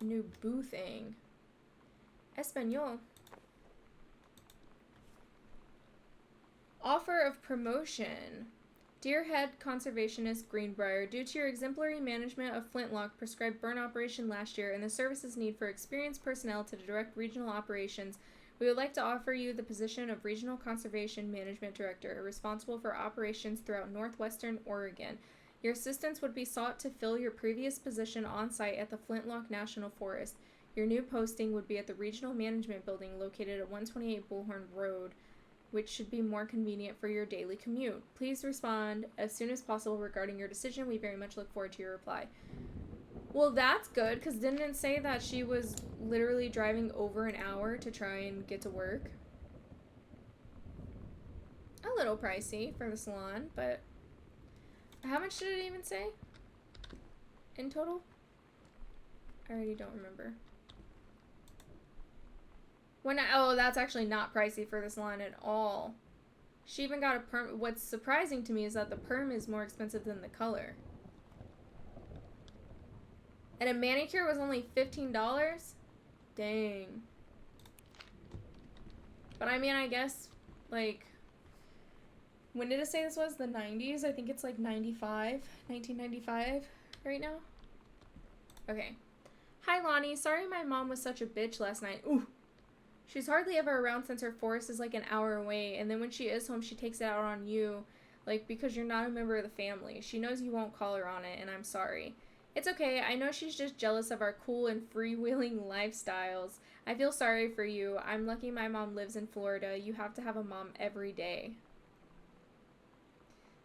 new boo thing. Espanol. Offer of promotion. Dear Head Conservationist Greenbrier, due to your exemplary management of Flintlock prescribed burn operation last year and the service's need for experienced personnel to direct regional operations, we would like to offer you the position of Regional Conservation Management Director, responsible for operations throughout northwestern Oregon. Your assistance would be sought to fill your previous position on site at the Flintlock National Forest. Your new posting would be at the Regional Management Building located at 128 Bullhorn Road, which should be more convenient for your daily commute. Please respond as soon as possible regarding your decision. We very much look forward to your reply. Well, that's good, because didn't it say that she was literally driving over an hour to try and get to work? A little pricey for the salon, but how much did it even say in total? I already don't remember. Oh, that's actually not pricey for the salon at all. She even got a perm. What's surprising to me is that the perm is more expensive than the color. And a manicure was only $15? Dang. But I mean, I guess, like, when did it say this was? The 90s? I think it's like 1995 right now. Okay. Hi, Lonnie. Sorry my mom was such a bitch last night. Ooh. She's hardly ever around since her forest is like an hour away, and then when she is home, she takes it out on you, like, because you're not a member of the family. She knows you won't call her on it, and I'm sorry. It's okay. I know she's just jealous of our cool and freewheeling lifestyles. I feel sorry for you. I'm lucky my mom lives in Florida. You have to have a mom every day.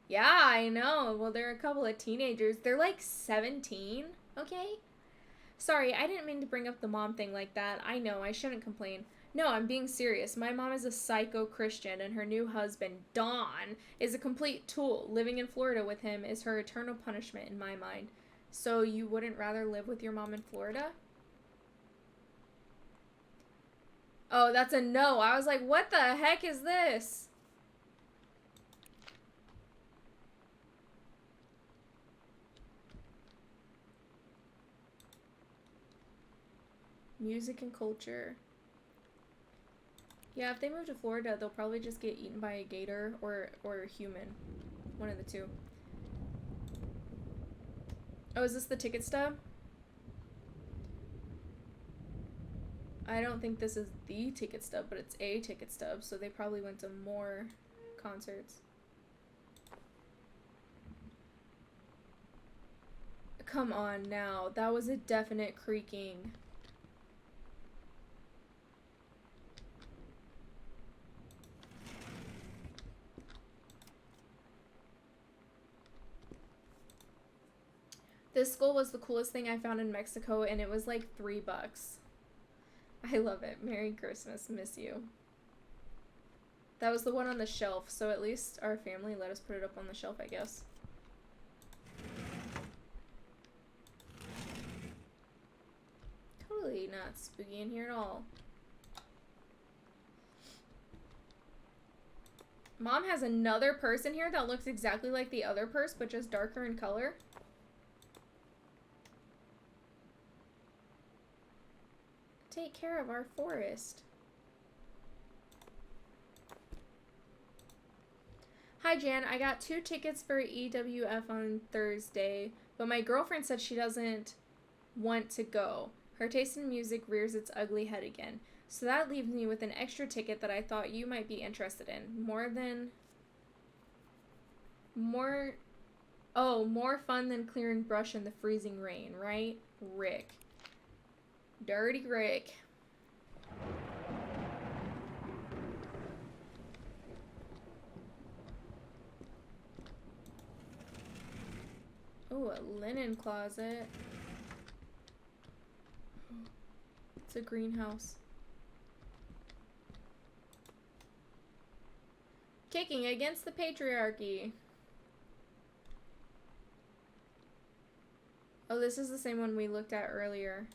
Yeah, I know. Well, there are a couple of teenagers. They're like 17, okay? Sorry, I didn't mean to bring up the mom thing like that. I know, I shouldn't complain. No, I'm being serious. My mom is a psycho Christian, and her new husband, Don, is a complete tool. Living in Florida with him is her eternal punishment in my mind. So you wouldn't rather live with your mom in Florida? Oh, that's a no. I was like, what the heck is this? Music and culture. Yeah, if they move to Florida, they'll probably just get eaten by a gator or a human. One of the two. Oh, is this the ticket stub? I don't think this is the ticket stub, but it's a ticket stub, so they probably went to more concerts. Come on now. That was a definite creaking. This skull was the coolest thing I found in Mexico, and it was like $3. I love it. Merry Christmas. Miss you. That was the one on the shelf, so at least our family let us put it up on the shelf, I guess. Totally not spooky in here at all. Mom has another purse in here that looks exactly like the other purse, but just darker in color. Take care of our forest. Hi, Jan. I got 2 tickets for EWF on Thursday, but my girlfriend said she doesn't want to go. Her taste in music rears its ugly head again. So that leaves me with an extra ticket that I thought you might be interested in. More fun than clearing brush in the freezing rain, right? Rick. Dirty Rick. Oh, a linen closet. It's a greenhouse. Kicking against the patriarchy. Oh, this is the same one we looked at earlier.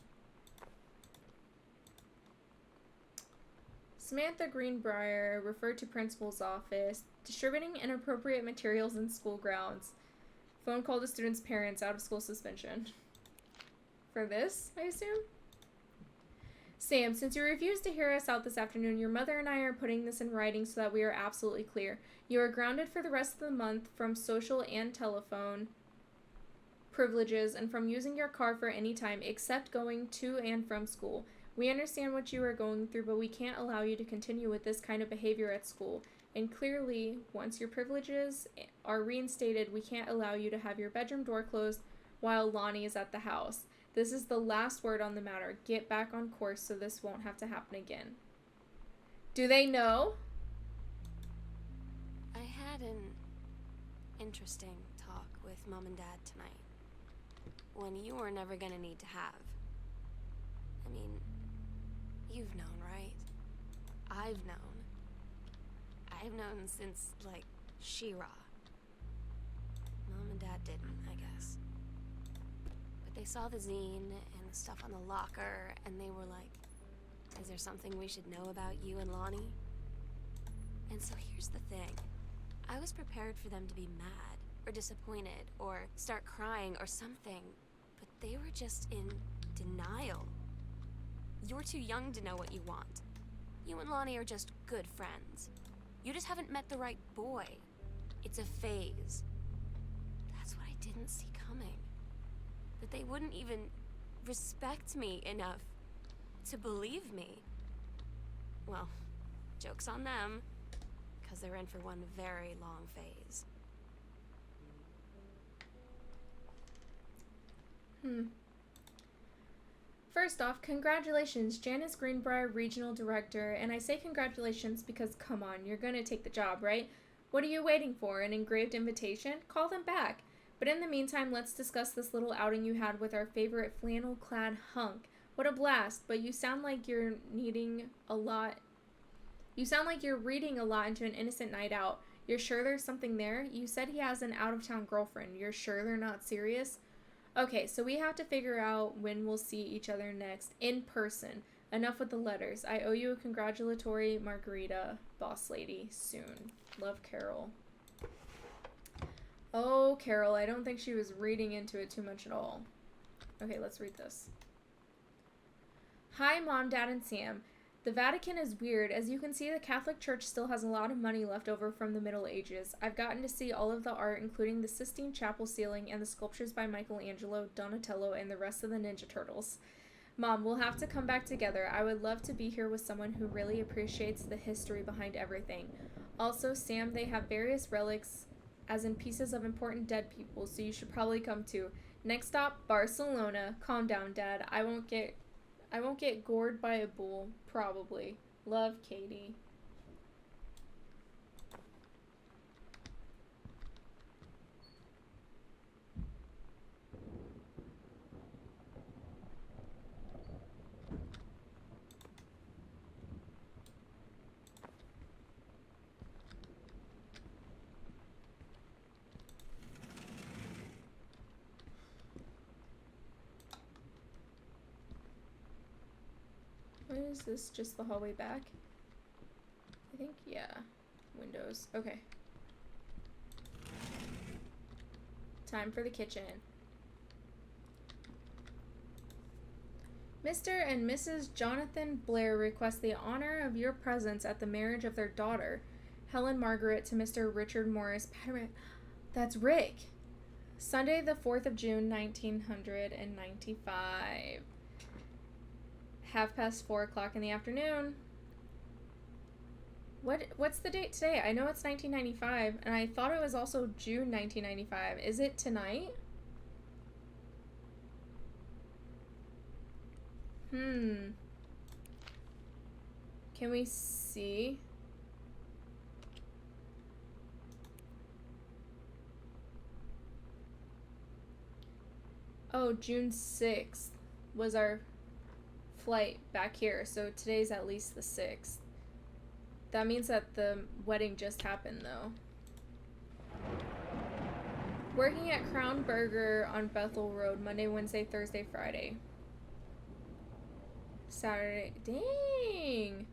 Samantha Greenbrier referred to principal's office, distributing inappropriate materials in school grounds. Phone call to students' parents, out of school suspension. For this, I assume? Sam, since you refused to hear us out this afternoon, your mother and I are putting this in writing so that we are absolutely clear. You are grounded for the rest of the month from social and telephone privileges and from using your car for any time except going to and from school. We understand what you are going through, but we can't allow you to continue with this kind of behavior at school. And clearly, once your privileges are reinstated, we can't allow you to have your bedroom door closed while Lonnie is at the house. This is the last word on the matter. Get back on course so this won't have to happen again. Do they know? I had an interesting talk with Mom and Dad tonight. One you were never gonna need to have. I mean, you've known, right? I've known. I've known since, like, She-Ra. Mom and Dad didn't, I guess. But they saw the zine and the stuff on the locker, and they were like, is there something we should know about you and Lonnie? And so here's the thing. I was prepared for them to be mad, or disappointed, or start crying, or something. But they were just in denial. You're too young to know what you want. You and Lonnie are just good friends. You just haven't met the right boy. It's a phase. That's what I didn't see coming. That they wouldn't even respect me enough to believe me. Well, joke's on them, because they're in for one very long phase. First off, congratulations, Janice Greenbrier, Regional Director, and I say congratulations because, come on, you're gonna take the job, right? What are you waiting for, an engraved invitation? Call them back. But in the meantime, let's discuss this little outing you had with our favorite flannel-clad hunk. What a blast, but you sound like you're reading a lot into an innocent night out. You're sure there's something there? You said he has an out-of-town girlfriend. You're sure they're not serious? Okay, so we have to figure out when we'll see each other next, in person. Enough with the letters. I owe you a congratulatory margarita, boss lady, soon. Love, Carol. Oh, Carol, I don't think she was reading into it too much at all. Okay, let's read this. Hi, Mom, Dad, and Sam. The Vatican is weird. As you can see, the Catholic Church still has a lot of money left over from the Middle Ages. I've gotten to see all of the art, including the Sistine Chapel ceiling and the sculptures by Michelangelo, Donatello, and the rest of the Ninja Turtles. Mom, we'll have to come back together. I would love to be here with someone who really appreciates the history behind everything. Also, Sam, they have various relics, as in pieces of important dead people, so you should probably come too. Next stop, Barcelona. Calm down, Dad. I won't get gored by a bull, probably. Love, Katie. What is this? Just the hallway back? I think, yeah. Windows. Okay. Time for the kitchen. Mr. and Mrs. Jonathan Blair request the honor of your presence at the marriage of their daughter, Helen Margaret, to Mr. Richard Morris. That's Rick. Sunday, the 4th of June, 1995. 4:30 in the afternoon. What's the date today? I know it's 1995, and I thought it was also June 1995. Is it tonight? Can we see? Oh, June 6th was our flight back here, so today's at least the 6th. That means that the wedding just happened, though. Working at Crown Burger on Bethel Road, Monday, Wednesday, Thursday, Friday. Saturday. Dang!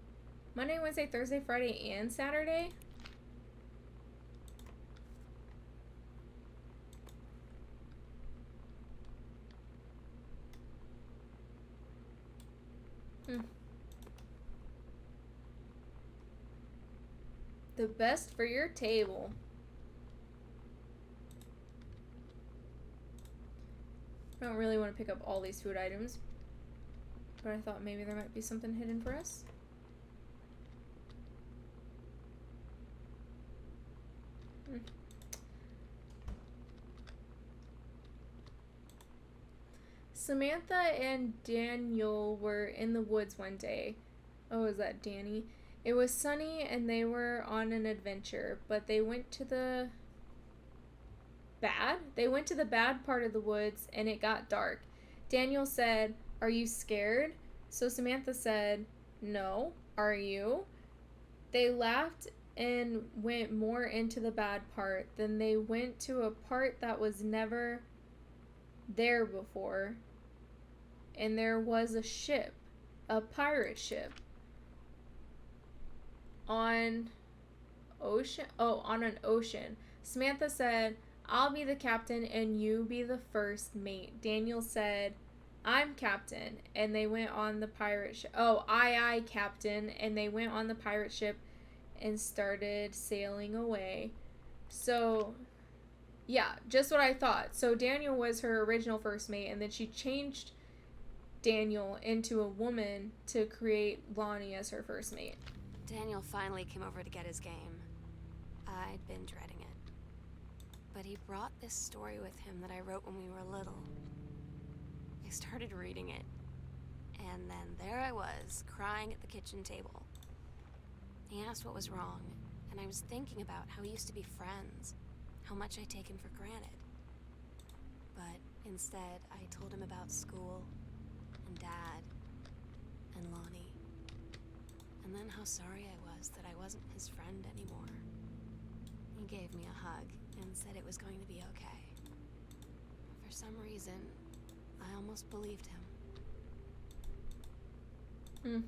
Monday, Wednesday, Thursday, Friday, and Saturday? Hmm. The best for your table. I don't really want to pick up all these food items, but I thought maybe there might be something hidden for us. Hmm. Samantha and Daniel were in the woods one day. Oh, is that Danny? It was sunny and they were on an adventure, but they went to the bad part of the woods and it got dark. Daniel said, "Are you scared?" So Samantha said, "No. Are you?" They laughed and went more into the bad part. Then they went to a part that was never there before. And there was a ship, a pirate ship, on on an ocean. Samantha said, "I'll be the captain and you be the first mate." Daniel said, "I'm captain," and they went on the pirate ship. Oh, aye, captain, and they went on the pirate ship and started sailing away. So, yeah, just what I thought. So Daniel was her original first mate, and then she changed Daniel into a woman to create Lonnie as her first mate. Daniel finally came over to get his game. I'd been dreading it. But he brought this story with him that I wrote when we were little. I started reading it, and then there I was, crying at the kitchen table. He asked what was wrong, and I was thinking about how we used to be friends, how much I'd taken for granted. But instead, I told him about school, and Dad, and Lonnie. And then how sorry I was that I wasn't his friend anymore. He gave me a hug and said it was going to be okay. For some reason, I almost believed him. Hmm.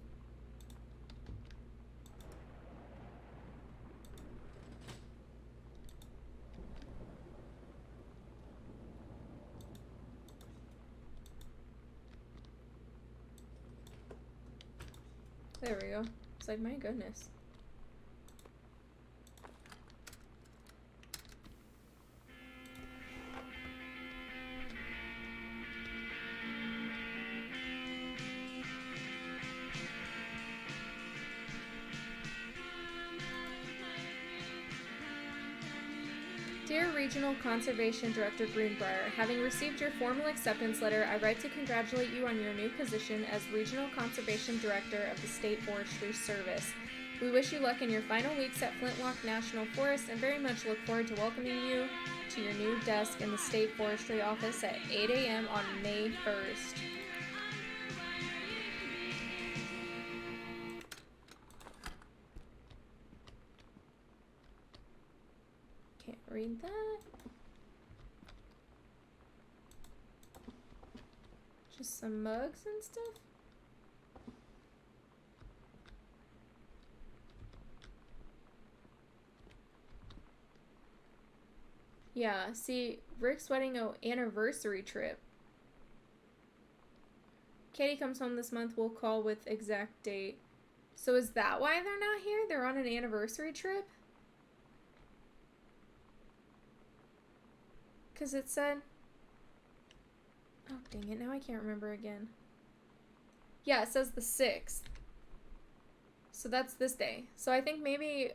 There we go. It's like, my goodness. Dear Regional Conservation Director Greenbrier, having received your formal acceptance letter, I write to congratulate you on your new position as Regional Conservation Director of the State Forestry Service. We wish you luck in your final weeks at Flintlock National Forest and very much look forward to welcoming you to your new desk in the State Forestry Office at 8 a.m. on May 1st. Can't read that. Just some mugs and stuff. Yeah, see, Rick's wedding anniversary trip. Katie comes home this month. We'll call with exact date. So is that why they're not here? They're on an anniversary trip? Because it said... Oh, dang it. Now I can't remember again. Yeah, it says the 6th. So that's this day. So I think maybe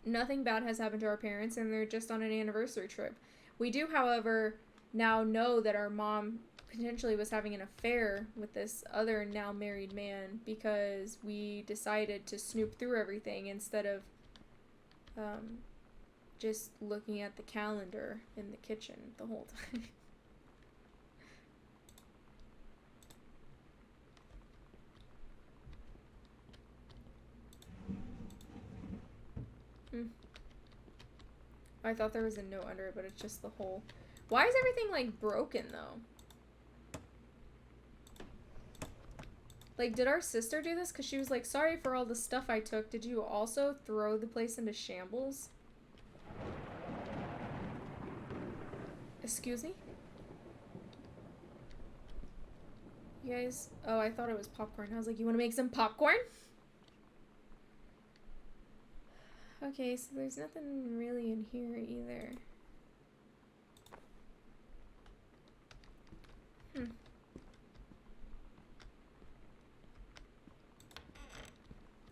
nothing bad has happened to our parents and they're just on an anniversary trip. We do, however, now know that our mom potentially was having an affair with this other now married man because we decided to snoop through everything instead of just looking at the calendar in the kitchen the whole time. I thought there was a note under it, but it's just the hole. Why is everything, like, broken, though? Like, did our sister do this? Because she was like, "Sorry for all the stuff I took. Did you also throw the place into shambles?" Excuse me? You guys... Oh, I thought it was popcorn. I was like, you want to make some popcorn? Okay, so there's nothing really in here either.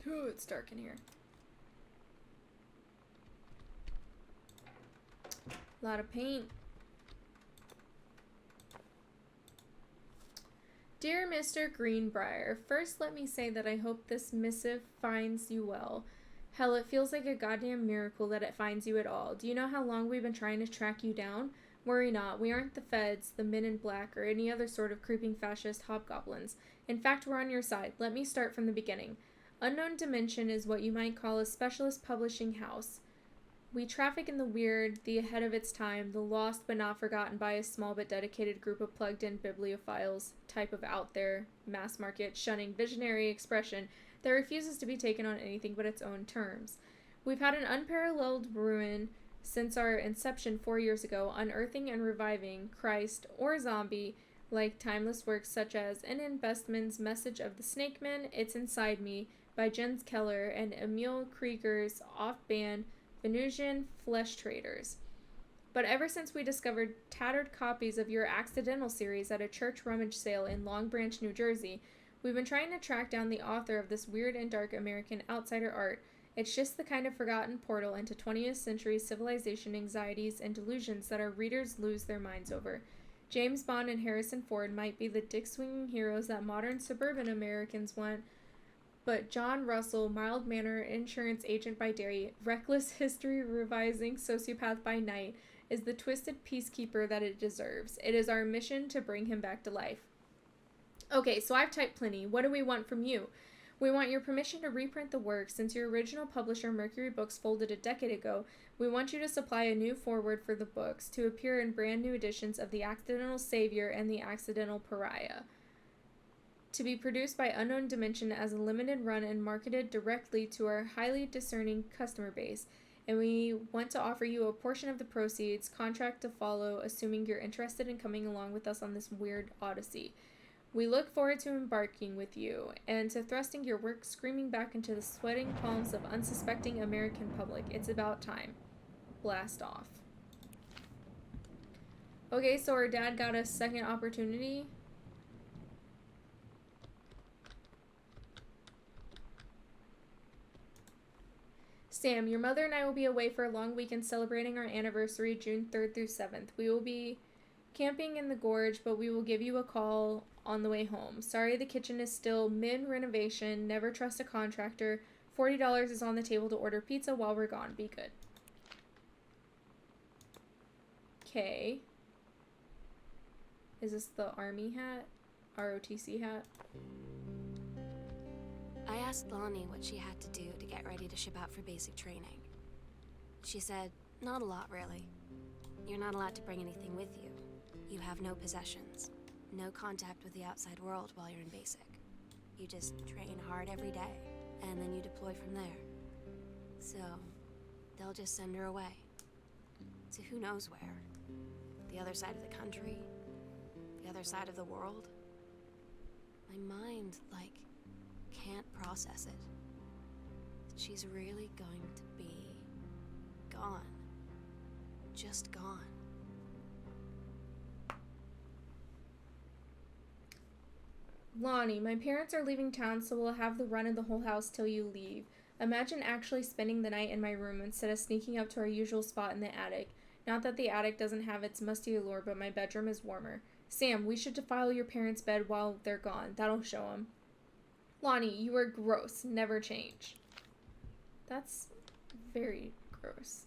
Oh, it's dark in here. A lot of paint. Dear Mr. Greenbrier, first let me say that I hope this missive finds you well. Hell, it feels like a goddamn miracle that it finds you at all. Do you know how long we've been trying to track you down? Worry not, we aren't the feds, the men in black, or any other sort of creeping fascist hobgoblins. In fact, we're on your side. Let me start from the beginning. Unknown Dimension is what you might call a specialist publishing house. We traffic in the weird, the ahead of its time, the lost but not forgotten by a small but dedicated group of plugged-in bibliophiles, type of out-there, mass-market, shunning, visionary expression that refuses to be taken on anything but its own terms. We've had an unparalleled ruin since our inception 4 years ago, unearthing and reviving Christ or zombie, like timeless works such as N.N. Bestman's Message of the Snake Man, It's Inside Me, by Jens Keller, and Emil Krieger's off-band Venusian Flesh Traders. But ever since we discovered tattered copies of your Accidental series at a church rummage sale in Long Branch, New Jersey, we've been trying to track down the author of this weird and dark American outsider art. It's just the kind of forgotten portal into 20th century civilization anxieties and delusions that our readers lose their minds over. James Bond and Harrison Ford might be the dick-swinging heroes that modern suburban Americans want, but John Russell, mild-mannered insurance agent by day, reckless history-revising sociopath by night, is the twisted peacekeeper that it deserves. It is our mission to bring him back to life. Okay, so I've typed plenty. What do we want from you? We want your permission to reprint the work. Since your original publisher, Mercury Books, folded a decade ago, we want you to supply a new foreword for the books to appear in brand new editions of The Accidental Savior and The Accidental Pariah, to be produced by Unknown Dimension as a limited run and marketed directly to our highly discerning customer base. And we want to offer you a portion of the proceeds, contract to follow, assuming you're interested in coming along with us on this weird odyssey. We look forward to embarking with you, and to thrusting your work screaming back into the sweating palms of unsuspecting American public. It's about time. Blast off. Okay, so our dad got a second opportunity. Sam, your mother and I will be away for a long weekend celebrating our anniversary, June 3rd through 7th. We will be camping in the gorge, but we will give you a call on the way home. Sorry, the kitchen is still mid-renovation. Never trust a contractor. $40 is on the table to order pizza while we're gone. Be good. Okay. Is this the army hat? ROTC hat? I asked Lonnie what she had to do to get ready to ship out for basic training. She said, not a lot, really. You're not allowed to bring anything with you. You have no possessions, no contact with the outside world while you're in basic. You just train hard every day, and then you deploy from there. So, they'll just send her away. To who knows where. The other side of the country. The other side of the world. My mind, can't process it. She's really going to be gone. Just gone. Lonnie, my parents are leaving town, so we'll have the run of the whole house till you leave. Imagine actually spending the night in my room instead of sneaking up to our usual spot in the attic. Not that the attic doesn't have its musty allure, but my bedroom is warmer. Sam, we should defile your parents' bed while they're gone. That'll show them. Lonnie, you are gross. Never change. That's very gross.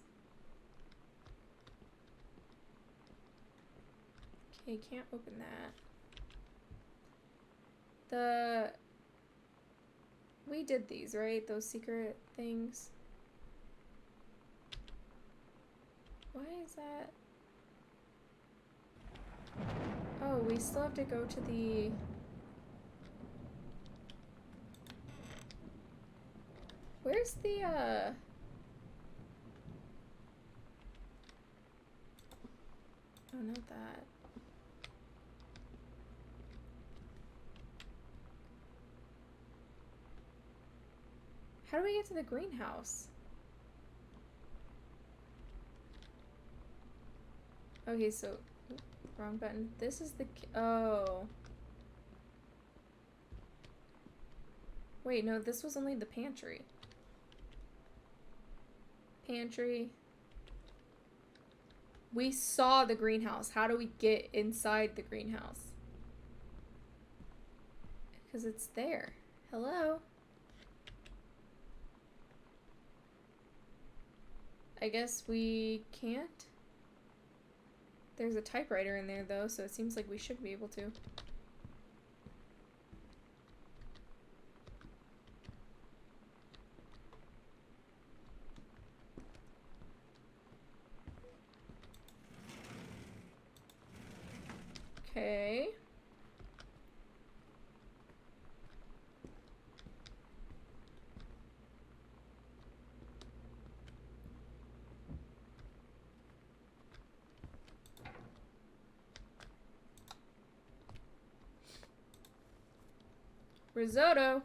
Okay, can't open that. We did these, right? Those secret things. Why is that? Oh, we still have to go to the... Where's the, Oh, not that. How do we get to the greenhouse? Okay, so wrong button. This is the oh. Wait, no, this was only the pantry. Pantry. We saw the greenhouse. How do we get inside the greenhouse? Because it's there. Hello? I guess we can't. There's a typewriter in there though, so it seems like we should be able to. Okay. Risotto.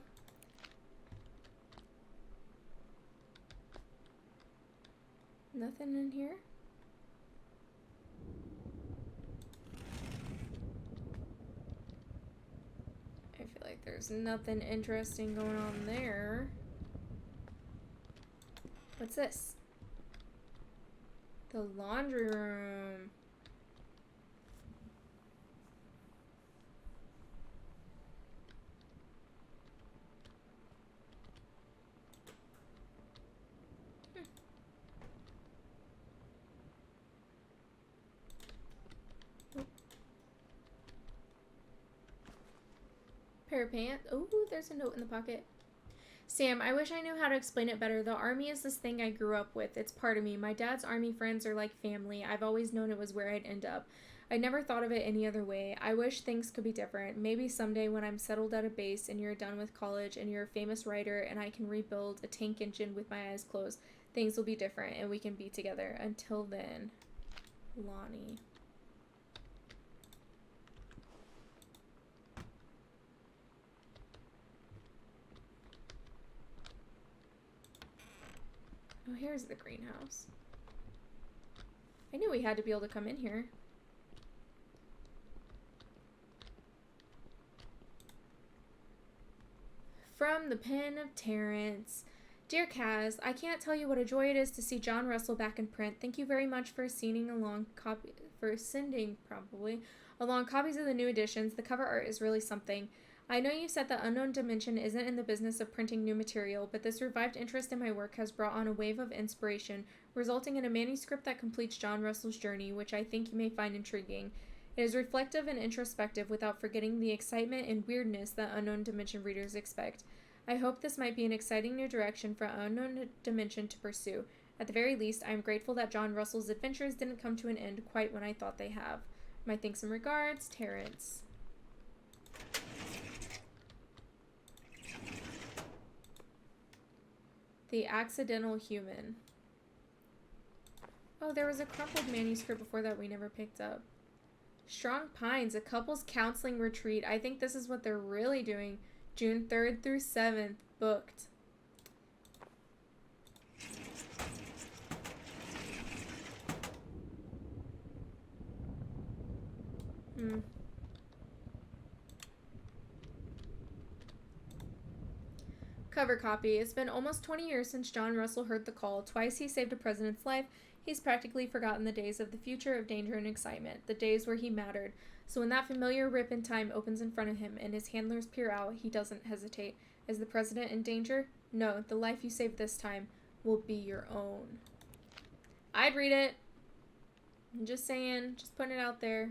Nothing in here? I feel like there's nothing interesting going on there. What's this? The laundry room. Pair of pants. Oh, there's a note in the pocket. Sam, I wish I knew how to explain it better. The army is this thing I grew up with. It's part of me. My dad's army friends are like family. I've always known it was where I'd end up. I never thought of it any other way. I wish things could be different. Maybe someday when I'm settled at a base and you're done with college and you're a famous writer and I can rebuild a tank engine with my eyes closed, things will be different and we can be together. Until then, Lonnie. Oh, here's the greenhouse. I knew we had to be able to come in here. From the pen of Terrence. Dear Kaz, I can't tell you what a joy it is to see John Russell back in print. Thank you very much for sending along copies of the new editions. The cover art is really something. I know you said that Unknown Dimension isn't in the business of printing new material, but this revived interest in my work has brought on a wave of inspiration, resulting in a manuscript that completes John Russell's journey, which I think you may find intriguing. It is reflective and introspective without forgetting the excitement and weirdness that Unknown Dimension readers expect. I hope this might be an exciting new direction for Unknown Dimension to pursue. At the very least, I am grateful that John Russell's adventures didn't come to an end quite when I thought they have. My thanks and regards, Terrence. The Accidental Human. Oh, there was a crumpled manuscript before that we never picked up. Strong Pines, a couples counseling retreat. I think this is what they're really doing. June 3rd through 7th, booked. Cover copy. It's been almost 20 years since John Russell heard the call. Twice he saved a president's life. He's practically forgotten the days of the future of danger and excitement, the days where he mattered. So when that familiar rip in time opens in front of him and his handlers peer out, he doesn't hesitate. Is the president in danger? No, the life you saved this time will be your own. I'd read it. I'm just saying, just putting it out there.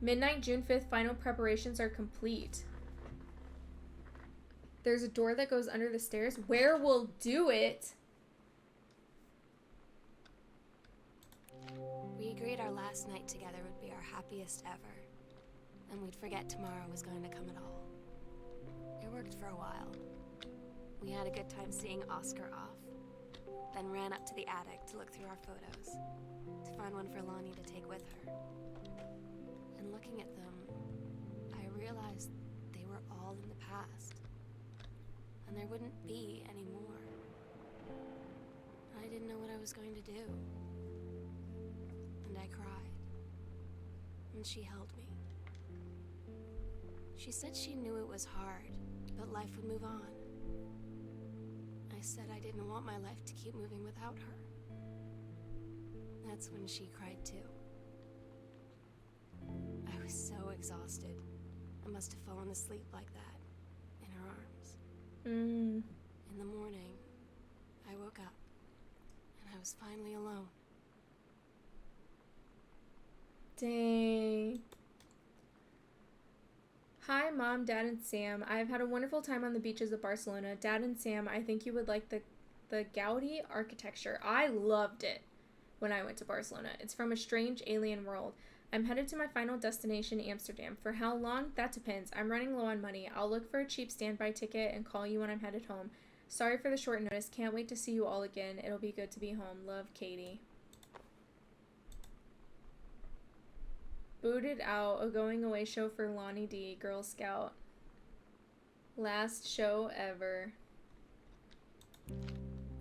Midnight, June 5th, final preparations are complete. There's a door that goes under the stairs. Where will do it? We agreed our last night together would be our happiest ever, and we'd forget tomorrow was going to come at all. It worked for a while. We had a good time seeing Oscar off, then ran up to the attic to look through our photos, to find one for Lonnie to take with her. And looking at them, I realized they were all in the past. And there wouldn't be any more. I didn't know what I was going to do. And I cried. And she held me. She said she knew it was hard, but life would move on. I said I didn't want my life to keep moving without her. That's when she cried too. I was so exhausted. I must have fallen asleep like that, in her arms. In the morning, I woke up, and I was finally alone. Dang. Hi, Mom, Dad, and Sam. I've had a wonderful time on the beaches of Barcelona. Dad and Sam, I think you would like the Gaudi architecture. I loved it when I went to Barcelona. It's from a strange alien world. I'm headed to my final destination, Amsterdam. For how long? That depends. I'm running low on money. I'll look for a cheap standby ticket and call you when I'm headed home. Sorry for the short notice. Can't wait to see you all again. It'll be good to be home. Love, Katie. Booted out, a going away show for Lonnie D, Girl Scout. Last show ever.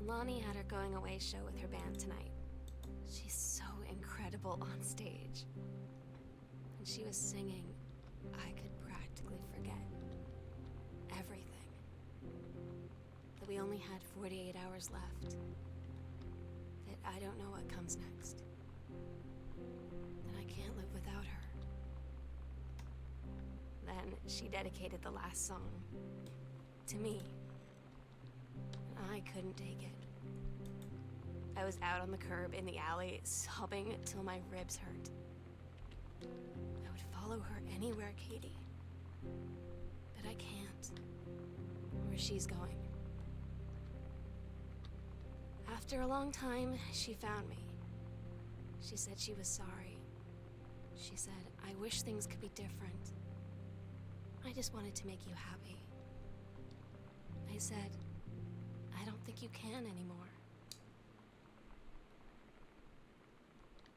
Lonnie had her going away show with her band tonight. She's so incredible on stage. When she was singing, I could practically forget everything. That we only had 48 hours left. That I don't know what comes next. That I can't live without her. Then she dedicated the last song to me. I couldn't take it. I was out on the curb in the alley, sobbing till my ribs hurt. I would follow her anywhere, Katie. But I can't. Where she's going. After a long time, she found me. She said she was sorry. She said, I wish things could be different. I just wanted to make you happy. I said, I don't think you can anymore.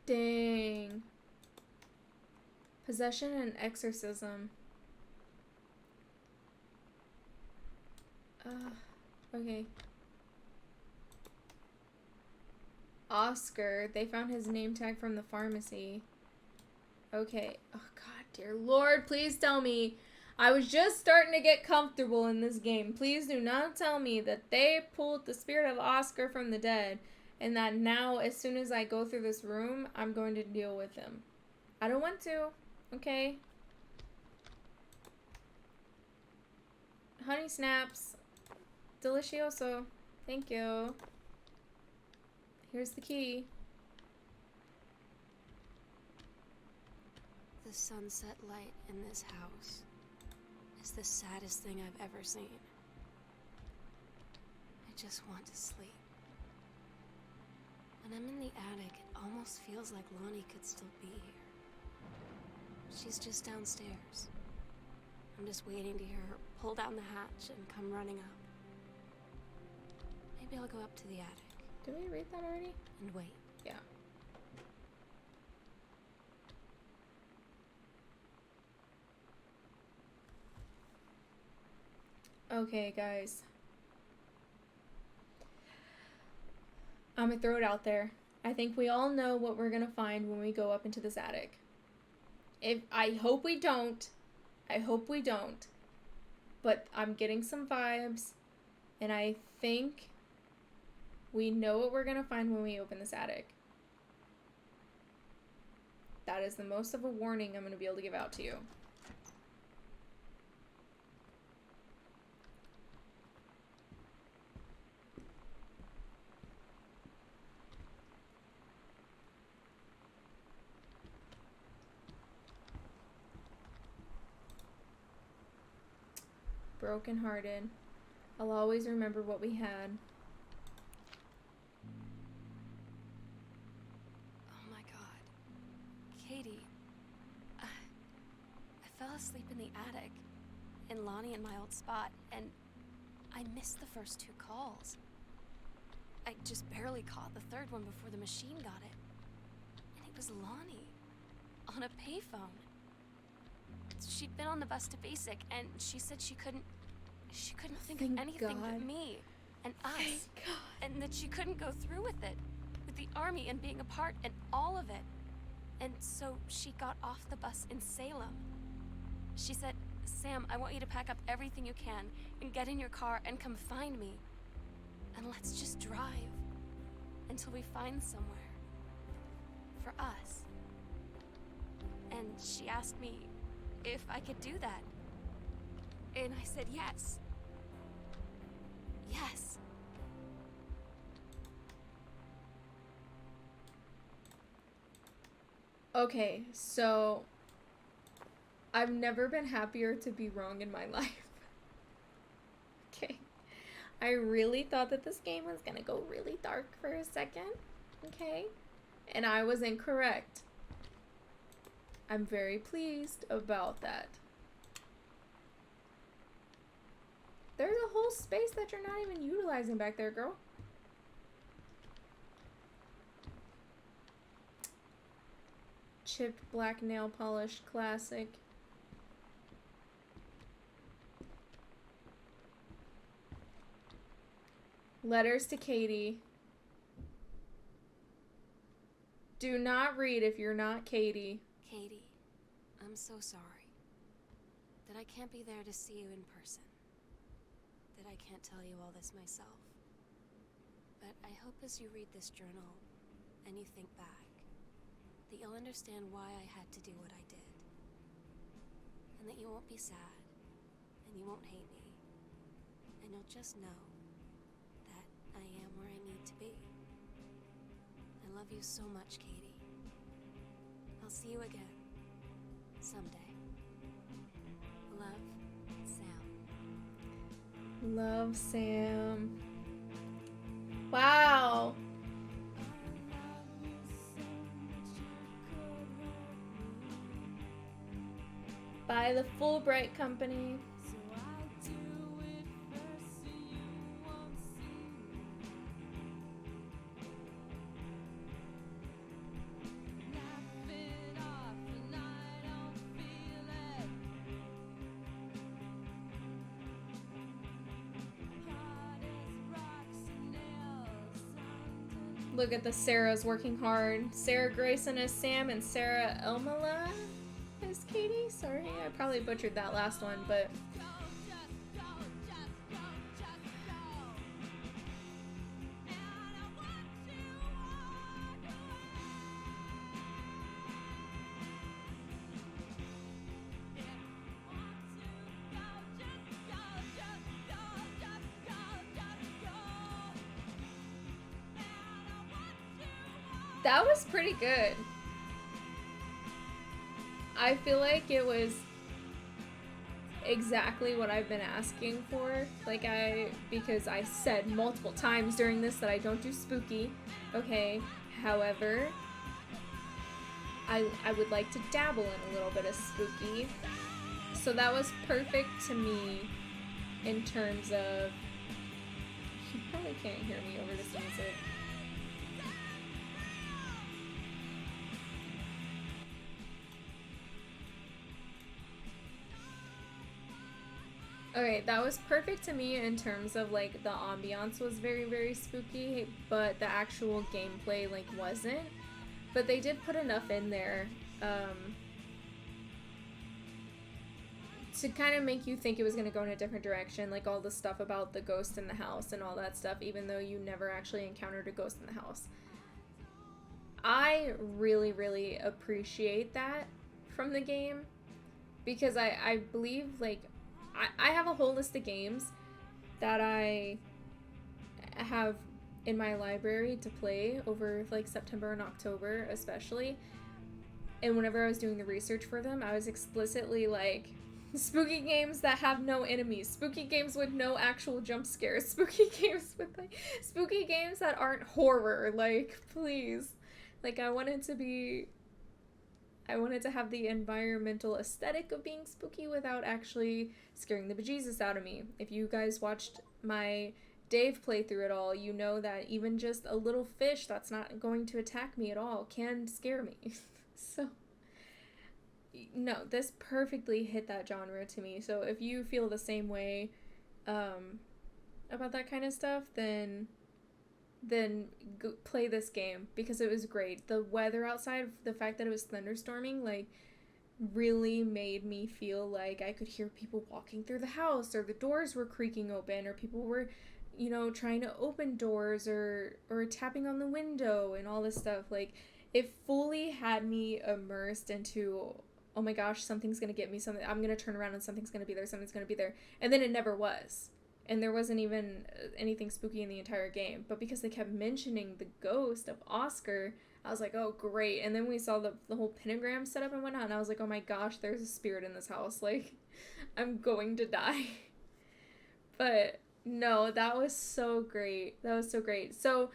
Dang. Possession and exorcism. Okay. Oscar. They found his name tag from the pharmacy. Okay. Oh, God, dear Lord, please tell me. I was just starting to get comfortable in this game. Please do not tell me that they pulled the spirit of Oscar from the dead and that now, as soon as I go through this room, I'm going to deal with him. I don't want to. Okay. Honey snaps. Delicioso. Thank you. Here's the key. The sunset light in this house is the saddest thing I've ever seen. I just want to sleep. When I'm in the attic, it almost feels like Lonnie could still be here. She's just downstairs. I'm just waiting to hear her pull down the hatch and come running up. Maybe I'll go up to the attic. Did we read that already? And wait. Yeah. Okay, guys. I'm gonna throw it out there. I think we all know what we're gonna find when we go up into this attic. I hope we don't. I hope we don't. But I'm getting some vibes, and I think we know what we're gonna find when we open this attic. That is the most of a warning I'm gonna be able to give out to you. Brokenhearted. I'll always remember what we had. Oh my god. Katie. I fell asleep in the attic. In Lonnie and my old spot. And I missed the first 2 calls. I just barely caught the third one before the machine got it. And it was Lonnie. On a payphone. she'd been on the bus to basic, and she said she couldn't think Thank of anything God. but me and us. Thank God. And that she couldn't go through with it, with the army and being a part and all of it. And so she got off the bus in Salem. She said, Sam, I want you to pack up everything you can and get in your car and come find me. And let's just drive until we find somewhere for us. And she asked me if I could do that. And I said yes. Yes. Okay, so I've never been happier to be wrong in my life. Okay. I really thought that this game was gonna go really dark for a second. Okay. And I was incorrect. I'm very pleased about that. There's a whole space that you're not even utilizing back there, girl. Chipped black nail polish classic. Letters to Katie. Do not read if you're not Katie. Katie, I'm so sorry that I can't be there to see you in person. That I can't tell you all this myself. But I hope as you read this journal and you think back, that you'll understand why I had to do what I did. And that you won't be sad, and you won't hate me. And you'll just know that I am where I need to be. I love you so much, Katie. I'll see you again. Someday. Love, Sam. Love, Sam. Wow. By the Fulbright Company. Look at the Sarah's working hard. Sarah Grayson as Sam and Sarah Elmala as Katie. Sorry, I probably butchered that last one, but that was pretty good. I feel like it was exactly what I've been asking for. Because I said multiple times during this that I don't do spooky. Okay, however, I would like to dabble in a little bit of spooky. So that was perfect to me in terms of... You probably can't hear me over this music. Okay, that was perfect to me in terms of, like, the ambiance was very, very spooky, but the actual gameplay, like, wasn't. But they did put enough in there, to kind of make you think it was going to go in a different direction, like all the stuff about the ghost in the house and all that stuff, even though you never actually encountered a ghost in the house. I really, really appreciate that from the game, because I believe, like, I have a whole list of games that I have in my library to play over, like, September and October especially. And whenever I was doing the research for them, I was explicitly like, spooky games that have no enemies, spooky games with no actual jump scares, spooky games that aren't horror, like, please. Like, I wanted to have the environmental aesthetic of being spooky without actually scaring the bejesus out of me. If you guys watched my Dave play through it all, you know that even just a little fish that's not going to attack me at all can scare me. So, no, this perfectly hit that genre to me. So if you feel the same way about that kind of stuff, then play this game because it was great. The weather outside, the fact that it was thunderstorming, like, really made me feel like I could hear people walking through the house, or the doors were creaking open, or people were, trying to open doors, or tapping on the window and all this stuff. Like, it fully had me immersed into, oh my gosh, something's gonna get me, something, I'm gonna turn around and something's gonna be there, something's gonna be there. And then it never was. And there wasn't even anything spooky in the entire game. But because they kept mentioning the ghost of Oscar, I was like, oh, great. And then we saw the whole pentagram set up and whatnot, and I was like, oh my gosh, there's a spirit in this house. Like, I'm going to die. But no, that was so great. That was so great. So,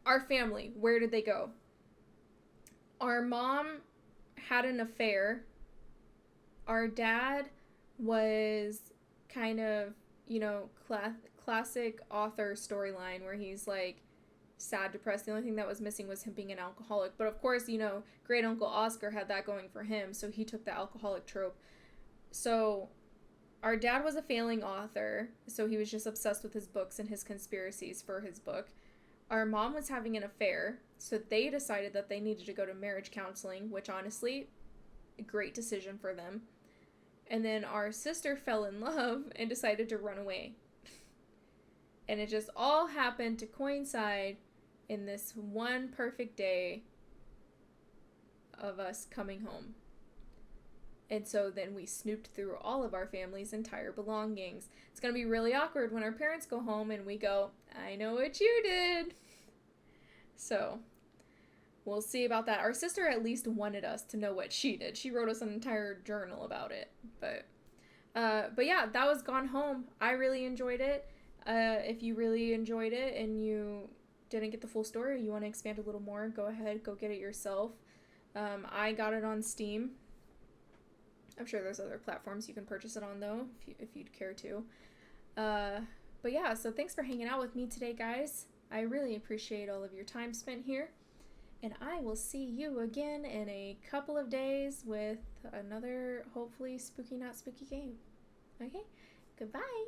our family, where did they go? Our mom had an affair. Our dad was kind of, classic author storyline where he's like sad, depressed. The only thing that was missing was him being an alcoholic. But of course, great uncle Oscar had that going for him, so he took the alcoholic trope. So our dad was a failing author, so he was just obsessed with his books and his conspiracies for his book. Our mom was having an affair, so they decided that they needed to go to marriage counseling, which honestly, a great decision for them. And then our sister fell in love and decided to run away. And it just all happened to coincide in this one perfect day of us coming home. And so then we snooped through all of our family's entire belongings. It's going to be really awkward when our parents go home and we go, I know what you did. So we'll see about that. Our sister at least wanted us to know what she did. She wrote us an entire journal about it. But yeah, that was Gone Home. I really enjoyed it. If you really enjoyed it and you didn't get the full story, or you want to expand a little more, go ahead, go get it yourself. I got it on Steam. I'm sure there's other platforms you can purchase it on, though, if you'd care to. But yeah, so thanks for hanging out with me today, guys. I really appreciate all of your time spent here. And I will see you again in a couple of days with another, hopefully, spooky, not spooky game. Okay? Goodbye!